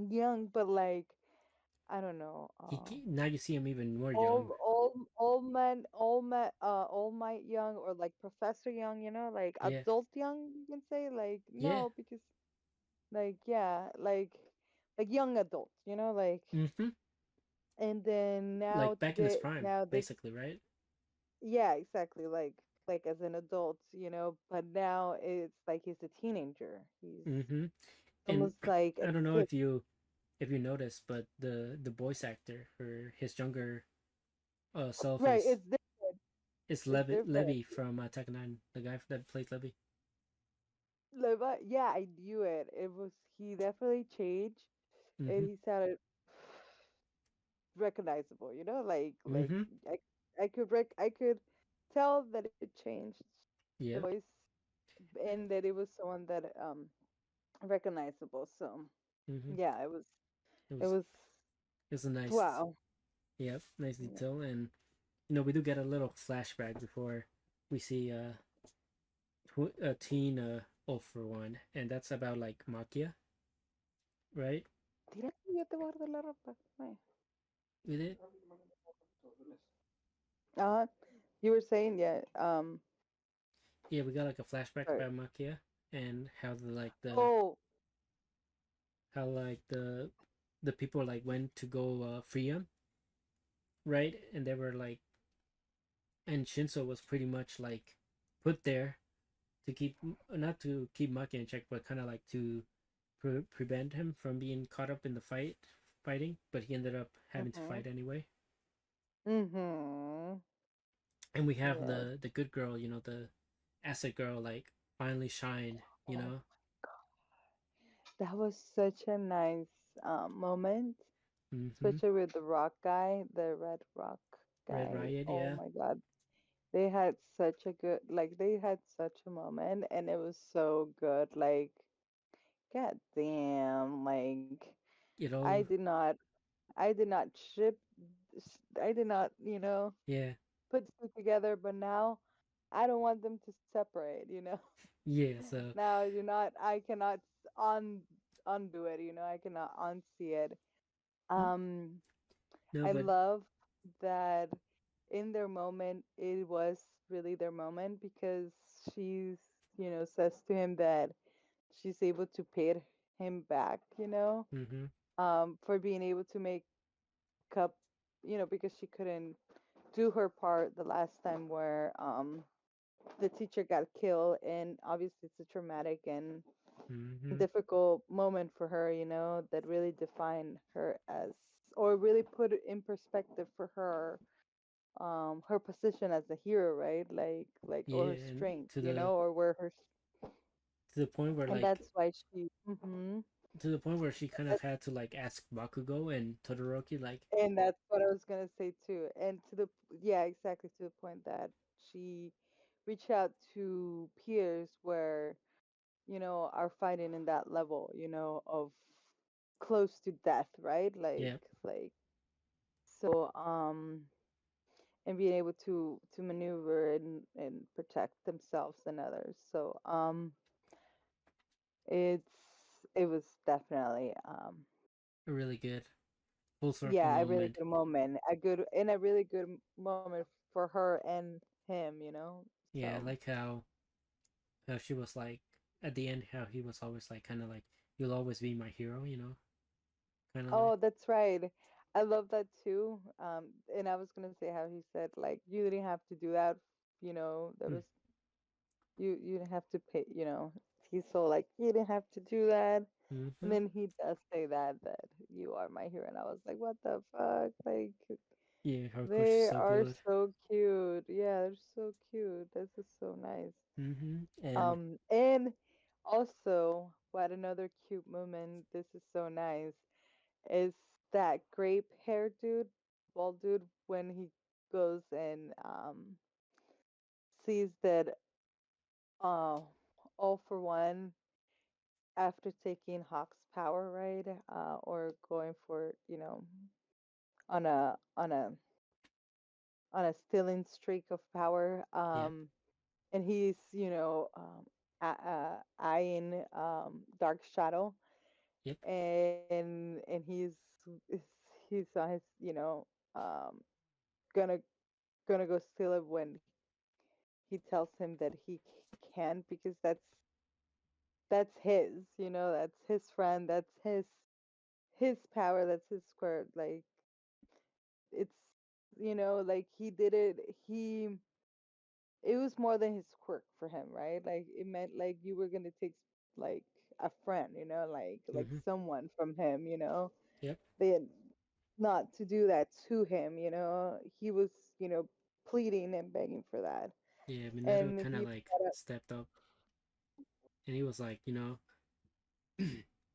young, but like I don't know. Now you see him even more young. All might young or like Professor Young, like Yeah, adult young, you can say. Like yeah. no, because like yeah, like young adult, like. Mm-hmm. And then Like back in his prime, now this basically, right? yeah, exactly, like as an adult, but now it's like he's a teenager. He's Mm-hmm. And almost like a I don't know kid. if you noticed, but the voice actor for his younger self Right, it's different. is It's different. Levy from Attack on Titan, the guy that plays Levy. Yeah, I knew it. He definitely changed, and Mm-hmm. he sounded recognizable. Like Mm-hmm. I could tell that it changed the Yep. voice, and that it was someone that recognizable. So Mm-hmm. yeah, It it was was it was a nice, wow. yep, nice Yeah. detail, and we do get a little flashback before we see teen All for One, and that's about like Makia, right? Tira que yo te guardo la ropa. Ay. With it, Uh, you were saying, yeah. yeah, we got like a flashback Sorry. about Makia and how Oh, the people like went to go free him, right? And they were like, and Shinso was pretty much like put there to keep not to keep Maki in check, but kind of like to prevent him from being caught up in the fighting. But he ended up having to mhm, fight anyway. mhm. And we have Yes. the good girl, the acid girl, like finally shine, you Oh, know? that was such a nice moment, Mm-hmm. especially with the rock guy, the red rock Red guy. Riot, Oh yeah. my God. They had such a good, like, they had such a moment, and it was so good. Like, god damn, like, It I all, did not, I did not ship, I did not, yeah, put two together, but now I don't want them to separate. yeah. So, Now you're not, I cannot undo it. I cannot unsee it. mm, Um, no, I but love that in their moment, it was really their moment because she's, says to him that she's able to pay him back, mm-hmm. for being able to make up, because she couldn't do her part the last time where the teacher got killed, and obviously it's a traumatic and Mm-hmm. difficult moment for her, that really defined her as, or really put it in perspective for her position as a hero, right? Like or Yeah, her and strength, or where her, to the point where and like that's why she to the point where she kind of had to like ask Bakugo and Todoroki like, and that's what I was gonna say too. And to the, yeah, exactly, to the point that she reached out to peers where, are fighting in that level, of close to death, right? Like yeah, like so and being able to maneuver and protect themselves and others. So it's it was definitely a really good full circle yeah, a really moment. good moment, a really good moment for her and him. Yeah, I So like how she was like at the end how he was always like kind of like you'll always be my hero, you know, kind of like oh, that's right. I love that too. And I was gonna say how he said like you didn't have to do that. There mm, was you didn't have to pay. He's so like you didn't have to do that. And mm-hmm. then he does say that you are my hero, and I was like, what the fuck? Like Yeah, her coach is they so are good. so cute. Yeah, they're so cute. This is so nice. Mm-hmm. And And also, what another cute moment. This is so nice. Is that grape hair dude, bald dude, when he goes and sees that uh all for one after taking Hawk's power, right? Or going for, on a stealing streak of power. yeah, And he's, eyeing Dark Shadow, yep, and he's on his, um, gonna gonna go steal it when he tells him that he can't because that's his, that's his friend, that's his power, that's his square. Like it's, like he did it. It was more than his quirk for him, right? Like it meant like you were gonna take like a friend, like mm-hmm. someone from him, Yep, They not to do that to him, he was, pleading and begging for that, yeah. Minato and kind of he like brought up, stepped up and he was like, you know,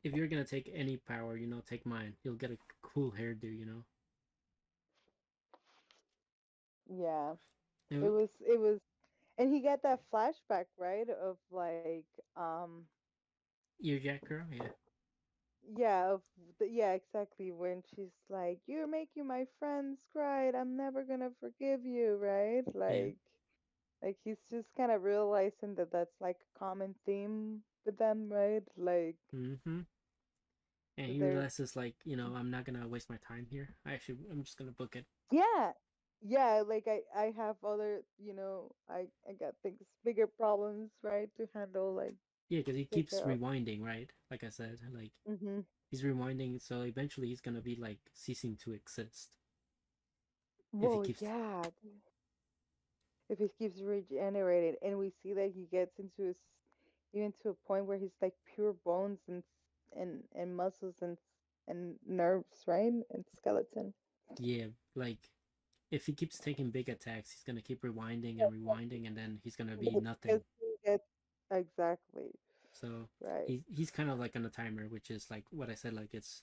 if you're gonna take any power, you know, take mine. You'll get a cool hairdo, you know. yeah, it And was it was, and he got that flashback, right, of like earjack girl, yeah, yeah, yeah, exactly, when she's like, "You're making my friends cry. I'm never gonna forgive you," right? yeah, Like he's just kind of realizing that that's like a common theme with them, right? Like mm-hmm. And he they're, realizes like, you know, I'm not gonna waste my time here. I'm just gonna book it. yeah, yeah. Like I have other, I got things, bigger problems, right, to handle, like Yeah, because he take keeps care of. rewinding, right? Like I said, like Mm-hmm. he's rewinding, so eventually he's gonna be like ceasing to exist if he Well, keeps. yeah. If he keeps regenerating, and we see that he gets into his, even to a point where he's like pure bones and muscles and nerves, right, and skeleton. Yeah, like if he keeps taking big attacks, he's gonna keep rewinding and rewinding, and then he's gonna be Because nothing. he gets exactly. So Right. he's kind of like on a timer, which is like what I said. Like it's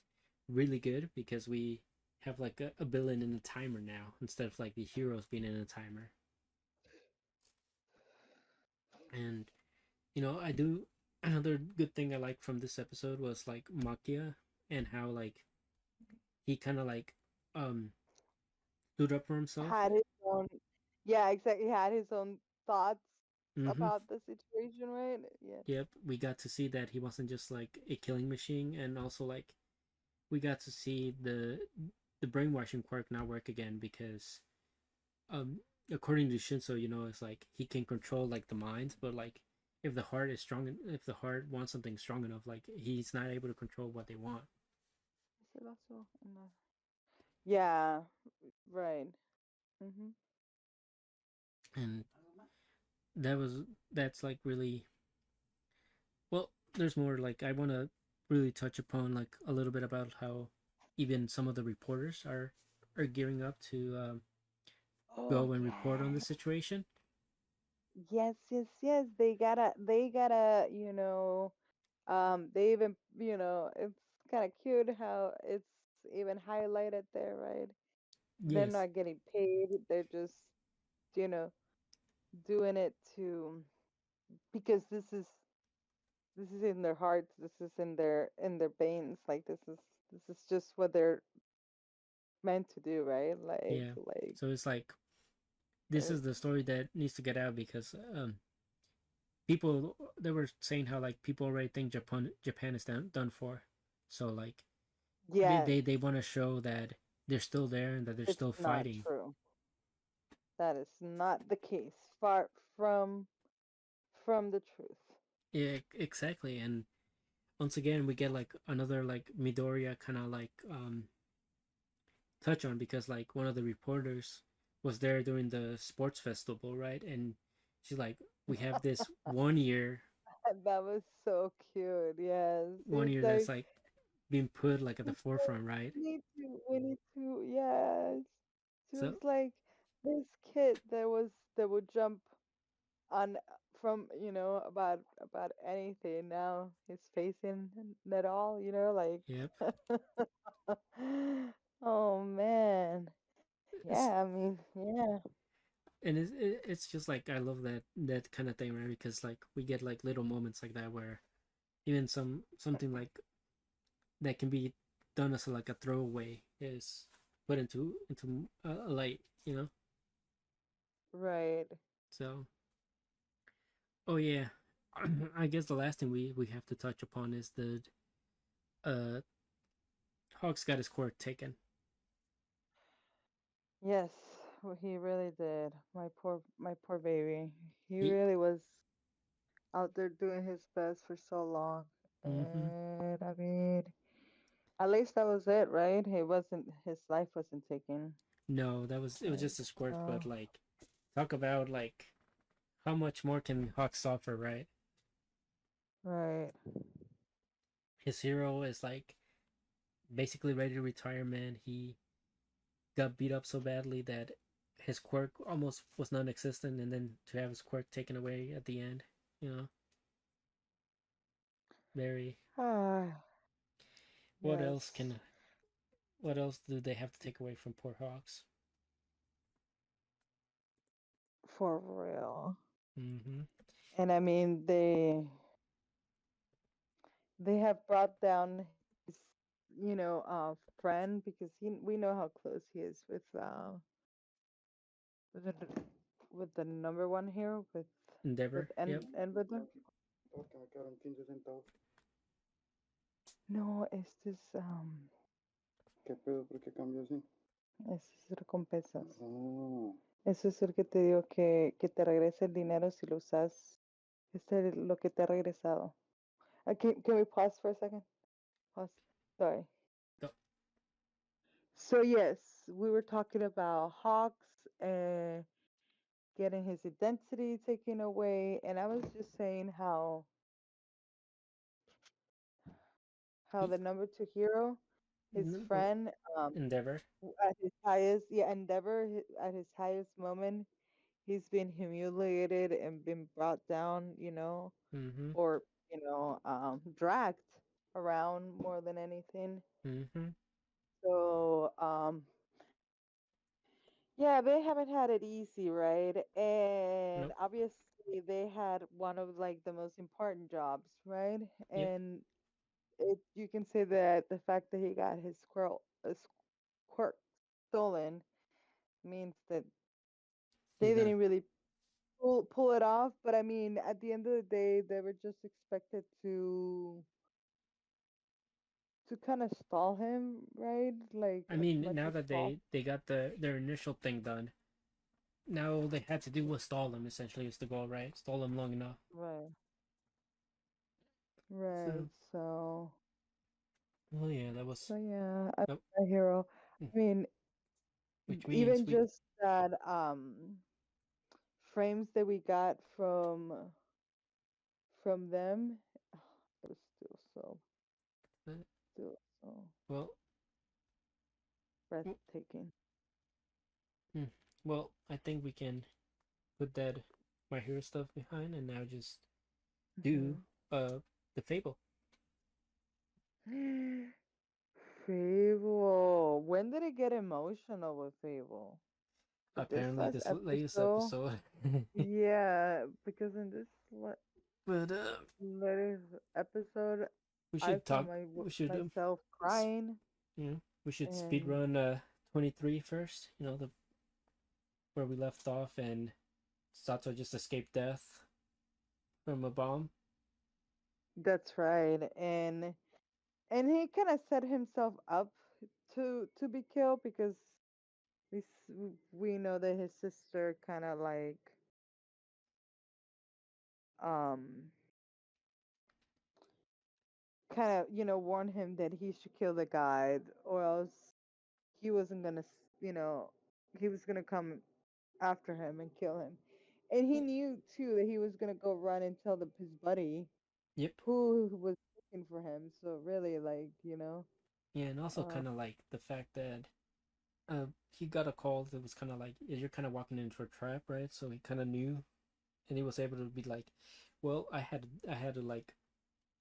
really good because we have like a villain in a timer now instead of like the heroes being in a timer. And I do another good thing I like from this episode was like Makia and how like he kind of like um stood up for himself. Had his own, yeah, exactly. Had his own thoughts Mm-hmm. about the situation, right? Yeah. Yep, we got to see that he wasn't just like a killing machine, and also like we got to see the brainwashing quirk not work again because um according to Shinso, it's like he can control like the mind, but like if the heart is strong, if the heart wants something strong enough, like he's not able to control what they want. Ese vaso, no. Yeah, right. Hmm. And that was that's like really well. There's more like I want to really touch upon like a little bit about how even some of the reporters are gearing up to Oh go and report on the yeah. situation. Yes, yes, yes. They gotta, they even, it's kind of cute how it's even highlighted there, right? They're Yes, not getting paid. They're just, you know, doing it to because this is in their hearts. This is in their veins. Like this is just what they're meant to do, right? Like yeah. like So it's like this is the it's story that needs to get out because people they were saying how like people already think Japan is done for. So like they yes, they, they want to show that they're still there and that they're it's still not fighting. true. That is not the case. Far from the truth. Yeah, exactly. And once again, we get like another like Midoriya kind of like touch on because like one of the reporters was there during the sports festival, right? And she's like, we have this 1 year, That was so cute. Yes, one it's year that's like like being put like at the forefront, right? we need to. Yes, she was So like this kid that would jump on from about anything. Now he's facing it all. yep, Oh man, it's, yeah. I mean, yeah. and it's just like I love that kind of thing, right? Because like we get like little moments like that where even something like that can be done as like a throwaway is put into a light, Right. So, oh yeah, I guess the last thing we have to touch upon is the uh Hawk's got his quirk taken. Yes, well, he really did. My poor baby. He He, really was out there doing his best for so long. mm-hmm. And I mean, at least that was it, right? His life wasn't taken. No, it was Like, just a squirt, but oh, like talk about like how much more can Hawk suffer, right? right. His hero is like basically ready to retire, man. He got beat up so badly that his quirk almost was non-existent, and then to have his quirk taken away at the end, you know, very. Ah, What else yes, can? What else do they have to take away from poor Hawks? for real. Mm-hmm. And I mean, they have brought down his, friend because we know how close he is with the, with the number one here with Endeavor. Yep. with them. No, este es este es recompensas. Eso es el que te digo que te regresa el dinero si lo usas. Este es lo que te ha regresado. Can we pause for a second? Pause. Sorry. Go. So yes, we were talking about Hawks and getting his identity taken away, and I was just saying how He, the number two hero, his friend, Endeavor. at his highest, yeah, endeavor, at his highest moment, he's been humiliated and been brought down, Mm-hmm. or dragged around more than anything. Mm-hmm. So yeah, they haven't had it easy, right? And Nope. obviously they had one of like the most important jobs, right? Yep. And you can say that the fact that he got his quirk stolen means that He's they not. didn't really pull it off. But I mean, at the end of the day, they were just expected to kind of stall him, right? Like I as mean, much now as that possible. they got their initial thing done, now all they had to do was stall him. Essentially, is the goal, right? Stall him long enough. Right, right. So, So, well, yeah, that was. so yeah, I'm Oh, a hero. mm, I mean, which means even we. just that frames that we got from them, it was Uh, still so well, mm, breathtaking. mm, well, I think we can put that my hero stuff behind and now just do uh the Fable. Fable. When did it get emotional with Fable? With this Apparently, last this latest episode? episode. Yeah, because in this But latest episode, we I should found talk. We should myself s- crying, you know, we should speed and run 23 first. You know, the where we left off, and Sato just escaped death from a bomb. that's right. And he kind of set himself up to be killed because we know that his sister kind of like um kind of warned him that he should kill the guy, or else he wasn't gonna you know he was gonna come after him and kill him. And he knew too that he was gonna go run and tell his buddy Yep. who was looking for him. So really, like, Yeah, and also uh, kind of like the fact that he got a call that was kind of like you're kind of walking into a trap, right? So he kind of knew, and he was able to be like, well, I had to like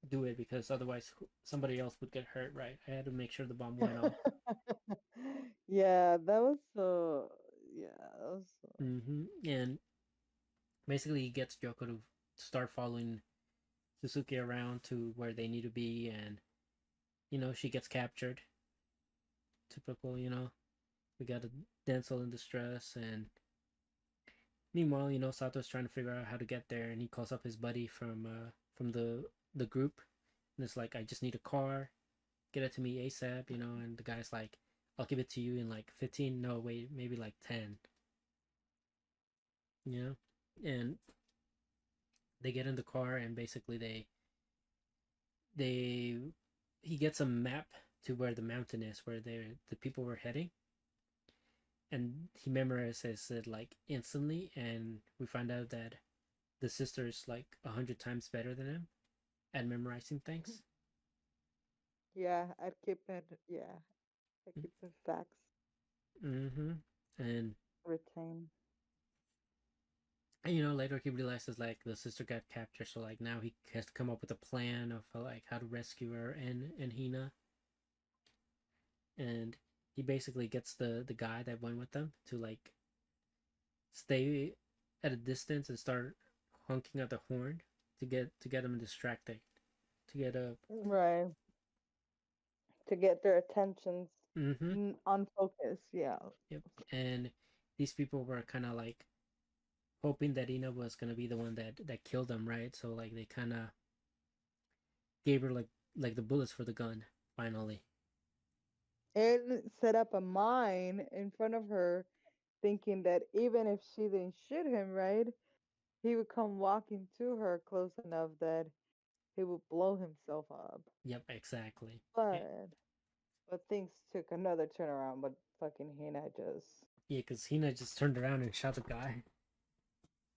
do it because otherwise somebody else would get hurt, right? I had to make sure the bomb went off. yeah, that was so. Yeah, that was so. And basically, he gets Yoko to start following Suzuki around to where they need to be, and she gets captured. Typical, we got a damsel in distress, and meanwhile, Sato's trying to figure out how to get there, and he calls up his buddy from the group, and it's like, I just need a car, get it to me ASAP, and the guy's like, I'll give it to you in like 15, no wait, maybe like 10, you know, and they get in the car, and basically they he gets a map to where the mountain is, where the people were heading, and he memorizes it like instantly, and we find out that the sister is like 100 times better than him at memorizing things. Yeah, I'd keep it. Yeah, I keep the facts Mm-hmm. And retained. later he realizes like the sister got captured, so like now he has to come up with a plan of like how to rescue her and Hina, and he basically gets the guy that went with them to like stay at a distance and start honking at the horn to get them distracted, to get a. Right, to get their attentions Mm-hmm. on focus. Yeah. Yep. And these people were kind of like hoping that Ina was gonna be the one that killed them, right? So like they kind of gave her like the bullets for the gun finally. And set up a mine in front of her, thinking that even if she didn't shoot him, right, he would come walking to her close enough that he would blow himself up. Yep, exactly. Yeah, But things took another turnaround. But fucking Hina just, yeah, because Hina just turned around and shot the guy.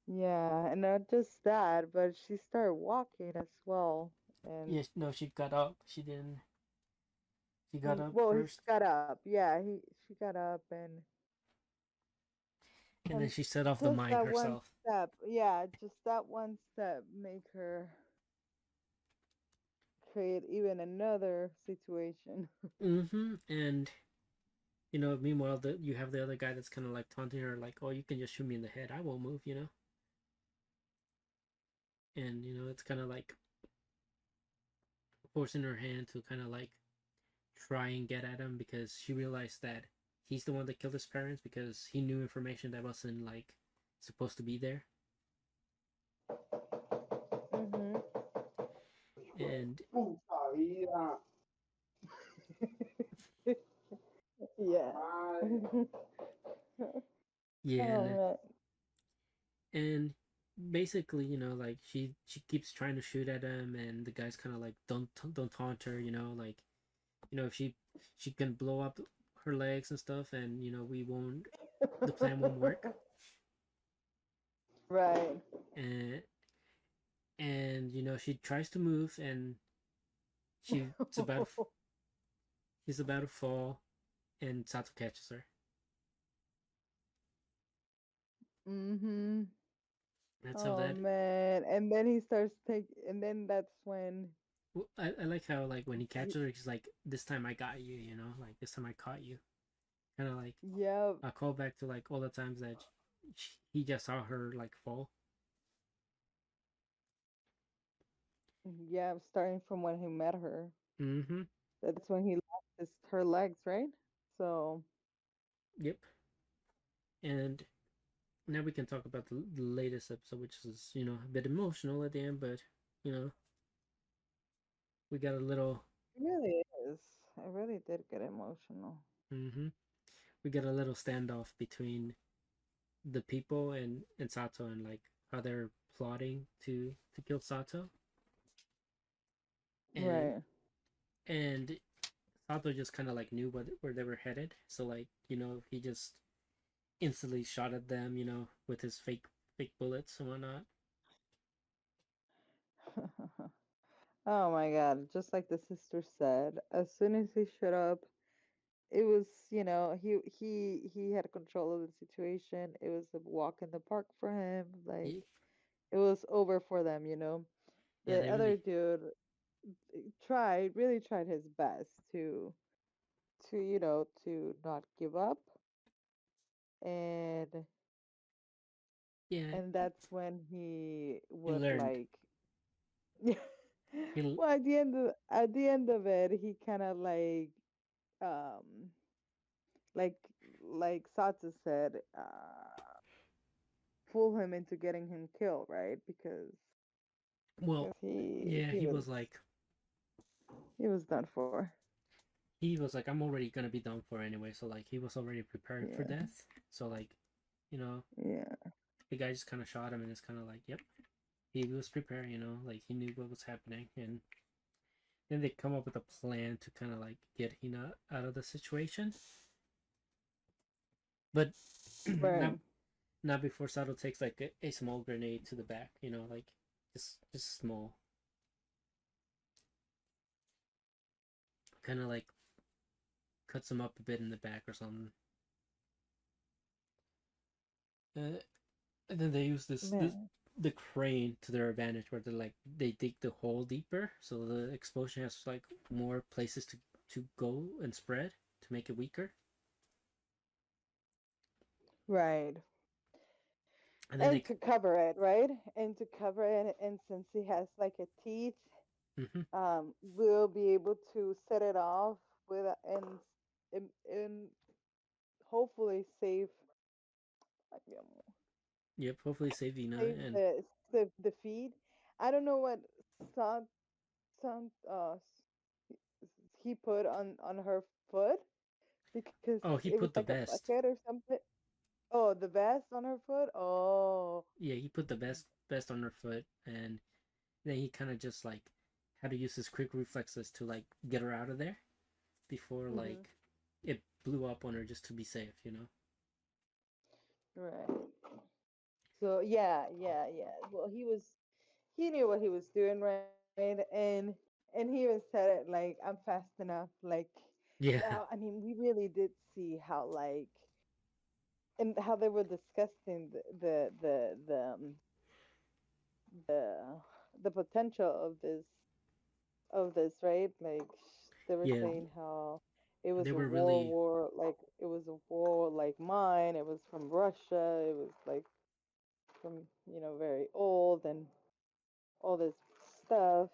yeah, and not just that, but she started walking as well. And Yeah, no, she got up. She didn't. She got up well, he first, got up. Yeah, she got up, and And then And she set off the just mine that one herself. step, yeah, just that one step make her create even another situation. And meanwhile, you have the other guy that's kind of like taunting her, like, "Oh, you can just shoot me in the head. I won't move." And it's kind of like forcing her hand to kind of like try and get at him because she realized that he's the one that killed his parents because he knew information that wasn't like supposed to be there. Mhm. And Yeah. yeah, Oh man. and basically, like she keeps trying to shoot at him, and the guy's kind of like, don't taunt her, like if she can blow up her legs and stuff, and we won't the plan won't work. Right. And she tries to move, and she's about he's about to fall, and Sato catches her. Mhm. That's how Oh that. man. And then he starts take and then that's when I like how, like, when he he, catches her, he's like, "This time I got you," like, "This time I caught you." Kind of like yep. a callback to like all the times that he just saw her like fall. Yeah, starting from when he met her. Mm-hmm. That's when he lost her legs, right? So Yep. And now we can talk about the latest episode, which is a bit emotional at the end, but you know we got a little. it really is. I really did get emotional. Mm-hmm. We got a little standoff between the people and Sato, and like how they're plotting to kill Sato, and Right. and Sato just kind of like knew where they were headed, so like he just instantly shot at them, with his fake bullets and whatnot. Oh my god, just like the sister said, as soon as he showed up, it was, he had control of the situation. It was a walk in the park for him. Like Yeah, it was over for them. yeah, The they other really. dude really tried his best to not give up, and Yeah, that's when he he would learned. like He well, at the end of it, he kind of um like Satsu said, fool him into getting him killed, right? well, Because he yeah, he was he was done for. he was like, I'm already gonna be done for anyway, so like he was already prepared for Yeah, death. So like, you know, yeah, the guy just kind of shot him, and it's kind of like, yep, he was prepared. Like he knew what was happening, and then they come up with a plan to kind of like get Hina out of the situation, but right. not not before Sato takes like a small grenade to the back. Like just small, kind of like cuts him up a bit in the back or something. Uh, and then they use this Man, the crane to their advantage, where they dig the hole deeper, so the explosion has like more places to go and spread to make it weaker. right. And then And to cover it, right? And to cover it, and since he has like a teeth, mm-hmm, we'll be able to set it off with and hopefully yep, hopefully save Hina. save And the feed. I don't know what sound sound he put on her foot because oh, he it was put like the a best. bucket or something. Oh, the vest on her foot. Oh, Yeah, he put the best on her foot, and then he kind of just like had to use his quick reflexes to like get her out of there before hmm, like it blew up on her, just to be safe. right. So yeah. Well, he knew what he was doing, right? And he even said it like, "I'm fast enough." Like, Yeah. yeah. I mean, we really did see how like and how they were discussing the the potential of this, right? Like they were Yeah, saying how it was they a were really war, like it was a war like mine. It was from Russia. It was like from very old and all this stuff.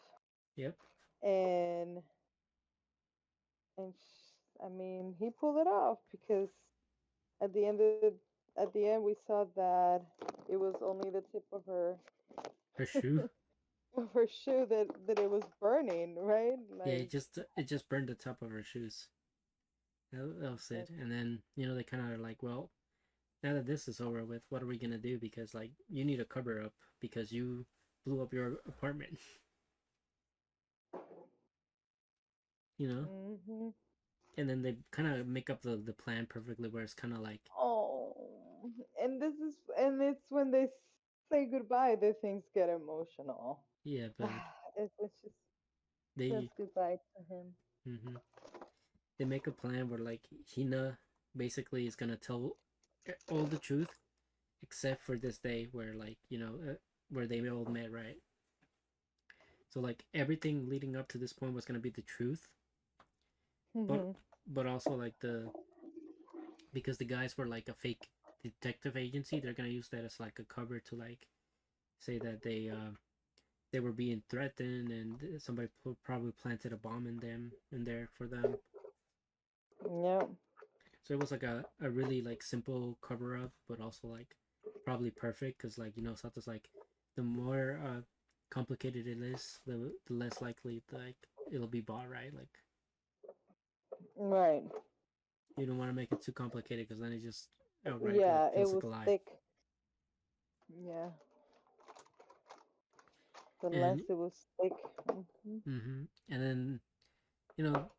yep. And I mean, he pulled it off because at the end at the end we saw that it was only the tip of her Her shoe. of her shoe that it was burning, right? Yeah, Like, it just burned the top of her shoes. That was it. And then they kind of are like, well, now that this is over with, what are we gonna do? Because like you need a cover up because you blew up your apartment. you know. mm-hmm. And then they kind of make up the plan perfectly, where it's kind of like, Oh, and it's when they say goodbye that things get emotional. yeah, but It's just says they goodbye to him. hmm they make a plan where like Hina basically is gonna tell all the truth except for this day where like where they all met, right? So like everything leading up to this point was gonna be the truth, but Mm-hmm. also like because the guys were like a fake detective agency, they're gonna use that as like a cover to like say that they were being threatened and somebody probably planted a bomb in there for them. Yep. So it was like a really like simple cover up, but also like probably perfect because like Sato's like the more complicated it is, the less likely like it'll be bought, right? Like Right. you don't want to make it too complicated because then it just outright like Yeah, it feels like was a lie. thick. Yeah. The less And it was thick. Mm-hmm. and then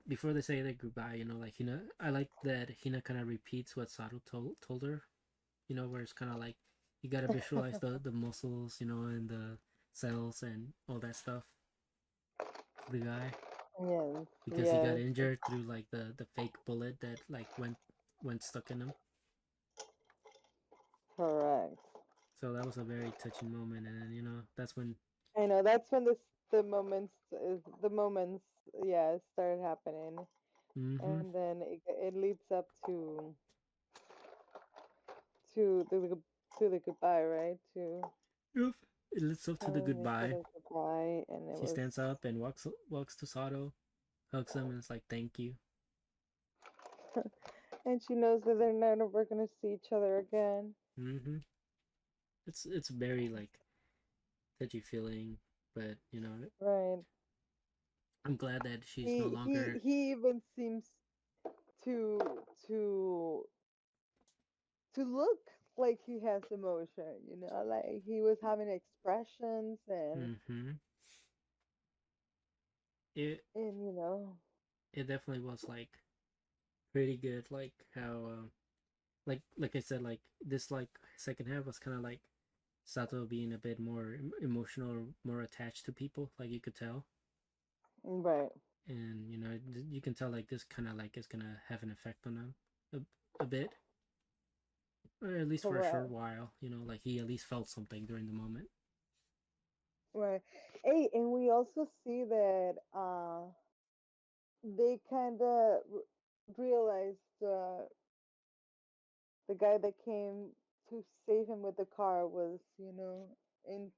before they say their goodbye, like I like that Hina kind of repeats what Sato told her. Where it's kind of like you gotta visualize the muscles, and the cells and all that stuff to the guy Yes. because he got Yes. injured through like the fake bullet that like went stuck in him. Correct. So that was a very touching moment, and then that's when I know that's when the moments yeah started happening, mm-hmm and then it leads up to the goodbye, right? To yep. It leads up to the telling each goodbye. other goodbye, and it She was stands up and walks to Sato, hugs him, and it's like thank you. and she knows that they're never gonna see each other again. Mm-hmm. It's very like touchy feeling, but Right. I'm glad that she's no He he longer. he even seems to to to look like he has emotion, like he was having expressions Mm-hmm. It and it definitely was like pretty good, like how like I said, like this like second half was kind of like Sato being a bit more emotional, more attached to people, like you could tell, right. and you can tell like this kind of like is gonna have an effect on him a bit, or at least for a short Correct. while. Like he at least felt something during the moment. Right. Hey, and we also see that they kind of realized the guy that came to save him with the car was, in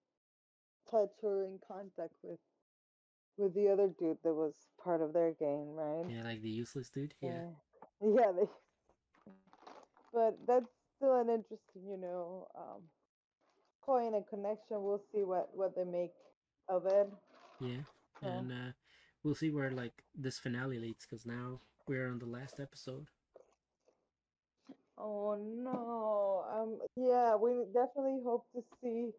touch or in contact with the other dude that was part of their gang, right? Yeah, like the useless dude. Yeah, Yeah. Yeah, but that's still an interesting, point and connection. We'll see what they make of it. yeah, So. and we'll see where like this finale leads because now we're on the last episode. Oh no. Yeah, we definitely hope to see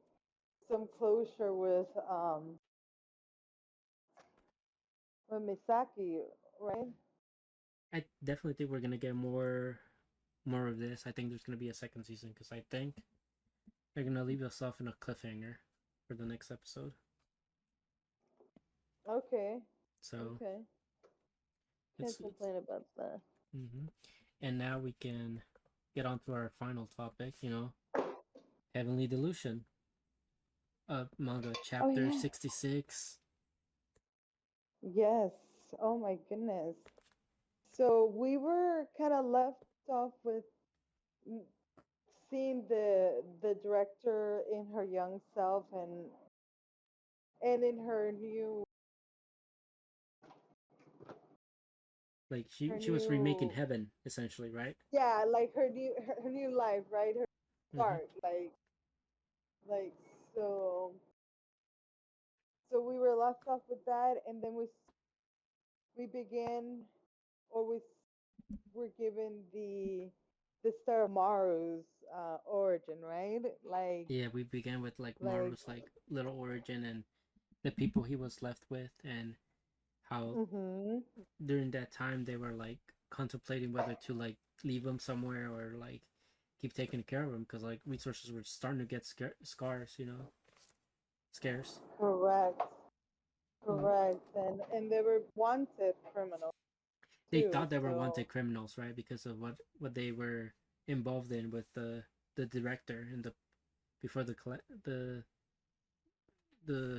some closure with Misaki, right? I definitely think we're gonna get more of this. I think there's gonna be a second season because I think they're gonna leave us off in a cliffhanger for the next episode. Okay. So Okay. Can't it's complain about that. mm-hmm. And now we can. get on to our final topic. Heavenly Delusion, manga Oh chapter yeah. 66. Yes. Oh my goodness. So we were kind of left off with mm, seeing the director in her young self and in Like her she was remaking new Heaven essentially, right? yeah, like her new life, right? Her Mm-hmm. start, like so so we were left off with that, and then we began or were given the start of Maru's origin, right? Yeah, we began with like Like Maru's like little origin and the people he was left with, and how mhm. during that time they were like contemplating whether to like leave him somewhere or like keep taking care of him because like resources were starting to get scarce, scarce. Correct. Correct. And they were wanted criminals They too. thought they were So wanted criminals, right? Because of what they were involved in with the director and the before the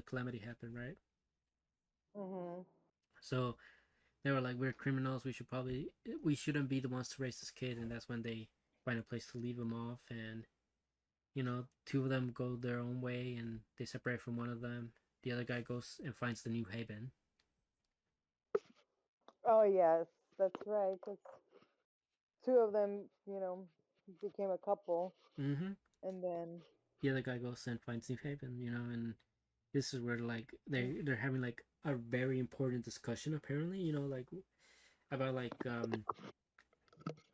calamity happened, right? mhm. So they were like, we're criminals. We shouldn't be the ones to raise this kid, and that's when they find a place to leave him off, and two of them go their own way, and they separate from one of them. The other guy goes and finds the new haven. Oh yes, that's right. 'Cause two of them, became a couple, Mm-hmm. and then The other guy goes and finds new haven, and this is where like they're having like a very important discussion apparently, like about like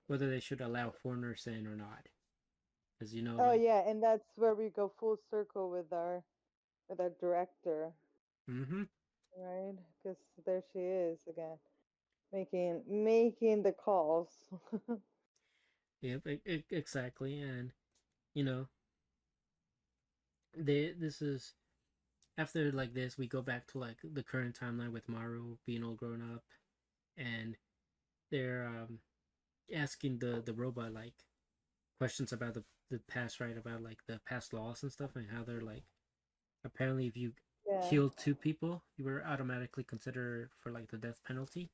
whether they should allow foreigners in or not, because oh like. yeah, and that's where we go full circle with our director, Mm-hmm. right? Because there she is again, making the calls. Yep, exactly, and you know this is after like this we go back to like the current timeline with Maru being all grown up, and they're asking the robot like questions about the past, right? About like the past laws and stuff, and how they're like apparently if you Yeah. killed two people, you were automatically considered for like the death penalty.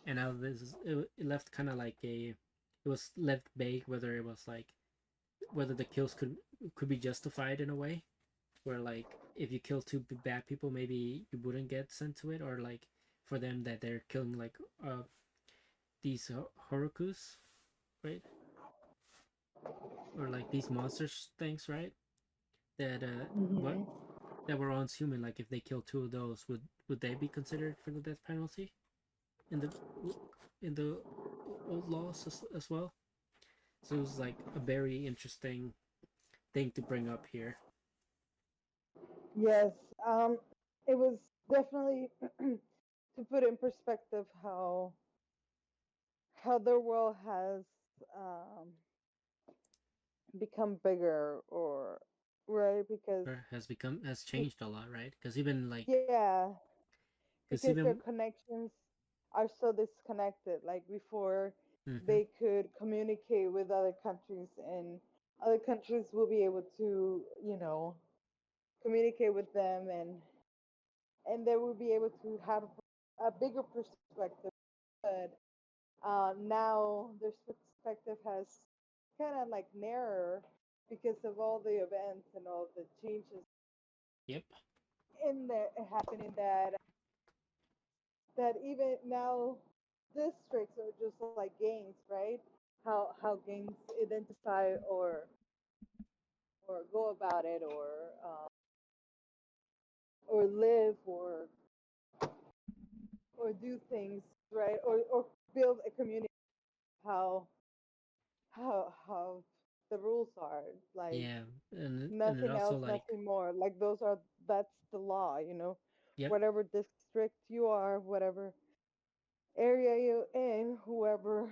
And now it left kind of like it was left vague whether it was like whether the kills could be justified in a way where like if you kill two bad people maybe you wouldn't get sent to it, or like for them that they're killing like these horokus, right? Or like these monsters things, right? That what Hmm. that were once human, like if they kill two of those, would they be considered for the death penalty in the old laws as well? So it was like a very interesting thing to bring up here. Yes. It was definitely to put in perspective how the world has um, become bigger, or right, because Or has changed a lot, right? Because even like yeah, because because their even connections are so disconnected. Like before, mm-hmm, they could communicate with other countries, and other countries will be able to, communicate with them, and they will be able to have a bigger perspective. But now their perspective has kind of like narrower because of all the events and all the changes yep, in there happening, that even now districts are just like gangs, right? How gangs identify or go about it, or live, or do things, right? Or build a community. How the rules are, like yeah, and it nothing also else, like nothing more. Like that's the law, yep whatever district you are, whatever area you in, whoever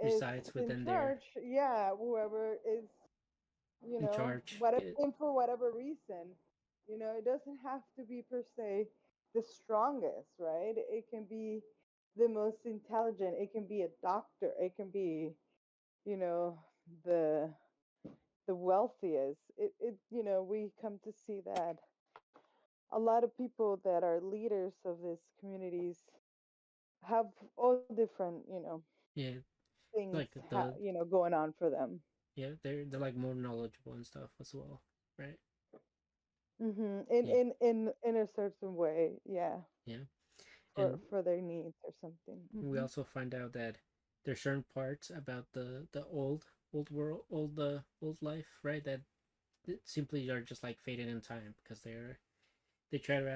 is resides in within their charge, yeah, whoever is, in charge. whatever, and for whatever reason, it doesn't have to be per se the strongest, right? It can be the most intelligent, it can be a doctor, it can be you know, the the wealthiest. We come to see that a lot of people that are leaders of these communities have all different, Yeah, things, like the going on for them. yeah, they're like more knowledgeable and stuff as well, right? In Yeah, in a certain way, yeah, yeah, for and their needs or something. we also find out that there's certain parts about the old world, old life, right? That simply are just like faded in time because they try to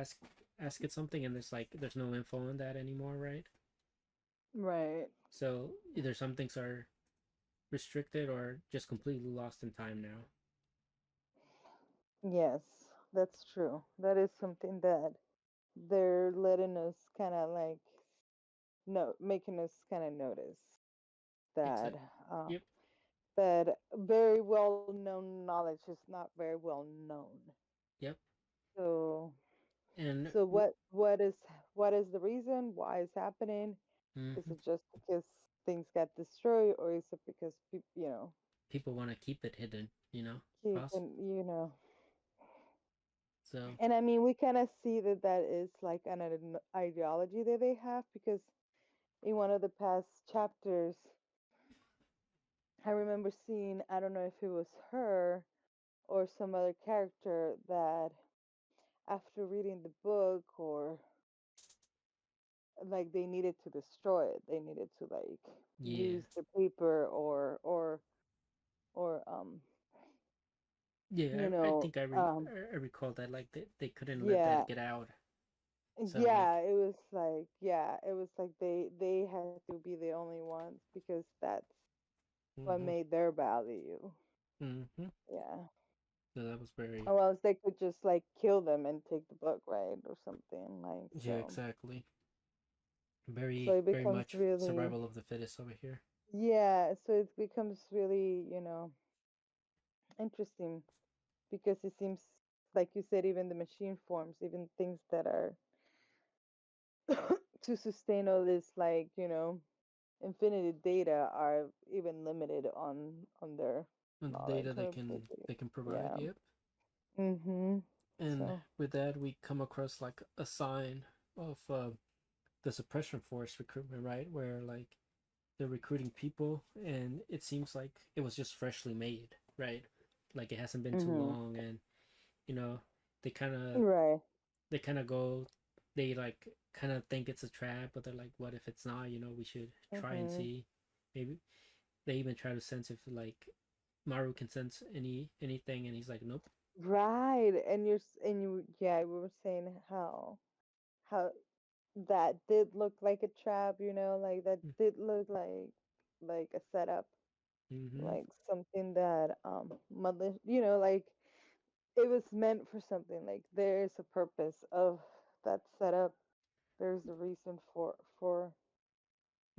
ask it something and there's no info on that anymore, right? Right. So either some things are restricted or just completely lost in time now. Yes, that's true. That is something that they're letting us kind of like no making us kind of notice that Except, um, yep, that very well known knowledge is not very well known. yep, So and so what is the reason why it's happening? Is mm-hmm, it just because things got destroyed, or is it because people, people want to keep it hidden, Ross. keeping, So and I mean, we kind of see that that is like an ideology that they have because in one of the past chapters, I remember seeing, I don't know if it was her or some other character that after reading the book or like they needed to destroy it. They needed to like yeah, use the paper or yeah, you I know, think I recall that like they couldn't let yeah, that get out. So yeah, like, it was like they had to be the only ones because that's what mm-hmm, made their value. mm-hmm. Yeah. So that was very, Or else they could just like kill them and take the book, right? Or something like yeah, so. exactly. So Very it very becomes much really, survival of the fittest over here. yeah, so it becomes really, interesting because it seems like you said, even the machine forms, even things that are to sustain all this, like, infinity data are even limited on their And the knowledge data or they ability. can provide. Yeah. Yep. Mhm. And So. with that, we come across like a sign of the suppression force recruitment, right? Where like they're recruiting people, and it seems like it was just freshly made, right? Like it hasn't been too Mhm. long, and you know they kind of Right. they kind of go, they like kind of think it's a trap, but they're like, what if it's not? We should try and Mhm. see. Maybe they even try to sense if like Maru can sense anything, and he's like, nope. Right. And you, yeah, we were saying how that did look like a trap, like that did look like a setup, Mm-hmm. like something that mother, like it was meant for something. Like there's a purpose of that setup. There's a reason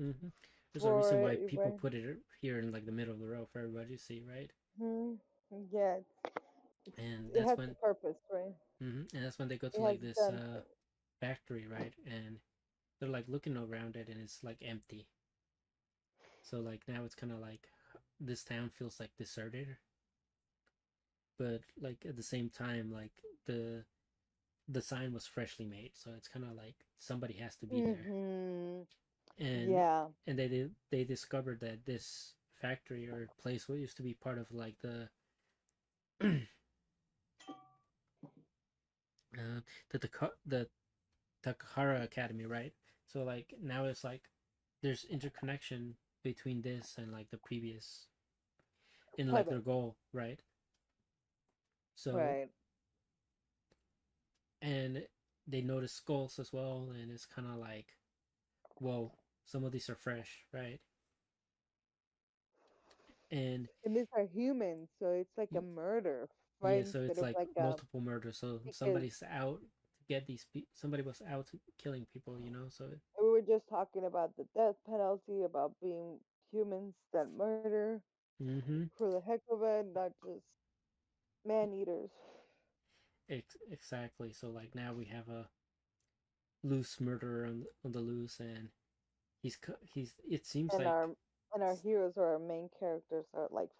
Mm-hmm. There's a reason for why it, people right? put it here in like the middle of the road for everybody to see, right? Hmm. Yeah, And it that's has when, a purpose, right? and that's when they go It to has like this done things. factory, right? And they're like looking around it, and it's like empty. So like now it's kind of like this town feels like deserted, but like at the same time, like the sign was freshly made, so it's kind of like somebody has to be there. Hmm. and Yeah. and they discovered that this factory or place what used to be part of like the uh, the Takahara Academy, right? So like now it's like there's interconnection between this and like the previous in like their Heaven. goal, right? So Right. and they notice skulls as well, and it's kind of like, whoa, some of these are fresh, right? And And these are humans, so it's like a murder, right? yeah, so Instead it's of like like a multiple murders. So because somebody's out to get somebody was out killing people, So we were just talking about the death penalty, about being humans that murder mm-hmm. for the heck of it, not just man eaters Exactly. So like now we have a loose murderer on the loose, and he's it seems and like arm. and our heroes or our main characters are like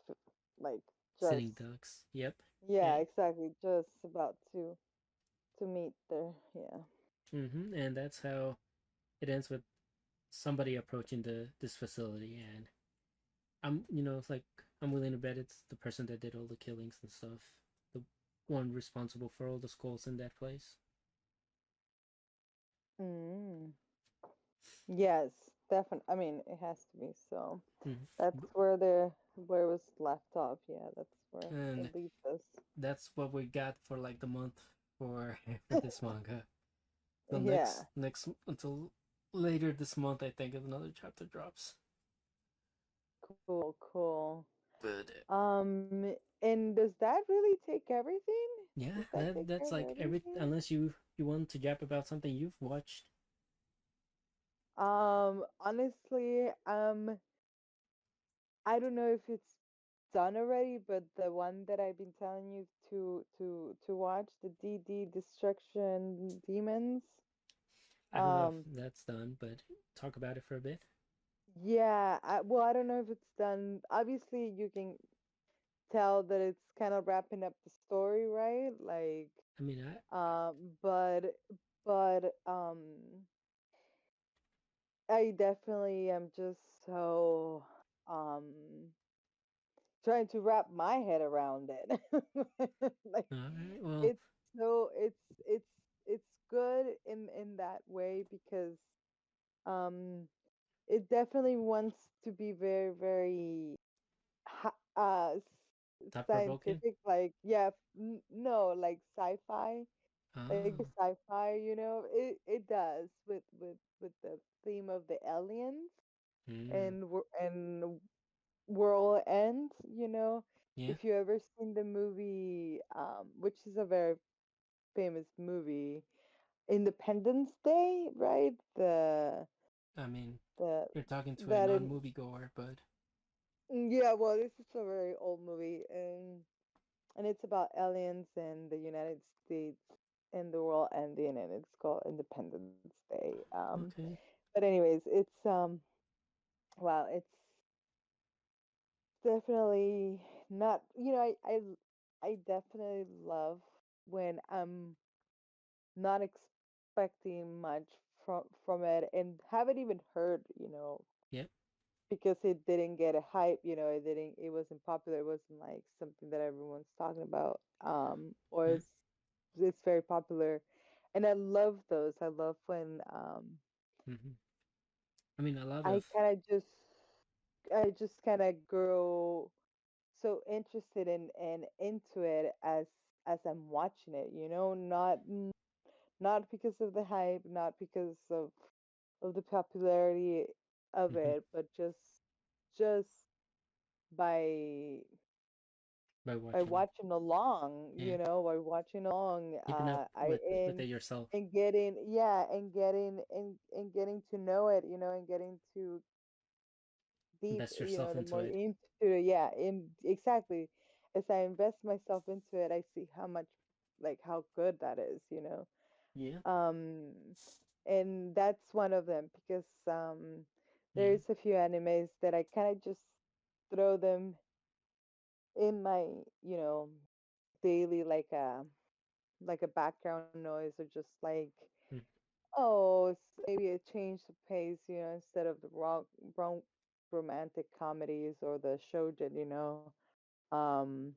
just Sitting ducks. Yep. yeah, And exactly, just about to meet their yeah. and that's how it ends with somebody approaching this facility, and it's like I'm willing to bet it's the person that did all the killings and stuff, the one responsible for all the skulls in that place. Mm. Yes, definitely. I mean, it has to be. So that's Mm-hmm. where it was left off. Yeah, that's where And it leads us. that's what we got for like the month for for this manga. So Yeah, next until later this month, I think another chapter drops. cool, cool. But And does that really take everything? yeah, Does that take care that's of like every everything? unless you want to jap about something you've watched. Honestly, I don't know if it's done already, but the one that I've been telling you to watch, the DD Destruction Demons. I don't know if Um, that's done, but talk about it for a bit. yeah, well, I don't know if it's done. Obviously, you can tell that it's kind of wrapping up the story, right? Like, I mean, um, but but I definitely am just so um trying to wrap my head around it. Like all right, well, it's so it's it's good in that way because um it definitely wants to be very very thought provoking. scientific, like yeah, no, like sci-fi, like Oh, sci-fi, it does with the theme of the aliens mm, and world end, yeah. if you ever seen the movie, which is a very famous movie, Independence Day, right? I mean, The you're talking to a that in non-moviegoer, but Yeah, well, this is a very old movie, and it's about aliens and the United States and the world ending, and it's called Independence Day. okay, But anyways, it's wow, it's definitely not. I definitely love when I'm not expecting much from it and haven't even heard, yep, because it didn't get a hype, it wasn't popular, it wasn't like something that everyone's talking about, or yeah. it's very popular, and I love those. I love when Hmm. I mean, a lot I of kind of just I just kind of grow so interested in and into it as I'm watching it, not because of the hype, not because of the popularity of mhm, it, but just by by by watching it. watching along, Yeah, by watching along, keeping up I with it and yourself. and getting yeah, and getting to know it, and getting to deep, Invest yourself the into more it. into it, yeah, exactly. As I invest myself into it, I see how much, like how good that is, Yeah, um and that's one of them because yeah, there's a few animes that I kind of just throw them in my, daily, like a background noise, or just like, mm, oh, maybe a change of pace, instead of the wrong romantic comedies or the shoujo,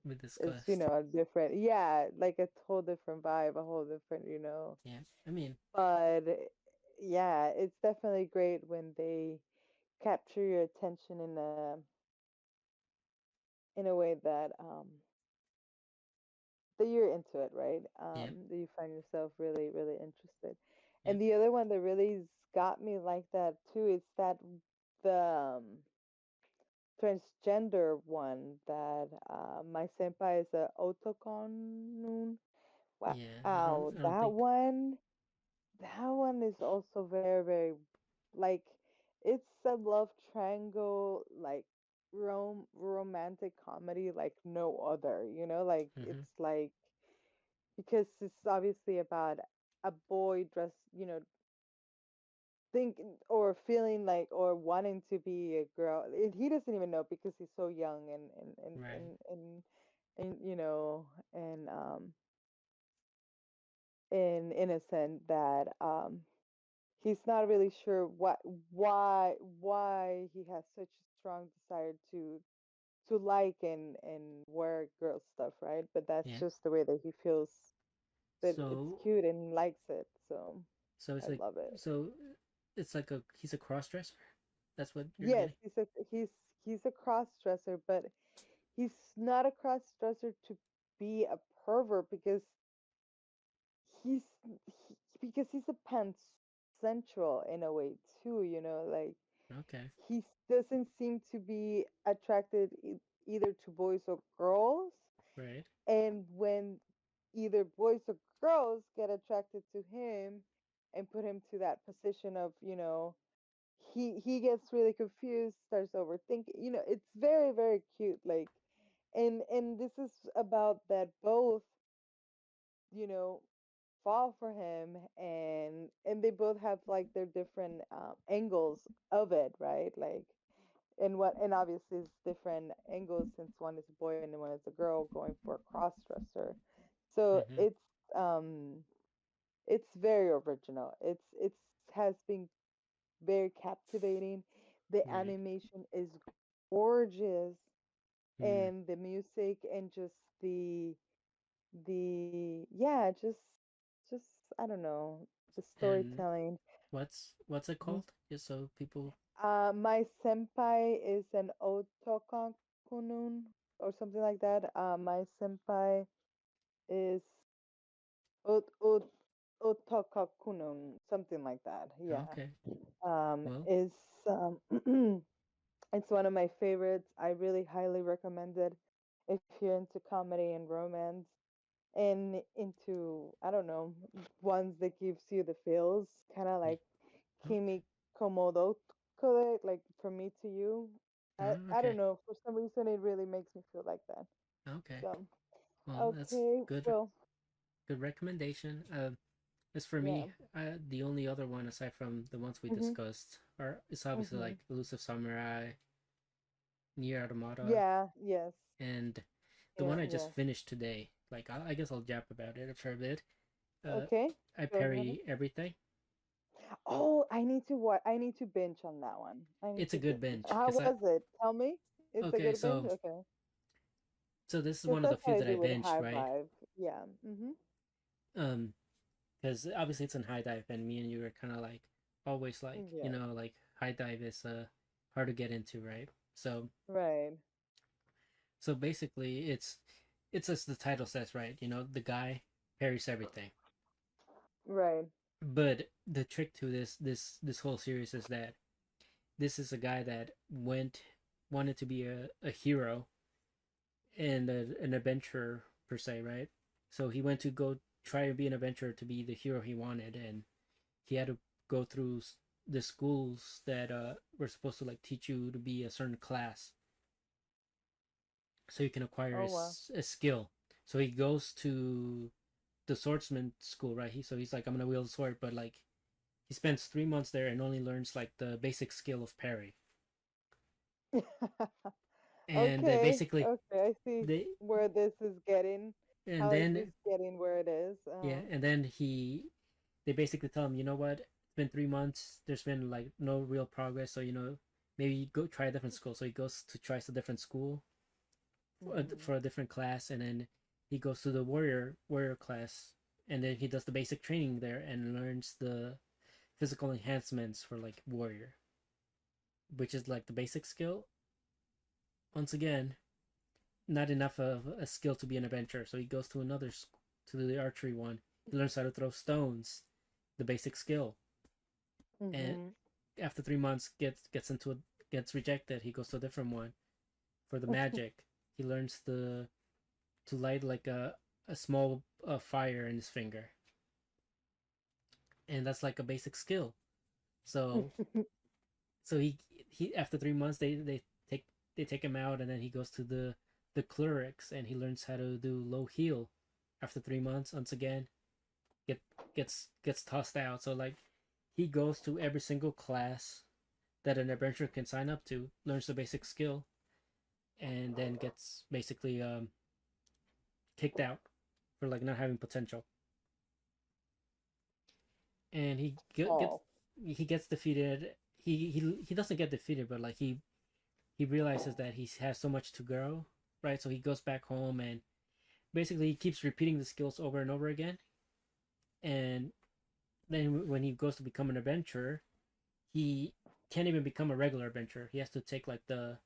we it's, discussed. a different, yeah, like a whole different vibe, a whole different, Yeah, I mean, but yeah, it's definitely great when they capture your attention in a way that you're into it, right? yeah, That you find yourself really, really interested. yeah, And the other one that really got me like that too is that the transgender one that my senpai is a otokon. yeah. Wow, I don't think. that one is also very, very, like, it's a love triangle, like romantic comedy like no other, like Hmm. it's like, because it's obviously about a boy dressed, think or feeling like or wanting to be a girl. He doesn't even know because he's so young Right. and you know and innocent that he's not really sure why he has such a strong desire to like and wear girl stuff, right? But that's Yeah. just the way that he feels that it's So cute and he likes it. So so I it's like love it. so it's like a he's a cross dresser. That's what you're Yes, getting. he's a cross dresser, but he's not a cross dresser to be a pervert he's because he's a pansexual in a way too, you know, like Okay. he doesn't seem to be attracted either to boys or girls, Right. and when either boys or girls get attracted to him and put him to that position of, you know, he gets really confused, starts overthinking, you know, it's very very cute, like and this is about that both, you know, fall for him and they both have like their different angles of it, right? Like and obviously it's different angles since one is a boy and one is a girl going for a cross dresser. So Mm-hmm. it's very original. It's has been very captivating. The Right. animation is gorgeous, Mm. and the music and just the yeah, just I don't know, the And storytelling. what's it Mhm. called? Just so people. My senpai is an otokakunun or something like that. My senpai is ot ot otokakunun, something like that. Yeah. Okay. Well. Is it's one of my favorites. I really highly recommend it if you're into comedy and romance and into I don't know ones that gives you the feels, kind of Yeah. like Okay. Kimi Komodo, like from me to you. I don't Okay. know, for some reason it really makes me feel like that. Okay. So Well, that's okay, good. well Good recommendation. As for yeah. me, the only other one aside from the ones we Mhm. discussed are is obviously Mhm. like Elusive Samurai, Nier Automata, Yeah. Yes. and the Yeah. one I just Yes. finished today. Like I guess I'll jap about it for a bit. Uh, Okay. I Go ahead. parry everything. Oh, I need to what? I need to binge on that one. I need It's a to good binge. binge How because I was it? Tell me. It's a okay good binge. so Okay. so this is Because one of the that's what few I that I do with binged High right. Five. Yeah. Mhm. Um, because obviously it's in high dive and me and you are kind of like always like Yeah. like high dive is hard to get into right. So Right. so basically it's as the title says right. The guy parries everything. Right. But the trick to this whole series is that this is a guy that wanted to be a hero and an adventurer per se, right? So he went to go try to be an adventurer to be the hero he wanted, and he had to go through the schools that were supposed to like teach you to be a certain class, so you can acquire Oh wow. a skill. So he goes to the swordsman school, right? He's like, I'm gonna wield a sword, but like he spends 3 months there and only learns like the basic skill of parry. And they Okay. basically Okay. I see they where this is getting. and How is this then getting where it is? yeah, and then they basically tell him, you know what? It's been 3 months. There's been like no real progress. So maybe go try a different school. So he goes to tries a different school Mhm. for a different class, and then he goes to the warrior class, and then he does the basic training there and learns the physical enhancements for like warrior, which is like the basic skill. Once again, not enough of a skill to be an adventurer. So he goes to another to the archery one. He learns how to throw stones, the basic skill, and Mhm. after 3 months gets rejected. He goes to a different one for the magic. He learns to light like a small fire in his finger, and that's like a basic skill. So so he after 3 months they take him out, and then he goes to the clerics and he learns how to do low heal. After 3 months, once again, get gets tossed out. So like he goes to every single class that an adventurer can sign up to, learns the basic skill, and then gets basically kicked out for like not having potential. And Oh. he gets defeated. He doesn't get defeated, but like he realizes that he has so much to grow, right? So he goes back home and basically he keeps repeating the skills over and over again. And then when he goes to become an adventurer, he can't even become a regular adventurer. He has to take like the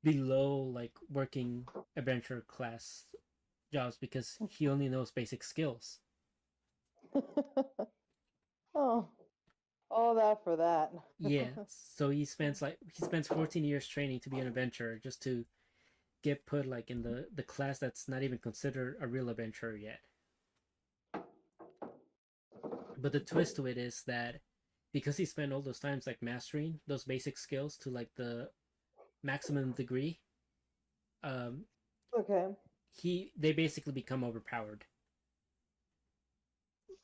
below like working adventurer class jobs because he only knows basic skills. Oh, all that for that. Yeah, so he spends 14 years training to be an adventurer just to get put like in the class that's not even considered a real adventurer yet. But the twist to it is that because he spent all those times like mastering those basic skills to like the maximum degree, um, Okay. they basically become overpowered.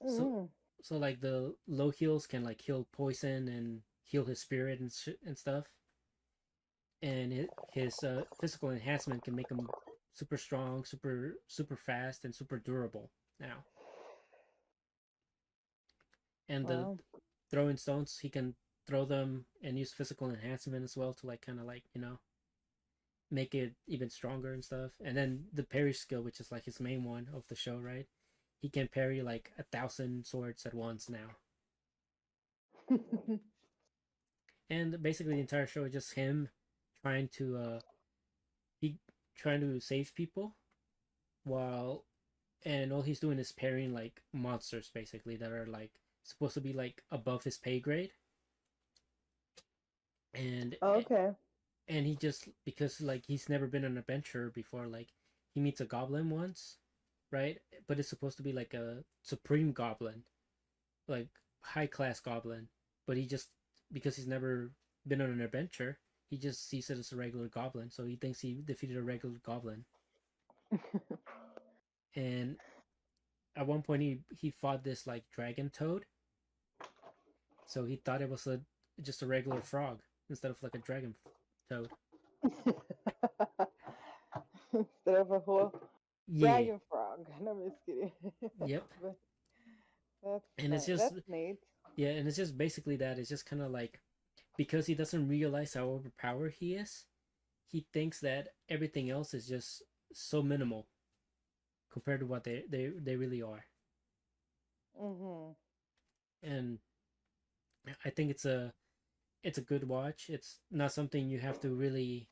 So Mm. so like the low heals can like heal poison and heal his spirit and stuff, and his physical enhancement can make him super strong, super fast, and super durable now. And the Wow. throwing stones, he can throw them and use physical enhancement as well to like kind of like make it even stronger and stuff. And then the parry skill, which is like his main one of the show, right? He can parry like 1,000 swords at once now. And basically the entire show is just him trying to he trying to save people while and all he's doing is parrying like monsters basically that are like supposed to be like above his pay grade. And Okay. and he just because like he's never been an adventurer before, like he meets a goblin once, right? But it's supposed to be like a supreme goblin, like high class goblin. But he just because he's never been on an adventure, he just sees it as a regular goblin. So he thinks he defeated a regular goblin. And at one point he fought this like dragon toad, so he thought it was a just a regular frog instead of like a dragon toad. Instead of a whole Yeah. dragon frog. No, I'm just kidding. Yep. But that's And it's nice. just That's neat. yeah, and it's just basically that. It's just kind of like because he doesn't realize how overpowered he is, he thinks that everything else is just so minimal compared to what they really are. Mhm. And I think it's a good watch. It's not something you have to really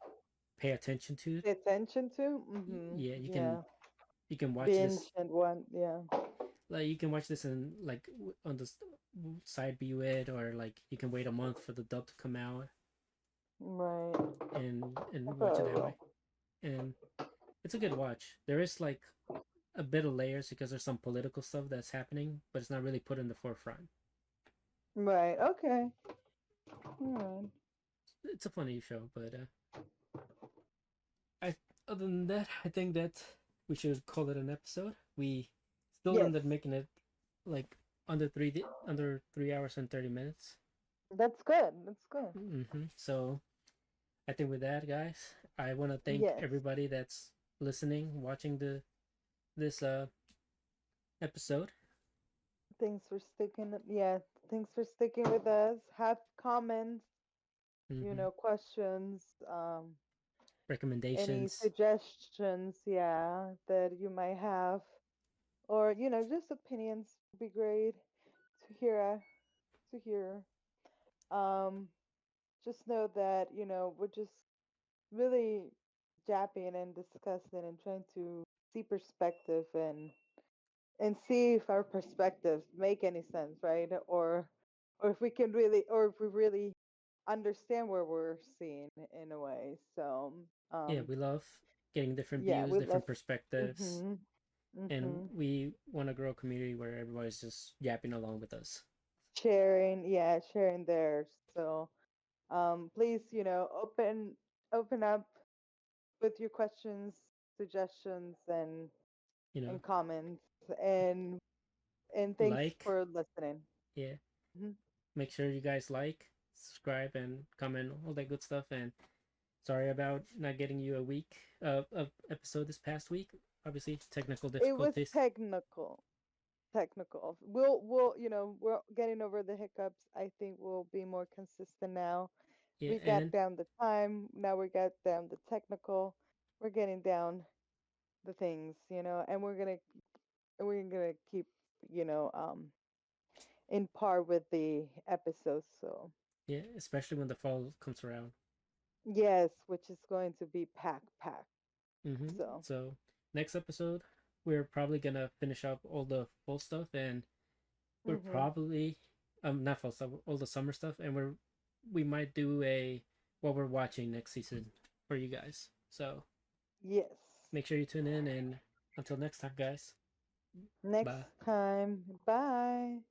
pay attention to. Pay attention to. Mhm. Yeah, Yeah. you can watch Binge this and one. Yeah. like you can watch this in like on the side view it, or like you can wait a month for the dub to come out Right. I and watch it probably that way. will. And it's a good watch. There is like a bit of layers because there's some political stuff that's happening, but it's not really put in the forefront. Right. Okay. All right. It's a funny show, but I other than that, I think that we should call it an episode. We still Yes. ended making it like under 3 hours and 30 minutes. That's good. That's good. So I think with that, guys, I want to thank Yes. everybody that's listening, watching the this episode. Thanks for sticking. Yeah. Thanks for sticking with us. Have comments. Mm-hmm. Questions. Any Recommendations, suggestions. Yeah, that you might have, or just opinions would be great to hear. To hear. Um, just know that we're just really japping and discussing and trying to see perspective and see if our perspectives make any sense, right? Or if we can really, or if we really understand where we're seeing in a way. So, yeah, we love getting different yeah, views, we love. different perspectives, Mhm. and Mhm. we want to grow a community where everybody's just yapping along with us. Sharing, yeah, sharing theirs. So, please, open up with your questions, suggestions, You know, and comments, and thanks like, for listening. Yeah. Mhm. Make sure you guys like, subscribe, and comment all that good stuff. And sorry about not getting you a week of episode this past week. Obviously, technical It was difficulties. technical. We'll we're getting over the hiccups. I think we'll be more consistent now. Yeah, We got and down the time. Now we got down the technical. We're getting down the things, and we're gonna keep, you know, um, in par with the episodes. So yeah, especially when the fall comes around. yes, which is going to be pack. So So next episode, we're probably gonna finish up all the full stuff, and we're mhm. probably not full stuff, all the summer stuff, and we might do a what we're watching next season for you guys. So Yes. make sure you tune in, and until next time, guys. Next Bye. time. Bye.